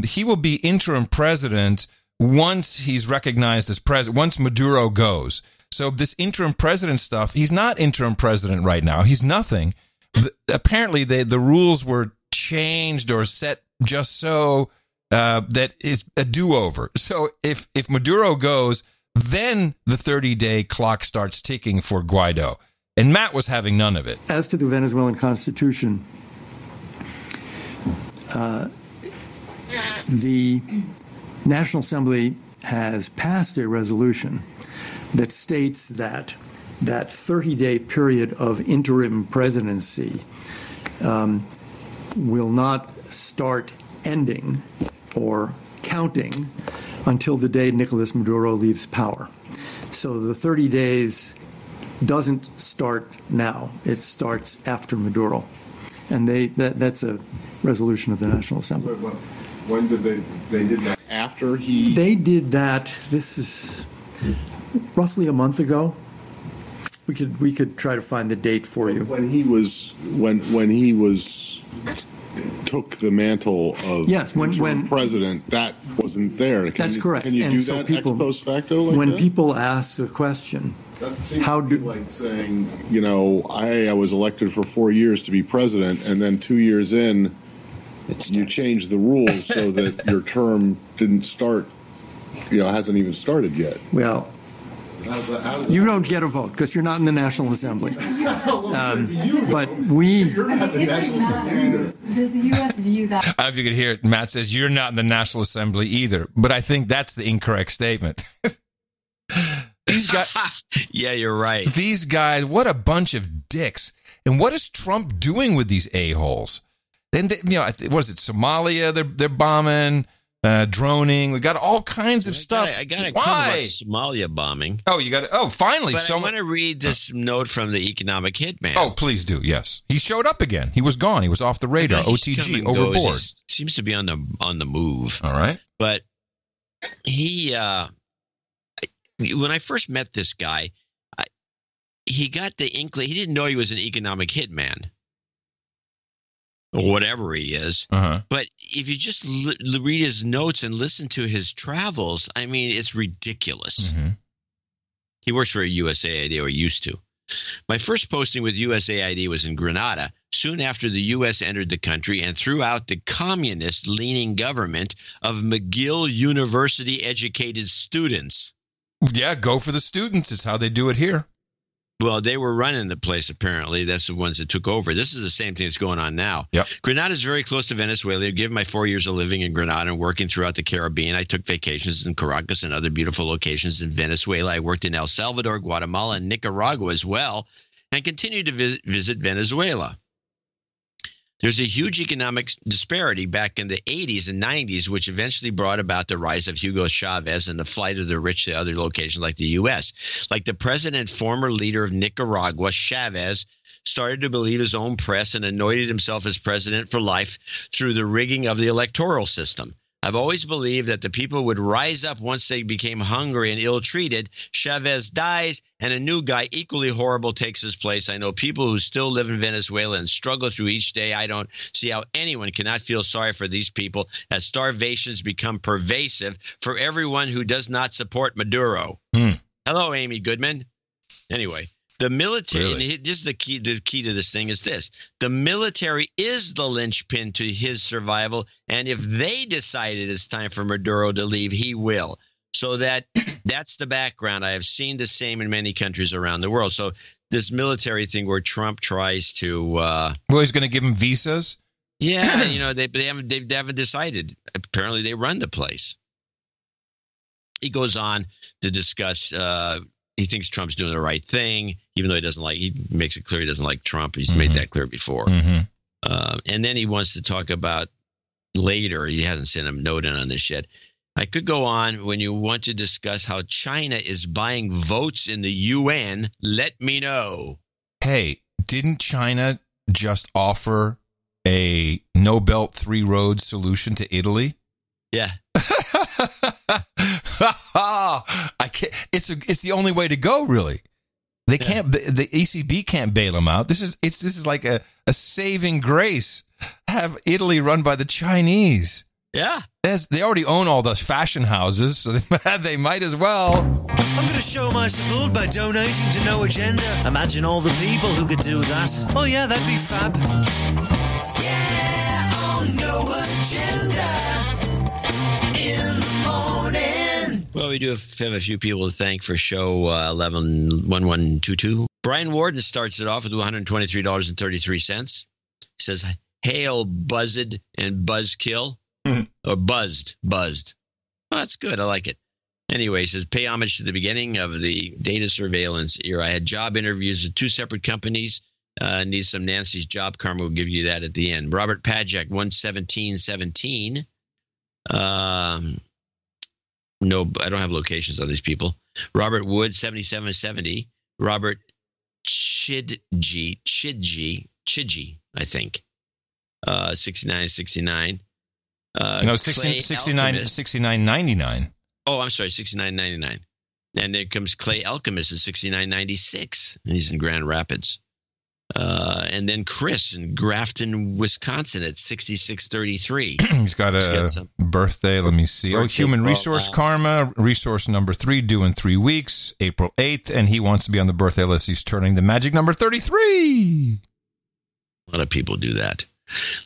he will be interim president once he's recognized as president, once Maduro goes. So this interim president stuff, he's not interim president right now. He's nothing. Apparently, the rules were changed or set just so that is a do-over. So if Maduro goes, then the 30-day clock starts ticking for Guaido. And Matt was having none of it. As to the Venezuelan Constitution, the National Assembly has passed a resolution that states that 30-day period of interim presidency will not start ending or counting until the day Nicolas Maduro leaves power. So the 30 days doesn't start now. It starts after Maduro. And that's a resolution of the National Assembly. When did they did that? After he... They did that, this is roughly a month ago. We could try to find the date for you. When he took the mantle of when president, that wasn't there. That's correct. Can you do that ex post facto like when that? People ask a question, that seems like saying, I was elected for 4 years to be president, and then 2 years in, you changed the rules so that your term didn't start, hasn't even started yet. Well, you don't get a vote because you're not in the National Assembly. But you're not the National Assembly either. Does the U.S. view that? I don't know if you could hear it. Matt says, you're not in the National Assembly either. But I think that's the incorrect statement. These guys. Yeah, you're right. These guys, what a bunch of dicks. And what is Trump doing with these a-holes? Then, what is it, Somalia? They're bombing. Droning, we got all kinds of stuff. I got to cover about Somalia bombing. Oh, you got to. Oh, finally! But I want to read this note from the economic hitman. Oh, please do. Yes, he showed up again. He was gone. He was off the radar. OTG, overboard. He seems to be on the move. All right, but he, when I first met this guy, he got the inkling. He didn't know he was an economic hitman. Or whatever he is. But if you just read his notes and listen to his travels, I mean, it's ridiculous. He works for USAID, or used to. My first posting with USAID was in Grenada, soon after the U.S. entered the country and threw out the communist-leaning government of McGill University-educated students. Yeah, go for the students. It's how they do it here. Well, they were running the place, apparently. That's the ones that took over. This is the same thing that's going on now. Yep. Grenada is very close to Venezuela. Given my 4 years of living in Grenada and working throughout the Caribbean, I took vacations in Caracas and other beautiful locations in Venezuela. I worked in El Salvador, Guatemala, and Nicaragua as well, and continued to visit Venezuela. There's a huge economic disparity back in the 80s and 90s, which eventually brought about the rise of Hugo Chavez and the flight of the rich to other locations like the U.S. Like the president and former leader of Nicaragua, Chavez started to believe his own press and anointed himself as president for life through the rigging of the electoral system. I've always believed that the people would rise up once they became hungry and ill-treated. Chavez dies, and a new guy equally horrible takes his place. I know people who still live in Venezuela and struggle through each day. I don't see how anyone cannot feel sorry for these people as starvations become pervasive for everyone who does not support Maduro. Hello, Amy Goodman. Anyway. The military, and this is the key to this thing is this. The military is the linchpin to his survival, and if they decided it's time for Maduro to leave, he will. So that's the background. I have seen the same in many countries around the world. So this military thing where Trump tries to well, he's going to give him visas? Yeah, they haven't decided. Apparently they run the place. He goes on to discuss he thinks Trump's doing the right thing, even though he makes it clear he doesn't like Trump. He's made that clear before. And then he wants to talk about later. He hasn't sent a note in on this yet. I could go on. When you want to discuss how China is buying votes in the UN, let me know. Hey, didn't China just offer a no belt, three roads solution to Italy? Yeah. I can't. It's the only way to go, really. They can't. The ECB can't bail them out. This is like a saving grace. Have Italy run by the Chinese. Yeah. They already own all the fashion houses, so they might as well. I'm going to show my support by donating to No Agenda. Imagine all the people who could do that. Oh yeah, that'd be fab. Yeah, on No Agenda. In the morning. Well, we do have a few people to thank for show 111122. Brian Warden starts it off with $123.33. He says, "Hail, buzzed and buzzkill." Or buzzed. Well, that's good. I like it. Anyway, he says, pay homage to the beginning of the data surveillance era. I had job interviews with two separate companies Need some Nancy's job karma. We'll give you that at the end. Robert Pajak, 11717. No, I don't have locations on these people. Robert Wood, 7770. Robert Chidji, I think. 6969. No, 69.99. Oh, I'm sorry, 69.99. And then comes Clay Alchemist at 69.96, and he's in Grand Rapids. And then Chris in Grafton, Wisconsin at 66.33. He's got a birthday. Let me see. Human Resource Karma, resource number 3, due in 3 weeks, April 8th, and he wants to be on the birthday list. He's turning the magic number 33. A lot of people do that.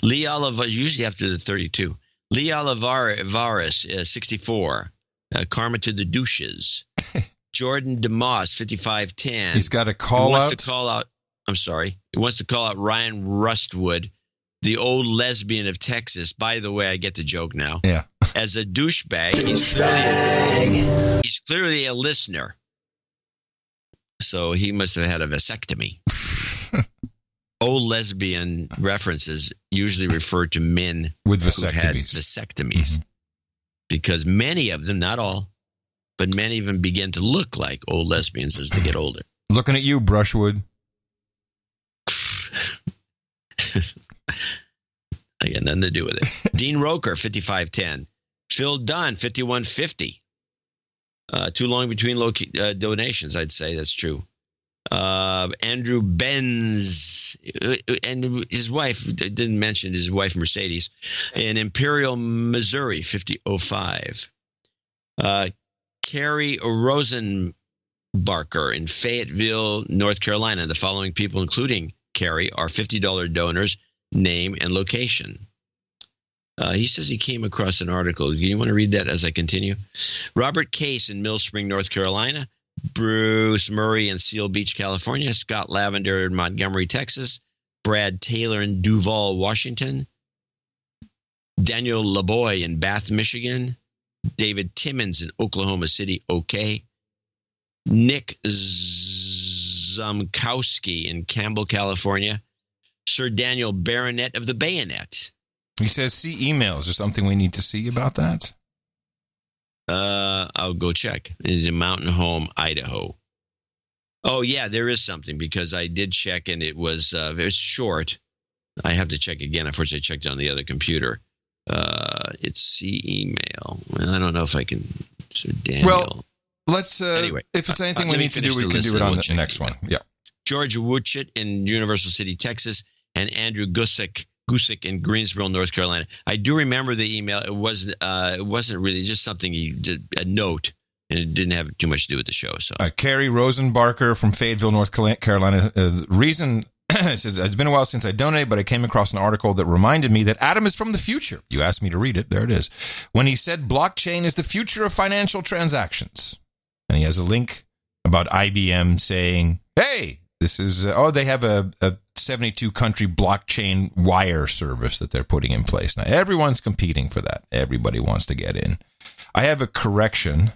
Lee Oliver, usually after the 32. Lee Olivares, 64. Karma to the douches. Jordan DeMoss, 5510. He's got a call out. I'm sorry. He wants to call out Ryan Rustwood, the old lesbian of Texas. By the way, I get the joke now. Yeah. As a douchebag, he's clearly a listener. So he must have had a vasectomy. Old lesbian references usually refer to men with who had vasectomies. Because many of them, not all, but many of them begin to look like old lesbians as they get older. Looking at you, Brushwood. I got nothing to do with it. Dean Roker, 5510. Phil Dunn, 5150. Too long between donations, I'd say. That's true. Andrew Benz and his wife, didn't mention his wife Mercedes, in Imperial, Missouri, 5005. Carrie Rosenbarker in Fayetteville, North Carolina. The following people, including Carrie, are $50 donors, name and location. He says he came across an article. Do you want to read that as I continue? Robert Case in Mill Spring, North Carolina. Bruce Murray in Seal Beach, California. Scott Lavender in Montgomery, Texas. Brad Taylor in Duval, Washington. Daniel LaBoy in Bath, Michigan. David Timmons in Oklahoma City, OK. Nick Zumkowski in Campbell, California. Sir Daniel Baronet of the Bayonet. He says, see emails. Is there something we need to see about that? I'll go check. It's in Mountain Home, Idaho. Oh, yeah, there is something because I did check and it was very short. I have to check again. Unfortunately, I checked it on the other computer. It's see email. Well, I don't know if I can. Sir Daniel. Well, let's, anyway, if it's anything we need to do, we can do it on the next one. Yeah. George Wuchit in Universal City, Texas, and Andrew Gusick in Greensboro, North Carolina. I do remember the email. It wasn't really just something he did, a note, and it didn't have too much to do with the show. So, Carrie Rosenbarker from Fayetteville, North Carolina. Reason says it's been a while since I donated, but I came across an article that reminded me that Adam is from the future. You asked me to read it. There it is. When he said blockchain is the future of financial transactions, and he has a link about IBM saying, "Hey, this is they have a 72 country blockchain wire service that they're putting in place now. Everyone's competing for that. Everybody wants to get in." I have a correction.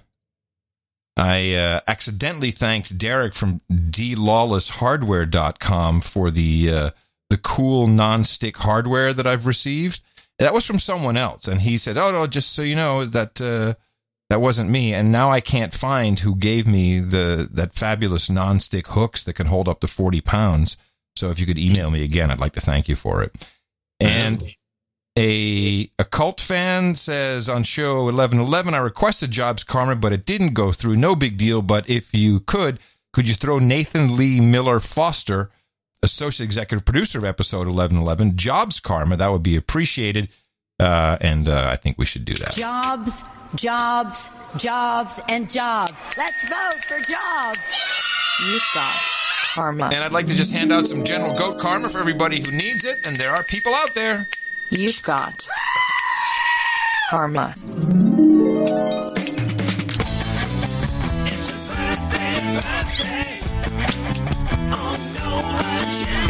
I accidentally thanked Derek from dlawlesshardware.com for the cool non-stick hardware that I've received. That was from someone else, and he said, "Oh no, just so you know that that wasn't me." And now I can't find who gave me that fabulous non-stick hooks that can hold up to 40 pounds. So if you could email me again, I'd like to thank you for it. And a cult fan says on show 1111, I requested Jobs Karma, but it didn't go through. No big deal. But if you could you throw Nathan Lee Miller Foster, associate executive producer of episode 1111, Jobs Karma? That would be appreciated. And I think we should do that. Jobs, jobs, jobs, and jobs. Let's vote for jobs. You've got karma. And I'd like to just hand out some general goat karma for everybody who needs it, and there are people out there. You've got karma.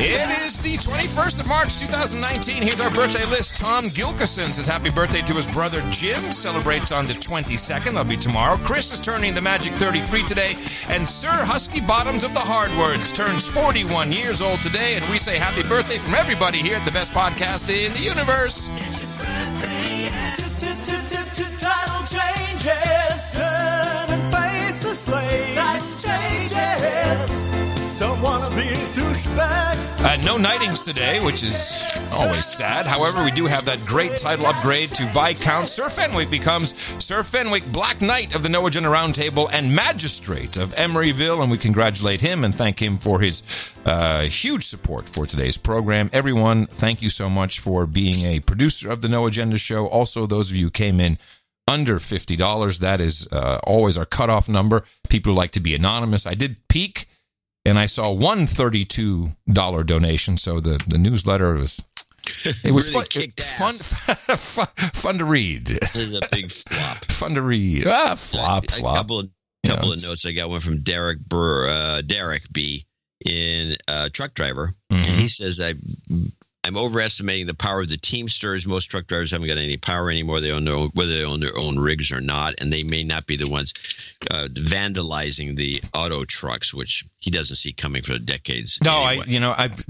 It is the the 21st of March, 2019. Here's our birthday list. Tom Gilkison says happy birthday to his brother Jim. Celebrates on the 22nd. That'll be tomorrow. Chris is turning the magic 33 today. And Sir Husky Bottoms of the Hard Words turns 41 years old today. And we say happy birthday from everybody here at the best podcast in the universe. Title changes. Turn and face the slave. Title changes. Don't want to be a douchebag. No Nightings today, which is always sad. However, we do have that great title upgrade to Viscount. Sir Fenwick becomes Sir Fenwick Black Knight of the No Agenda Roundtable and Magistrate of Emeryville, and we congratulate him and thank him for his huge support for today's program. Everyone, thank you so much for being a producer of the No Agenda show. Also, those of you who came in under $50, that is always our cutoff number. People who like to be anonymous. I did peek, and I saw one $32 donation, so the newsletter was really fun to read. This is a big flop. Fun to read. Flop. A couple of notes. I got one from Derek B. in Truck Driver, and he says I'm overestimating the power of the Teamsters. Most truck drivers haven't got any power anymore. They don't know whether they own their own rigs or not, and they may not be the ones vandalizing the auto trucks, which he doesn't see coming for decades. No, anyway. I've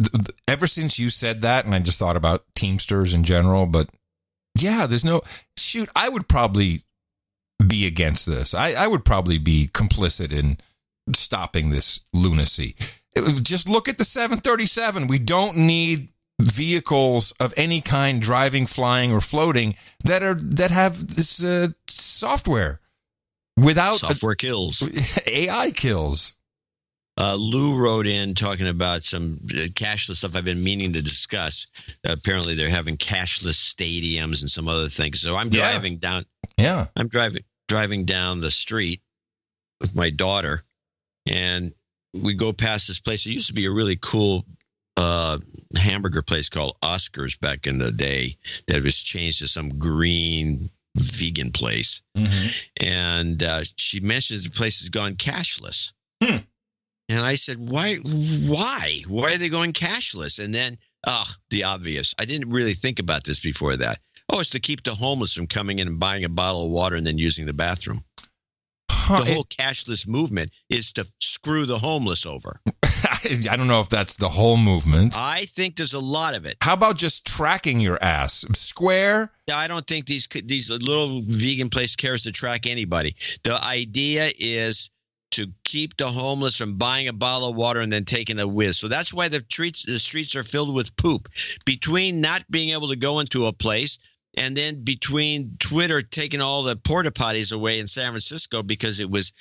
ever since you said that, and I just thought about Teamsters in general. But yeah, there's no shoot. I would probably be against this. I would probably be complicit in stopping this lunacy. Just look at the 737. We don't need vehicles of any kind driving, flying, or floating that have this software. Without software kills. AI kills. Lou wrote in talking about some cashless stuff I've been meaning to discuss. Apparently, they're having cashless stadiums and some other things. So I'm driving down. Yeah, I'm driving down the street with my daughter, and we go past this place. It used to be a really cool hamburger place called Oscar's back in the day that was changed to some green vegan place. And she mentioned the place has gone cashless. And I said, why are they going cashless? And then the obvious. I didn't really think about this before that. It's to keep the homeless from coming in and buying a bottle of water and then using the bathroom. The whole cashless movement is to screw the homeless over. I don't know if that's the whole movement. I think there's a lot of it. How about just tracking your ass? Square? I don't think these little vegan place cares to track anybody. The idea is to keep the homeless from buying a bottle of water and then taking a whiz. So that's why the streets are filled with poop. Between not being able to go into a place and then between Twitter taking all the porta potties away in San Francisco because it was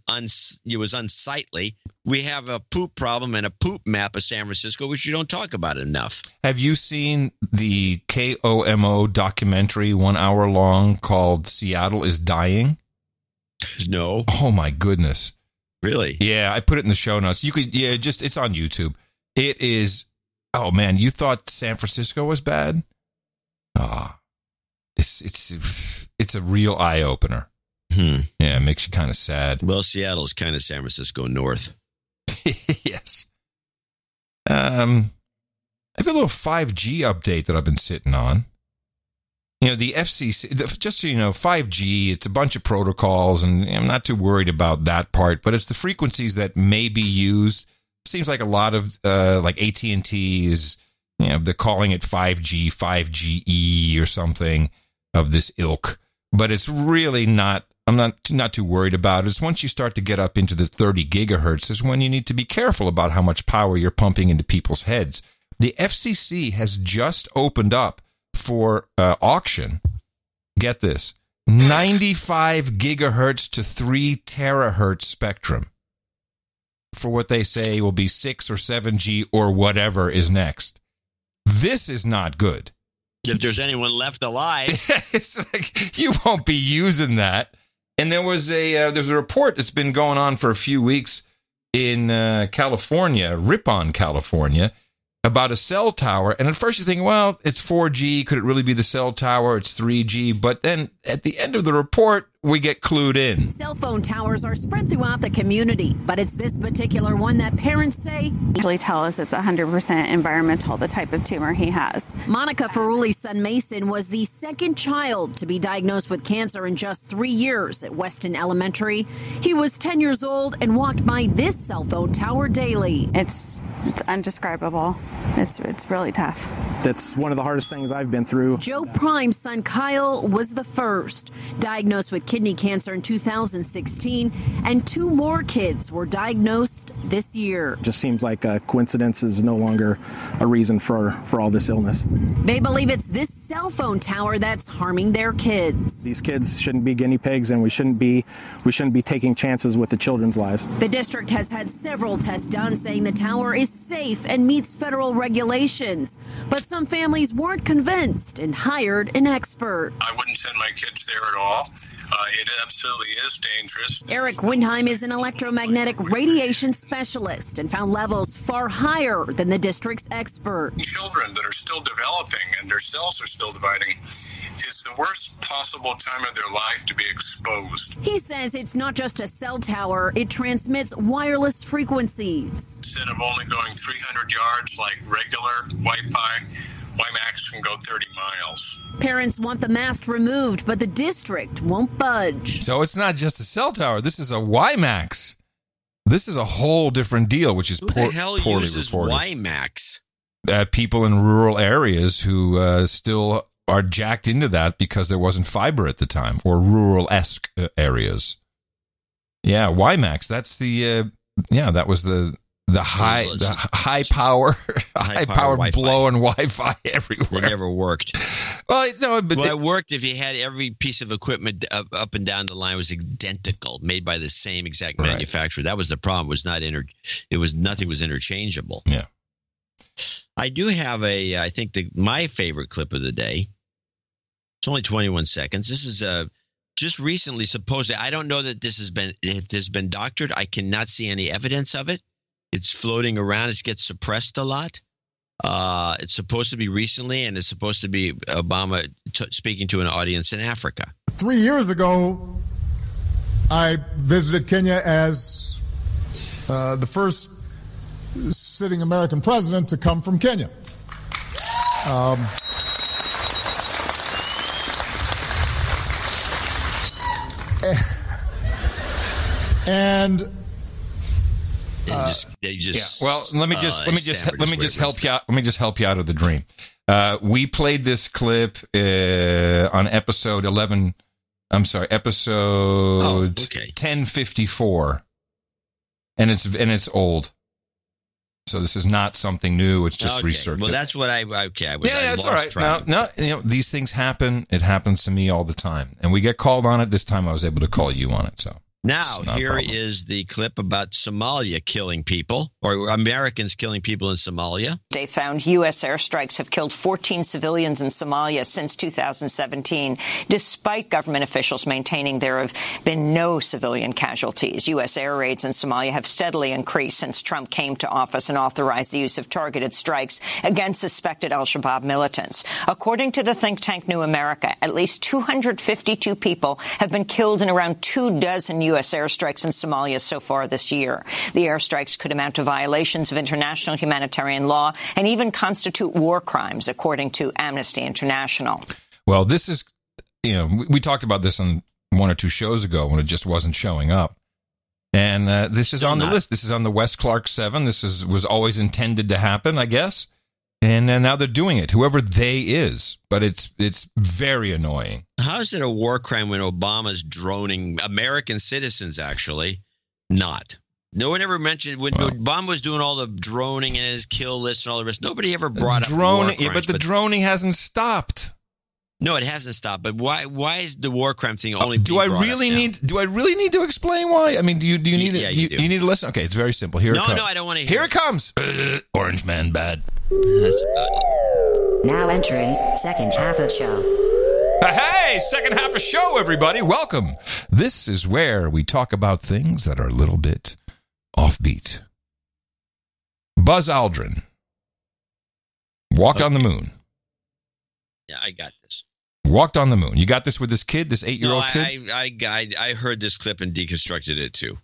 unsightly, we have a poop problem and a poop map of San Francisco, which you don't talk about enough. Have you seen the KOMO documentary, 1 hour long, called Seattle is Dying? No. Oh my goodness. Really? Yeah, I put it in the show notes. You could, it's on YouTube. It is. Oh man, you thought San Francisco was bad? It's a real eye opener. Yeah, it makes you kind of sad. Well, Seattle's kind of San Francisco north. Yes. I have a little 5G update that I've been sitting on. The FCC, just so you know, 5G, it's a bunch of protocols, and I'm not too worried about that part, but it's the frequencies that may be used. Seems like a lot of, like AT&T is, they're calling it 5G, 5GE or something of this ilk. But it's really not, I'm not too worried about it. It's once you start to get up into the 30 gigahertz is when you need to be careful about how much power you're pumping into people's heads. The FCC has just opened up for auction, get this, 95 gigahertz to 3 terahertz spectrum for what they say will be 6 or 7G or whatever is next. This is not good. If there's anyone left alive. It's like you won't be using that. And there's a report that's been going on for a few weeks in California, Ripon, California, about a cell tower. And at first you think, well, it's 4G. Could it really be the cell tower? It's 3G. But then at the end of the report, we get clued in. Cell phone towers are spread throughout the community, but it's this particular one that parents say usually tell us it's 100% environmental, the type of tumor he has. Monica Ferruli's son Mason was the second child to be diagnosed with cancer in just 3 years at Weston Elementary. He was 10 years old and walked by this cell phone tower daily. It's undescribable. It's really tough. That's one of the hardest things I've been through. Joe Prime's son Kyle was the first, diagnosed with kidney cancer in 2016, and 2 more kids were diagnosed this year. It just seems like a coincidence is no longer a reason for all this illness. They believe it's this cell phone tower that's harming their kids. These kids shouldn't be guinea pigs, and we shouldn't be taking chances with the children's lives. The district has had several tests done saying the tower is safe and meets federal regulations, but some families weren't convinced and hired an expert. I wouldn't send my kids there at all. It absolutely is dangerous. Eric Windheim is an electromagnetic radiation specialist and found levels far higher than the district's expert. Children that are still developing and their cells are still dividing is the worst possible time of their life to be exposed. He says it's not just a cell tower, it transmits wireless frequencies. Instead of only going 300 yards like regular Wi-Fi, WiMAX can go 30 miles. Parents want the mast removed, but the district won't budge. So it's not just a cell tower. This is a WiMAX. This is a whole different deal, which is poorly uses reported. WiMAX? People in rural areas who still are jacked into that because there wasn't fiber at the time, or rural-esque areas. Yeah, WiMAX. That's the that was the high power blowing Wi-Fi everywhere. It never worked. Well, no, but it worked if you had every piece of equipment up and down the line was identical, made by the same exact manufacturer. That was the problem. Nothing was interchangeable. Yeah. I do have I think my favorite clip of the day. It's only 21 seconds. This is just recently, supposedly. I don't know that if this has been doctored. I cannot see any evidence of it. It's floating around. It gets suppressed a lot. It's supposed to be recently, and it's supposed to be Obama speaking to an audience in Africa. 3 years ago, I visited Kenya as the first sitting American president to come from Kenya. And well, let me just help you out. Let me just help you out of the dream. We played this clip on episode 11. I'm sorry, episode 1054, and it's old. So this is not something new. It's just research. Well, that's what I it's all right. No, these things happen. It happens to me all the time, and we get called on it. This time, I was able to call you on it. So. Now, here is the clip about Somalia killing people, or Americans killing people in Somalia. They found U.S. airstrikes have killed 14 civilians in Somalia since 2017, despite government officials maintaining there have been no civilian casualties. U.S. air raids in Somalia have steadily increased since Trump came to office and authorized the use of targeted strikes against suspected al-Shabaab militants. According to the think tank New America, at least 252 people have been killed in around 24 U.S. airstrikes in Somalia so far this year. The airstrikes could amount to violations of international humanitarian law and even constitute war crimes, according to Amnesty International. Well, this is, we talked about this on 1 or 2 shows ago when it just wasn't showing up. And this is on the list. This is on the Wes Clark 7. This was always intended to happen, I guess. And now they're doing it, whoever they is. But it's very annoying. How is it a war crime when Obama's droning American citizens, actually? Not. No one ever mentioned when Obama was doing all the droning and his kill list and all the rest. Nobody ever brought up war crimes. But the droning hasn't stopped. No, it hasn't stopped. But why is the war crime thing only being Do I really need to explain why? I mean, do you need you need to listen? Okay, it's very simple. Here it comes. No, I don't want to hear it. Here it comes. Orange man bad. That's about it. Now entering second half of show. Hey, second half of show, everybody. Welcome. This is where we talk about things that are a little bit offbeat. Buzz Aldrin Walked on the moon. Yeah, I got this. Walked on the moon. You got this with this kid, this 8-year-old kid? I heard this clip and deconstructed it too.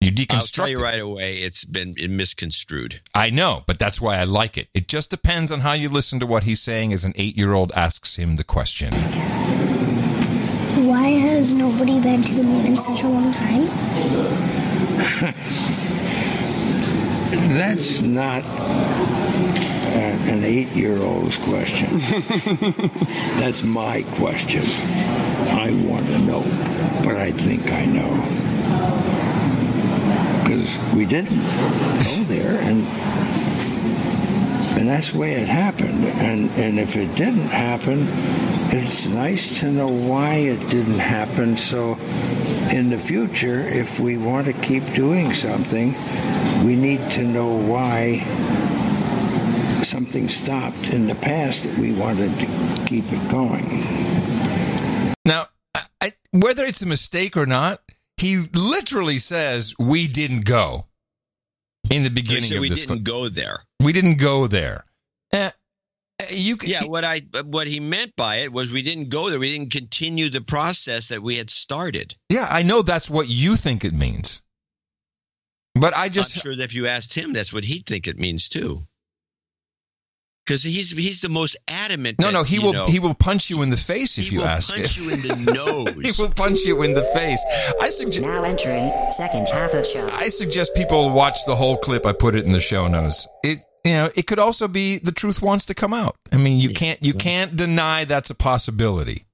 You deconstructed. I'll tell you right away, it's been misconstrued. I know, but that's why I like it. It just depends on how you listen to what he's saying as an 8-year-old asks him the question. Why has nobody been to the moon in such a long time? That's not an 8-year-old's question. That's my question. I want to know, but I think I know. Because we didn't go there, and that's the way it happened. And if it didn't happen, it's nice to know why it didn't happen. So in the future, if we want to keep doing something, we need to know why something stopped in the past that we wanted to keep it going. Now, whether it's a mistake or not, he literally says, we didn't go in the beginning of this. We didn't go there. We didn't go there. What he meant by it was we didn't go there. We didn't continue the process that we had started. Yeah, I know that's what you think it means. But I'm sure that if you asked him, that's what he'd think it means too. Because he's the most adamant. No, he will punch you in the face if you ask it. He will punch you in the nose. He will punch you in the face. Now entering second half of show. I suggest people watch the whole clip. I put it in the show notes. It could also be the truth wants to come out. I mean, you can't deny that's a possibility.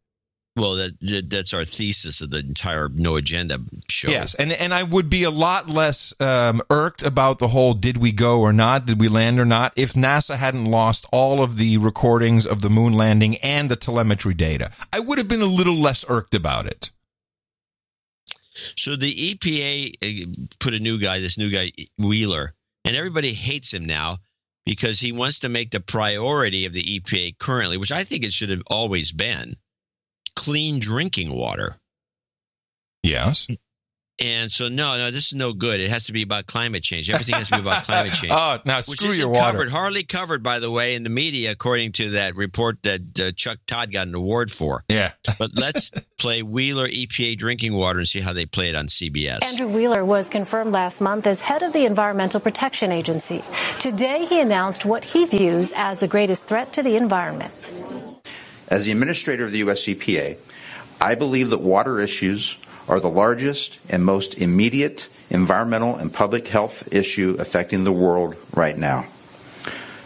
Well, that's our thesis of the entire No Agenda show. Yes, and I would be a lot less irked about the whole did we go or not, did we land or not, if NASA hadn't lost all of the recordings of the moon landing and the telemetry data. I would have been a little less irked about it. So the EPA put this new guy, Wheeler, and everybody hates him now because he wants to make the priority of the EPA currently, which I think it should have always been, clean drinking water. Yes. And so, no, this is no good. It has to be about climate change. Everything has to be about climate change. Oh, now screw your water. Hardly covered, by the way, in the media, according to that report that Chuck Todd got an award for. Yeah. But let's play Wheeler EPA drinking water and see how they play it on CBS. Andrew Wheeler was confirmed last month as head of the Environmental Protection Agency. Today, he announced what he views as the greatest threat to the environment. As the administrator of the U.S. EPA, I believe that water issues are the largest and most immediate environmental and public health issue affecting the world right now.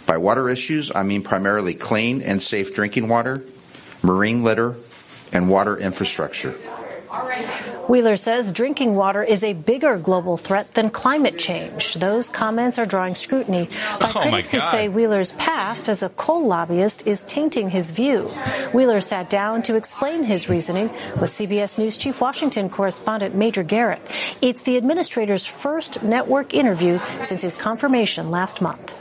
By water issues, I mean primarily clean and safe drinking water, marine litter, and water infrastructure. Wheeler says drinking water is a bigger global threat than climate change. Those comments are drawing scrutiny by critics who say Wheeler's past as a coal lobbyist is tainting his view. Wheeler sat down to explain his reasoning with CBS News Chief Washington correspondent Major Garrett. It's the administrator's first network interview since his confirmation last month.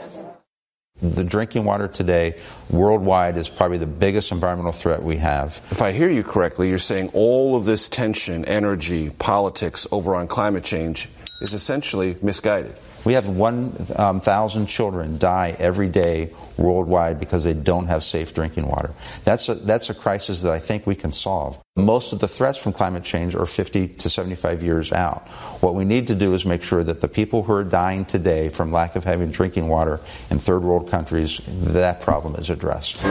The drinking water today worldwide is probably the biggest environmental threat we have. If I hear you correctly, you're saying all of this tension, energy, politics over on climate change is essentially misguided. We have 1,000 children die every day worldwide because they don't have safe drinking water. That's a crisis that I think we can solve. Most of the threats from climate change are 50 to 75 years out. What we need to do is make sure that the people who are dying today from lack of having drinking water in third world countries, that problem is addressed.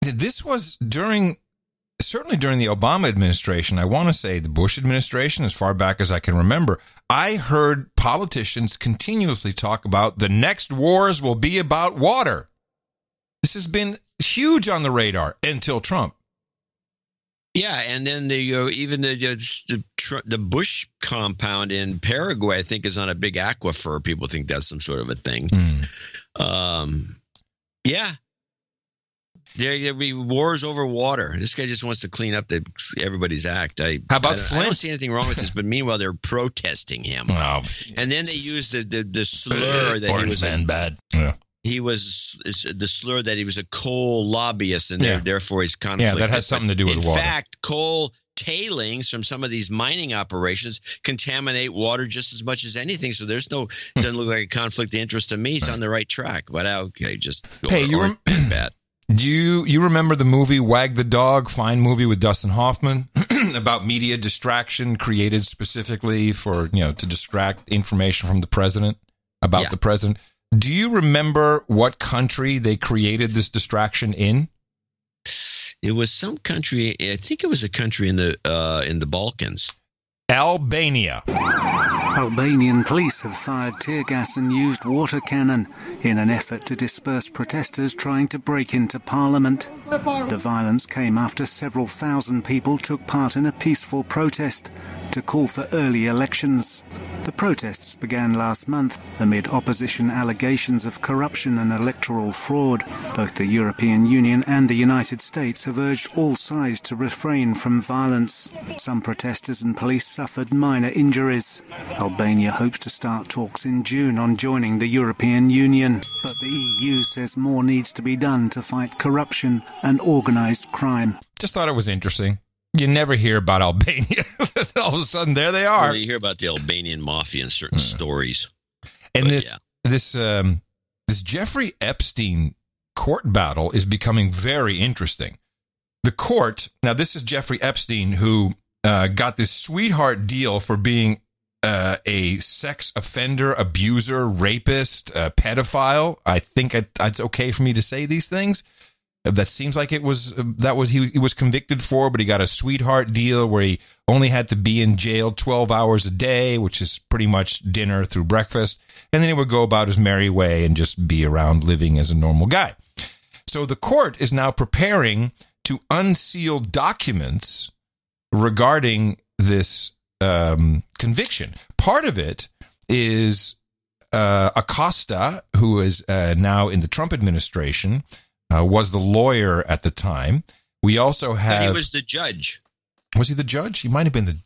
This was certainly during the Obama administration. I want to say the Bush administration, as far back as I can remember, I heard politicians continuously talk about the next wars will be about water. This has been huge on the radar until Trump. Yeah, and then the Bush compound in Paraguay, I think, is on a big aquifer. People think that's some sort of a thing. Yeah. There'll be wars over water. This guy just wants to clean up everybody's act. How about Flint? I don't see anything wrong with this, but meanwhile, they're protesting him. Oh, and then they use the slur that he was bad. Yeah. He was the slur that he was a coal lobbyist, and therefore he's conflicted. Yeah, that has something to do with water. In fact, coal tailings from some of these mining operations contaminate water just as much as anything. So there's doesn't look like a conflict of interest to me. It's on the right track. But okay, bad. Do you remember the movie Wag the Dog, fine movie with Dustin Hoffman about media distraction created specifically for, to distract information from the president about the president? Do you remember what country they created this distraction in? It was some country. I think it was a country in the Balkans. Albania. Albanian police have fired tear gas and used water cannon in an effort to disperse protesters trying to break into parliament. The violence came after several thousand people took part in a peaceful protest to call for early elections. The protests began last month amid opposition allegations of corruption and electoral fraud. Both the European Union and the United States have urged all sides to refrain from violence. Some protesters and police suffered minor injuries. Albania hopes to start talks in June on joining the European Union, but the EU says more needs to be done to fight corruption and organised crime. Just thought it was interesting. You never hear about Albania. All of a sudden, there they are. Well, you hear about the Albanian mafia in certain stories. And this Jeffrey Epstein court battle is becoming very interesting. The court, now this is Jeffrey Epstein, who got this sweetheart deal for being a sex offender, abuser, rapist, pedophile. I think it's okay for me to say these things. That seems like he was convicted for, but he got a sweetheart deal where he only had to be in jail 12 hours a day, which is pretty much dinner through breakfast, and then he would go about his merry way and just be around living as a normal guy. So the court is now preparing to unseal documents regarding this conviction. Part of it is Acosta, who is now in the Trump administration, was the lawyer at the time. We also have... And he was the judge. Was he the judge? He might have been the...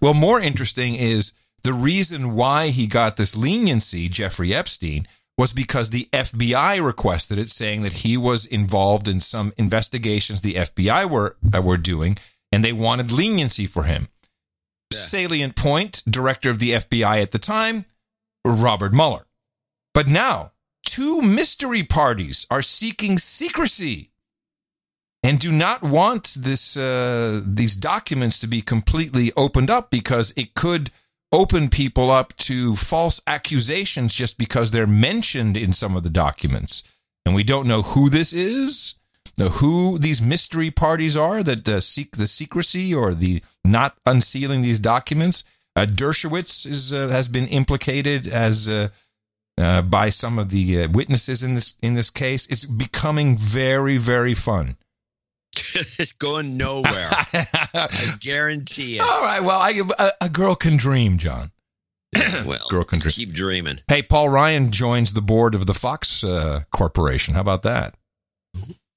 Well, more interesting is the reason why he got this leniency, Jeffrey Epstein, was because the FBI requested it, saying that he was involved in some investigations the FBI were doing, and they wanted leniency for him. Yeah. Salient point, director of the FBI at the time, Robert Mueller. But now, 2 mystery parties are seeking secrecy and do not want these documents to be completely opened up because it could open people up to false accusations just because they're mentioned in some of the documents. And we don't know who this is, who these mystery parties are that seek the secrecy or the not unsealing these documents. Dershowitz has been implicated as... by some of the witnesses in this case. It's becoming very, very fun. It's going nowhere. I guarantee it. All right. Well, a girl can dream, John. Well, girl can dream. Keep dreaming. Hey, Paul Ryan joins the board of the Fox Corporation. How about that?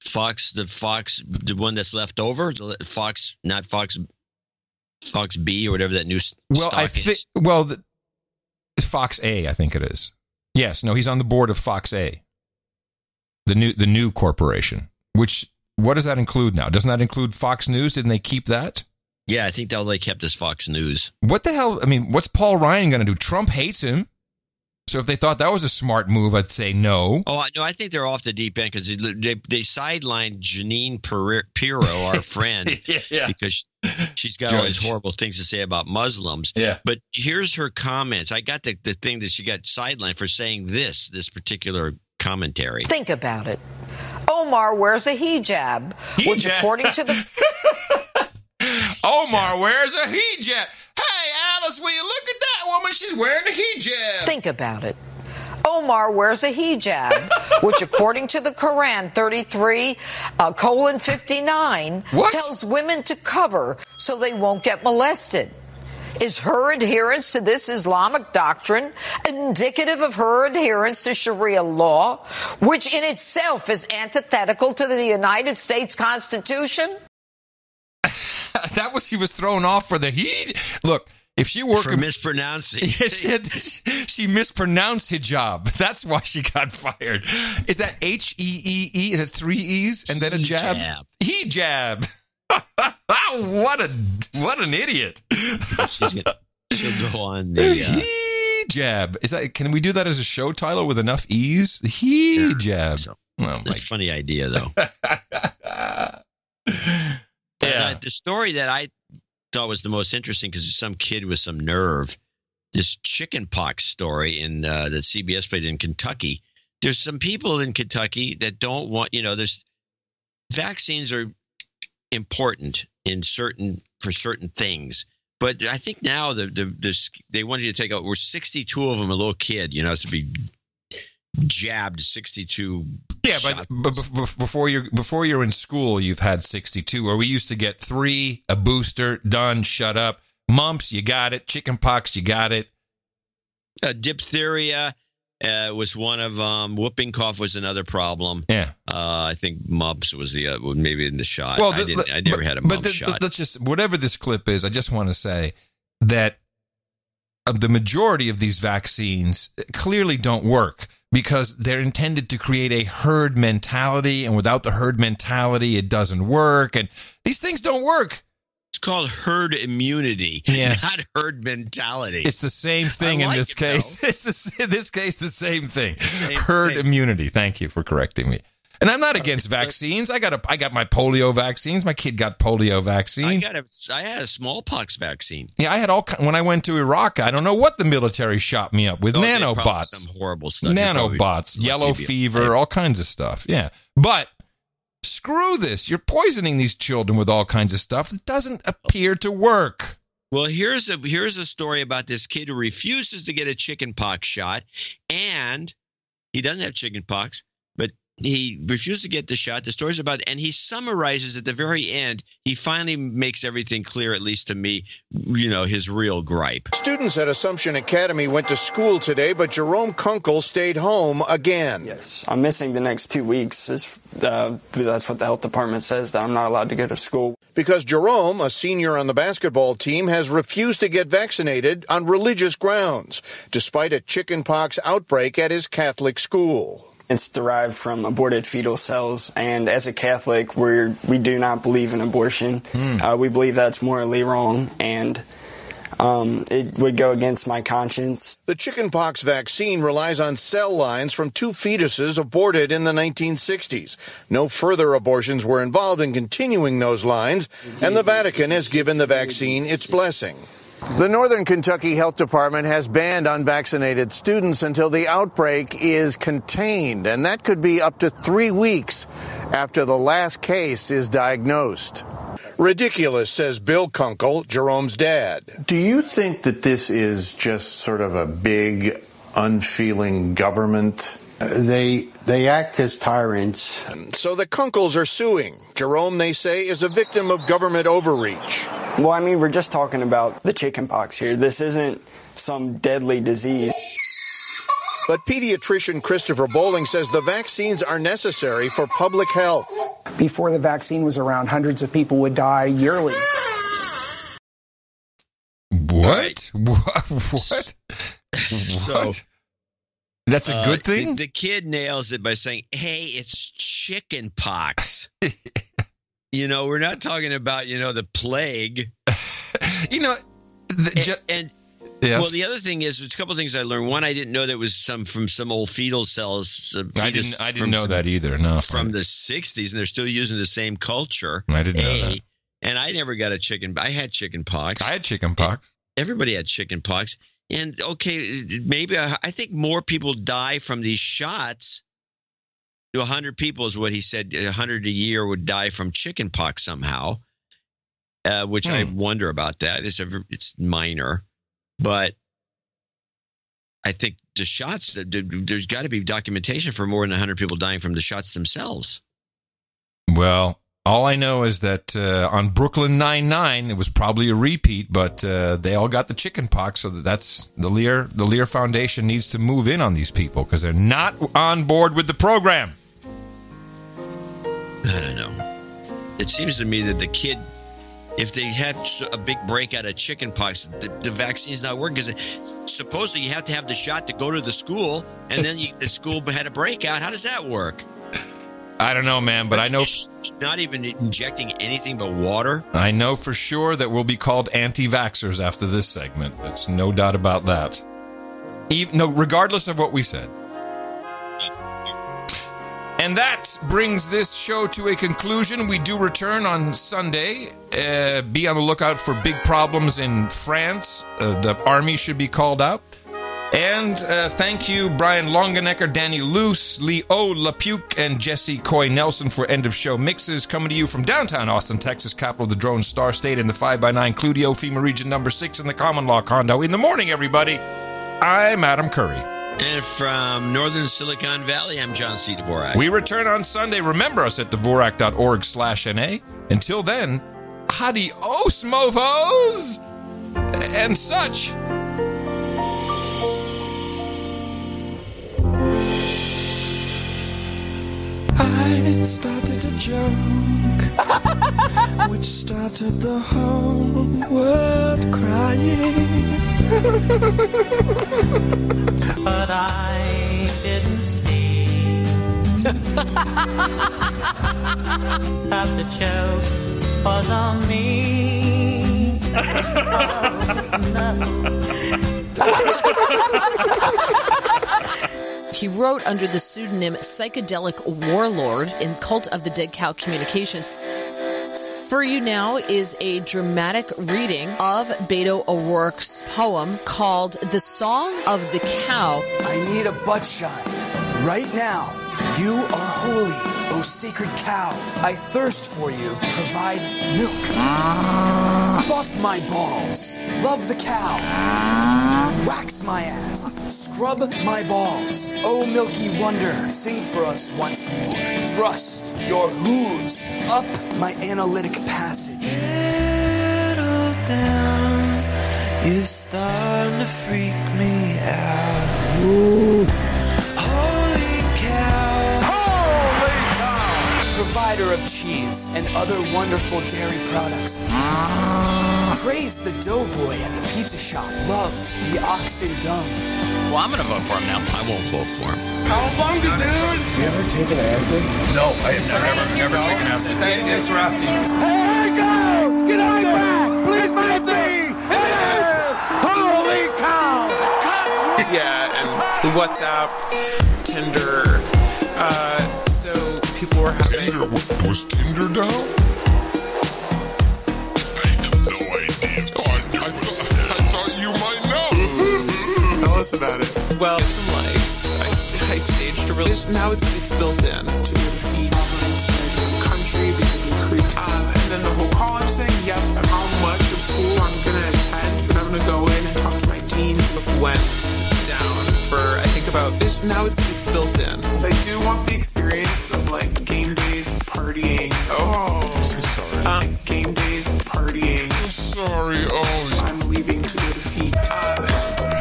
Fox, the one that's left over, Fox, not Fox B or whatever that new stock is. Fox A, I think it is. Yes, no, he's on the board of Fox A, the new corporation. What does that include now? Doesn't that include Fox News? Didn't they keep that? Yeah, I think they kept as Fox News. What the hell? I mean, what's Paul Ryan going to do? Trump hates him. So if they thought that was a smart move, I'd say no. Oh, no, I think they're off the deep end because they sidelined Jeanine Pirro, our friend, because she's got all these horrible things to say about Muslims. Yeah. But here's her comments. I got the thing that she got sidelined for saying this particular commentary. Think about it. Omar wears a hijab. Which according to the... Omar wears a hijab. Hey, Alice, will you look at that woman? She's wearing a hijab. Think about it. Omar wears a hijab, which according to the Quran 33:59 tells women to cover so they won't get molested. Is her adherence to this Islamic doctrine indicative of her adherence to Sharia law, which in itself is antithetical to the United States Constitution? He was thrown off for the Look, if she worked for mispronouncing, she mispronounced hijab. That's why she got fired. Is that Heee? Is it 3 E's and then a jab? Hijab. What an idiot. She'll go on the jab. Can we do that as a show title with enough ease? The hijab. So, that's a funny idea, though. Yeah. The story that I thought was the most interesting, because some kid with some nerve, this chickenpox story that CBS played in Kentucky. There's some people in Kentucky that don't want, there's vaccines are important for certain things. But I think now they wanted you to take out. We're 62 of them. A little kid, to be jabbed 62. Yeah, but before you're in school, you've had 62. Or we used to get 3, a booster, done, shut up. Mumps, you got it. Chickenpox, you got it. Diphtheria was one of them. Whooping cough was another problem. Yeah, I think mumps was maybe in the shot. Well, I never had a mumps shot. Let's just, whatever this clip is, I just want to say that the majority of these vaccines clearly don't work because they're intended to create a herd mentality, and without the herd mentality, it doesn't work. And these things don't work. It's called herd immunity, not herd mentality. It's the same thing in this case. It's in this case the same thing. Herd immunity. Thank you for correcting me. And I'm not against vaccines. I got my polio vaccines. My kid got polio vaccine. I had a smallpox vaccine. Yeah, I had when I went to Iraq. I don't know what the military shot me up with. Nanobots, some horrible stuff. Nanobots, yellow fever, all kinds of stuff. Yeah, but screw this. You're poisoning these children with all kinds of stuff that doesn't appear to work. Well, here's a story about this kid who refuses to get a chickenpox shot, and he doesn't have chickenpox, but he refused to get the shot. The story's about, and he summarizes at the very end. He finally makes everything clear, at least to me, his real gripe. Students at Assumption Academy went to school today, but Jerome Kunkel stayed home again. Yes, I'm missing the next 2 weeks. That's what the health department says, that I'm not allowed to go to school. Because Jerome, a senior on the basketball team, has refused to get vaccinated on religious grounds, despite a chickenpox outbreak at his Catholic school. It's derived from aborted fetal cells, and as a Catholic, we do not believe in abortion. We believe that's morally wrong, and it would go against my conscience. The chickenpox vaccine relies on cell lines from 2 fetuses aborted in the 1960s. No further abortions were involved in continuing those lines, and the Vatican has given the vaccine its blessing. The Northern Kentucky Health Department has banned unvaccinated students until the outbreak is contained, and that could be up to 3 weeks after the last case is diagnosed. Ridiculous, says Bill Kunkel, Jerome's dad. Do you think that this is just sort of a big, unfeeling government? They act as tyrants. So the Kunkels are suing. Jerome, they say, is a victim of government overreach. Well, I mean, we're just talking about the chickenpox here. This isn't some deadly disease. But pediatrician Christopher Bowling says the vaccines are necessary for public health. Before the vaccine was around, hundreds of people would die yearly. What? What? So, that's a good thing? The kid nails it by saying, hey, it's chicken pox. We're not talking about, the plague. Yes. Well, the other thing is, there's a couple of things I learned. One, I didn't know that was from some old fetal cells. I didn't know that either. No, from the 60s, and they're still using the same culture. I didn't know that. And I never got I had chicken pox. I had chicken pox. Everybody had chicken pox. And okay, maybe I think more people die from these shots. 100 people is what he said. 100 a year would die from chicken pox somehow, which I wonder about that. It's minor. But I think the shots, there's got to be documentation for more than 100 people dying from the shots themselves. Well, all I know is that on Brooklyn Nine-Nine, it was probably a repeat, but they all got the chicken pox, so that's the Lear Foundation needs to move in on these people because they're not on board with the program. I don't know. It seems to me that the kid, if they had a big breakout of chicken pox, the vaccine's not working because supposedly you have to have the shot to go to the school, and then the school had a breakout. How does that work? I don't know, man, but I know... Not even injecting anything but water? I know for sure that we'll be called anti-vaxxers after this segment. There's no doubt about that. Regardless of what we said. And that brings this show to a conclusion. We do return on Sunday. Be on the lookout for big problems in France. The army should be called out. And thank you, Brian Longenecker, Danny Luce, Leo LaPuke, and Jesse Coy Nelson for end-of-show mixes. Coming to you from downtown Austin, Texas, capital of the Drone Star State, in the 5x9 Cludio, FEMA Region number 6 in the Common Law Condo. In the morning, everybody, I'm Adam Curry. And from northern Silicon Valley, I'm John C. Dvorak. We return on Sunday. Remember us at Dvorak.org/NA. Until then, adios, mofos! And such. I started a joke which started the whole world crying. But I didn't see that the joke was on me. He wrote under the pseudonym Psychedelic Warlord in Cult of the Dead Cow Communications. For you now is a dramatic reading of Beto O'Rourke's poem called The Song of the Cow. I need a butt shine. Right now, you are holy, O sacred cow. I thirst for you. Provide milk. Buff my balls. Love the cow. Wax my ass. Scrub my balls. Oh, milky wonder, sing for us once more. Thrust your hooves up my analytic passage. Settle down. You're starting to freak me out. Ooh. Holy cow. Holy cow. Provider of cheese and other wonderful dairy products. Praise the doughboy at the pizza shop. Love the oxen dung. Well, I'm gonna vote for him now. I won't vote for him. Cowabunga, dude! You ever taken acid? No, I have never taken acid. Thanks for asking. Hey, go! Get on back! Please let me! Holy cow! Yeah, and WhatsApp, Tinder. So people were having... Tinder? Was Tinder down? Tell us about it. Well, get some likes. I staged a release. Now it's built in. To defeat the country because we creep. And then the whole college thing. Yep. And how much of school I'm gonna attend, but I'm gonna go in and talk to my deans. Went down for I think about this. Now it's built in. I do want the experience of like game days, partying. Oh, I'm so sorry. Game days, partying. I'm sorry. Oh, I'm leaving to go defeat.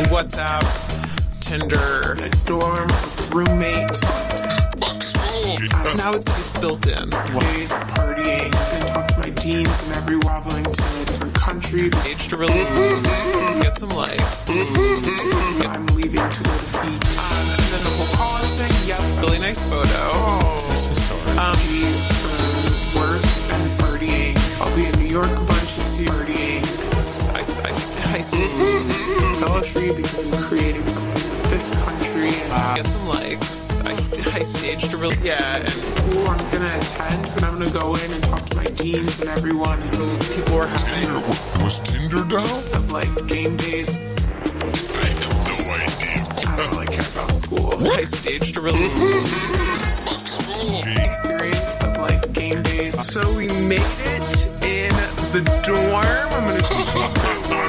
WhatsApp, Tinder, a dorm, roommate. Now it's built in. Days partying, and talk to my deans and every traveling to a different country. Age to really get some likes. I'm leaving to go to feet. And then the whole college thing. Yep, really nice photo. Oh, I'm so sorry. For work and partying. I'll be in New York a bunch of partying. I poetry because I'm creating something for this country and get some likes. I staged a really and cool. I'm gonna attend, but I'm gonna go in and talk to my deans and everyone who people were having. Was Tinder down? Of like game days. I have no idea. I don't really care about school. What? I staged a really experience of like game days. So we made it in the dorm. I'm gonna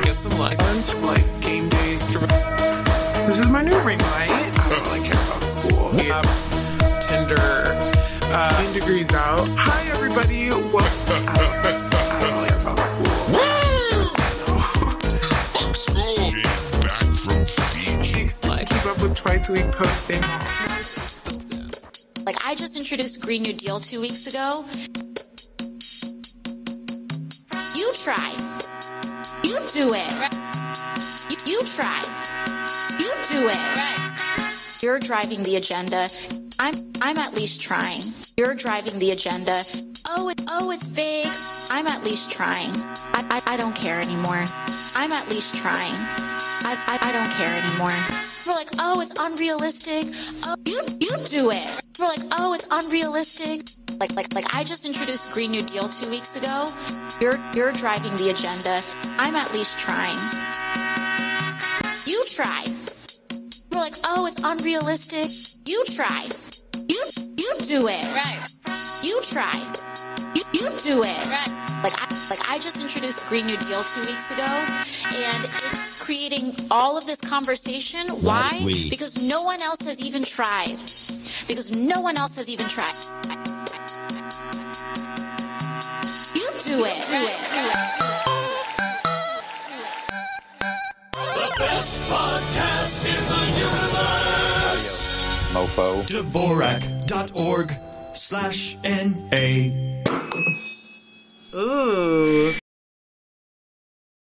get some lunch, like game days. This is my new ring light. I don't really care about school. Tinder. 9 degrees out. Hi everybody. What? I don't really care about school. Fuck school. Back from Fiji. Keep up with twice a week posting. Like I just introduced Green New Deal 2 weeks ago. You try. You do it. You try. You do it. You're driving the agenda. I'm at least trying. You're driving the agenda. Oh, it's vague. I'm at least trying. I don't care anymore. I'm at least trying. I don't care anymore. We're like, oh, it's unrealistic. Oh, you do it. We're like, oh, it's unrealistic. Like I just introduced Green New Deal 2 weeks ago. You're driving the agenda. I'm at least trying. You try. We're like, oh, it's unrealistic. You try. You do it. Right. You try. You do it. Right. Like I just introduced Green New Deal 2 weeks ago, and it's creating all of this conversation. Why? Because no one else has even tried. Because no one else has even tried. You do it. Do it. The best podcast in the universe. Mofo. Dvorak.org/NA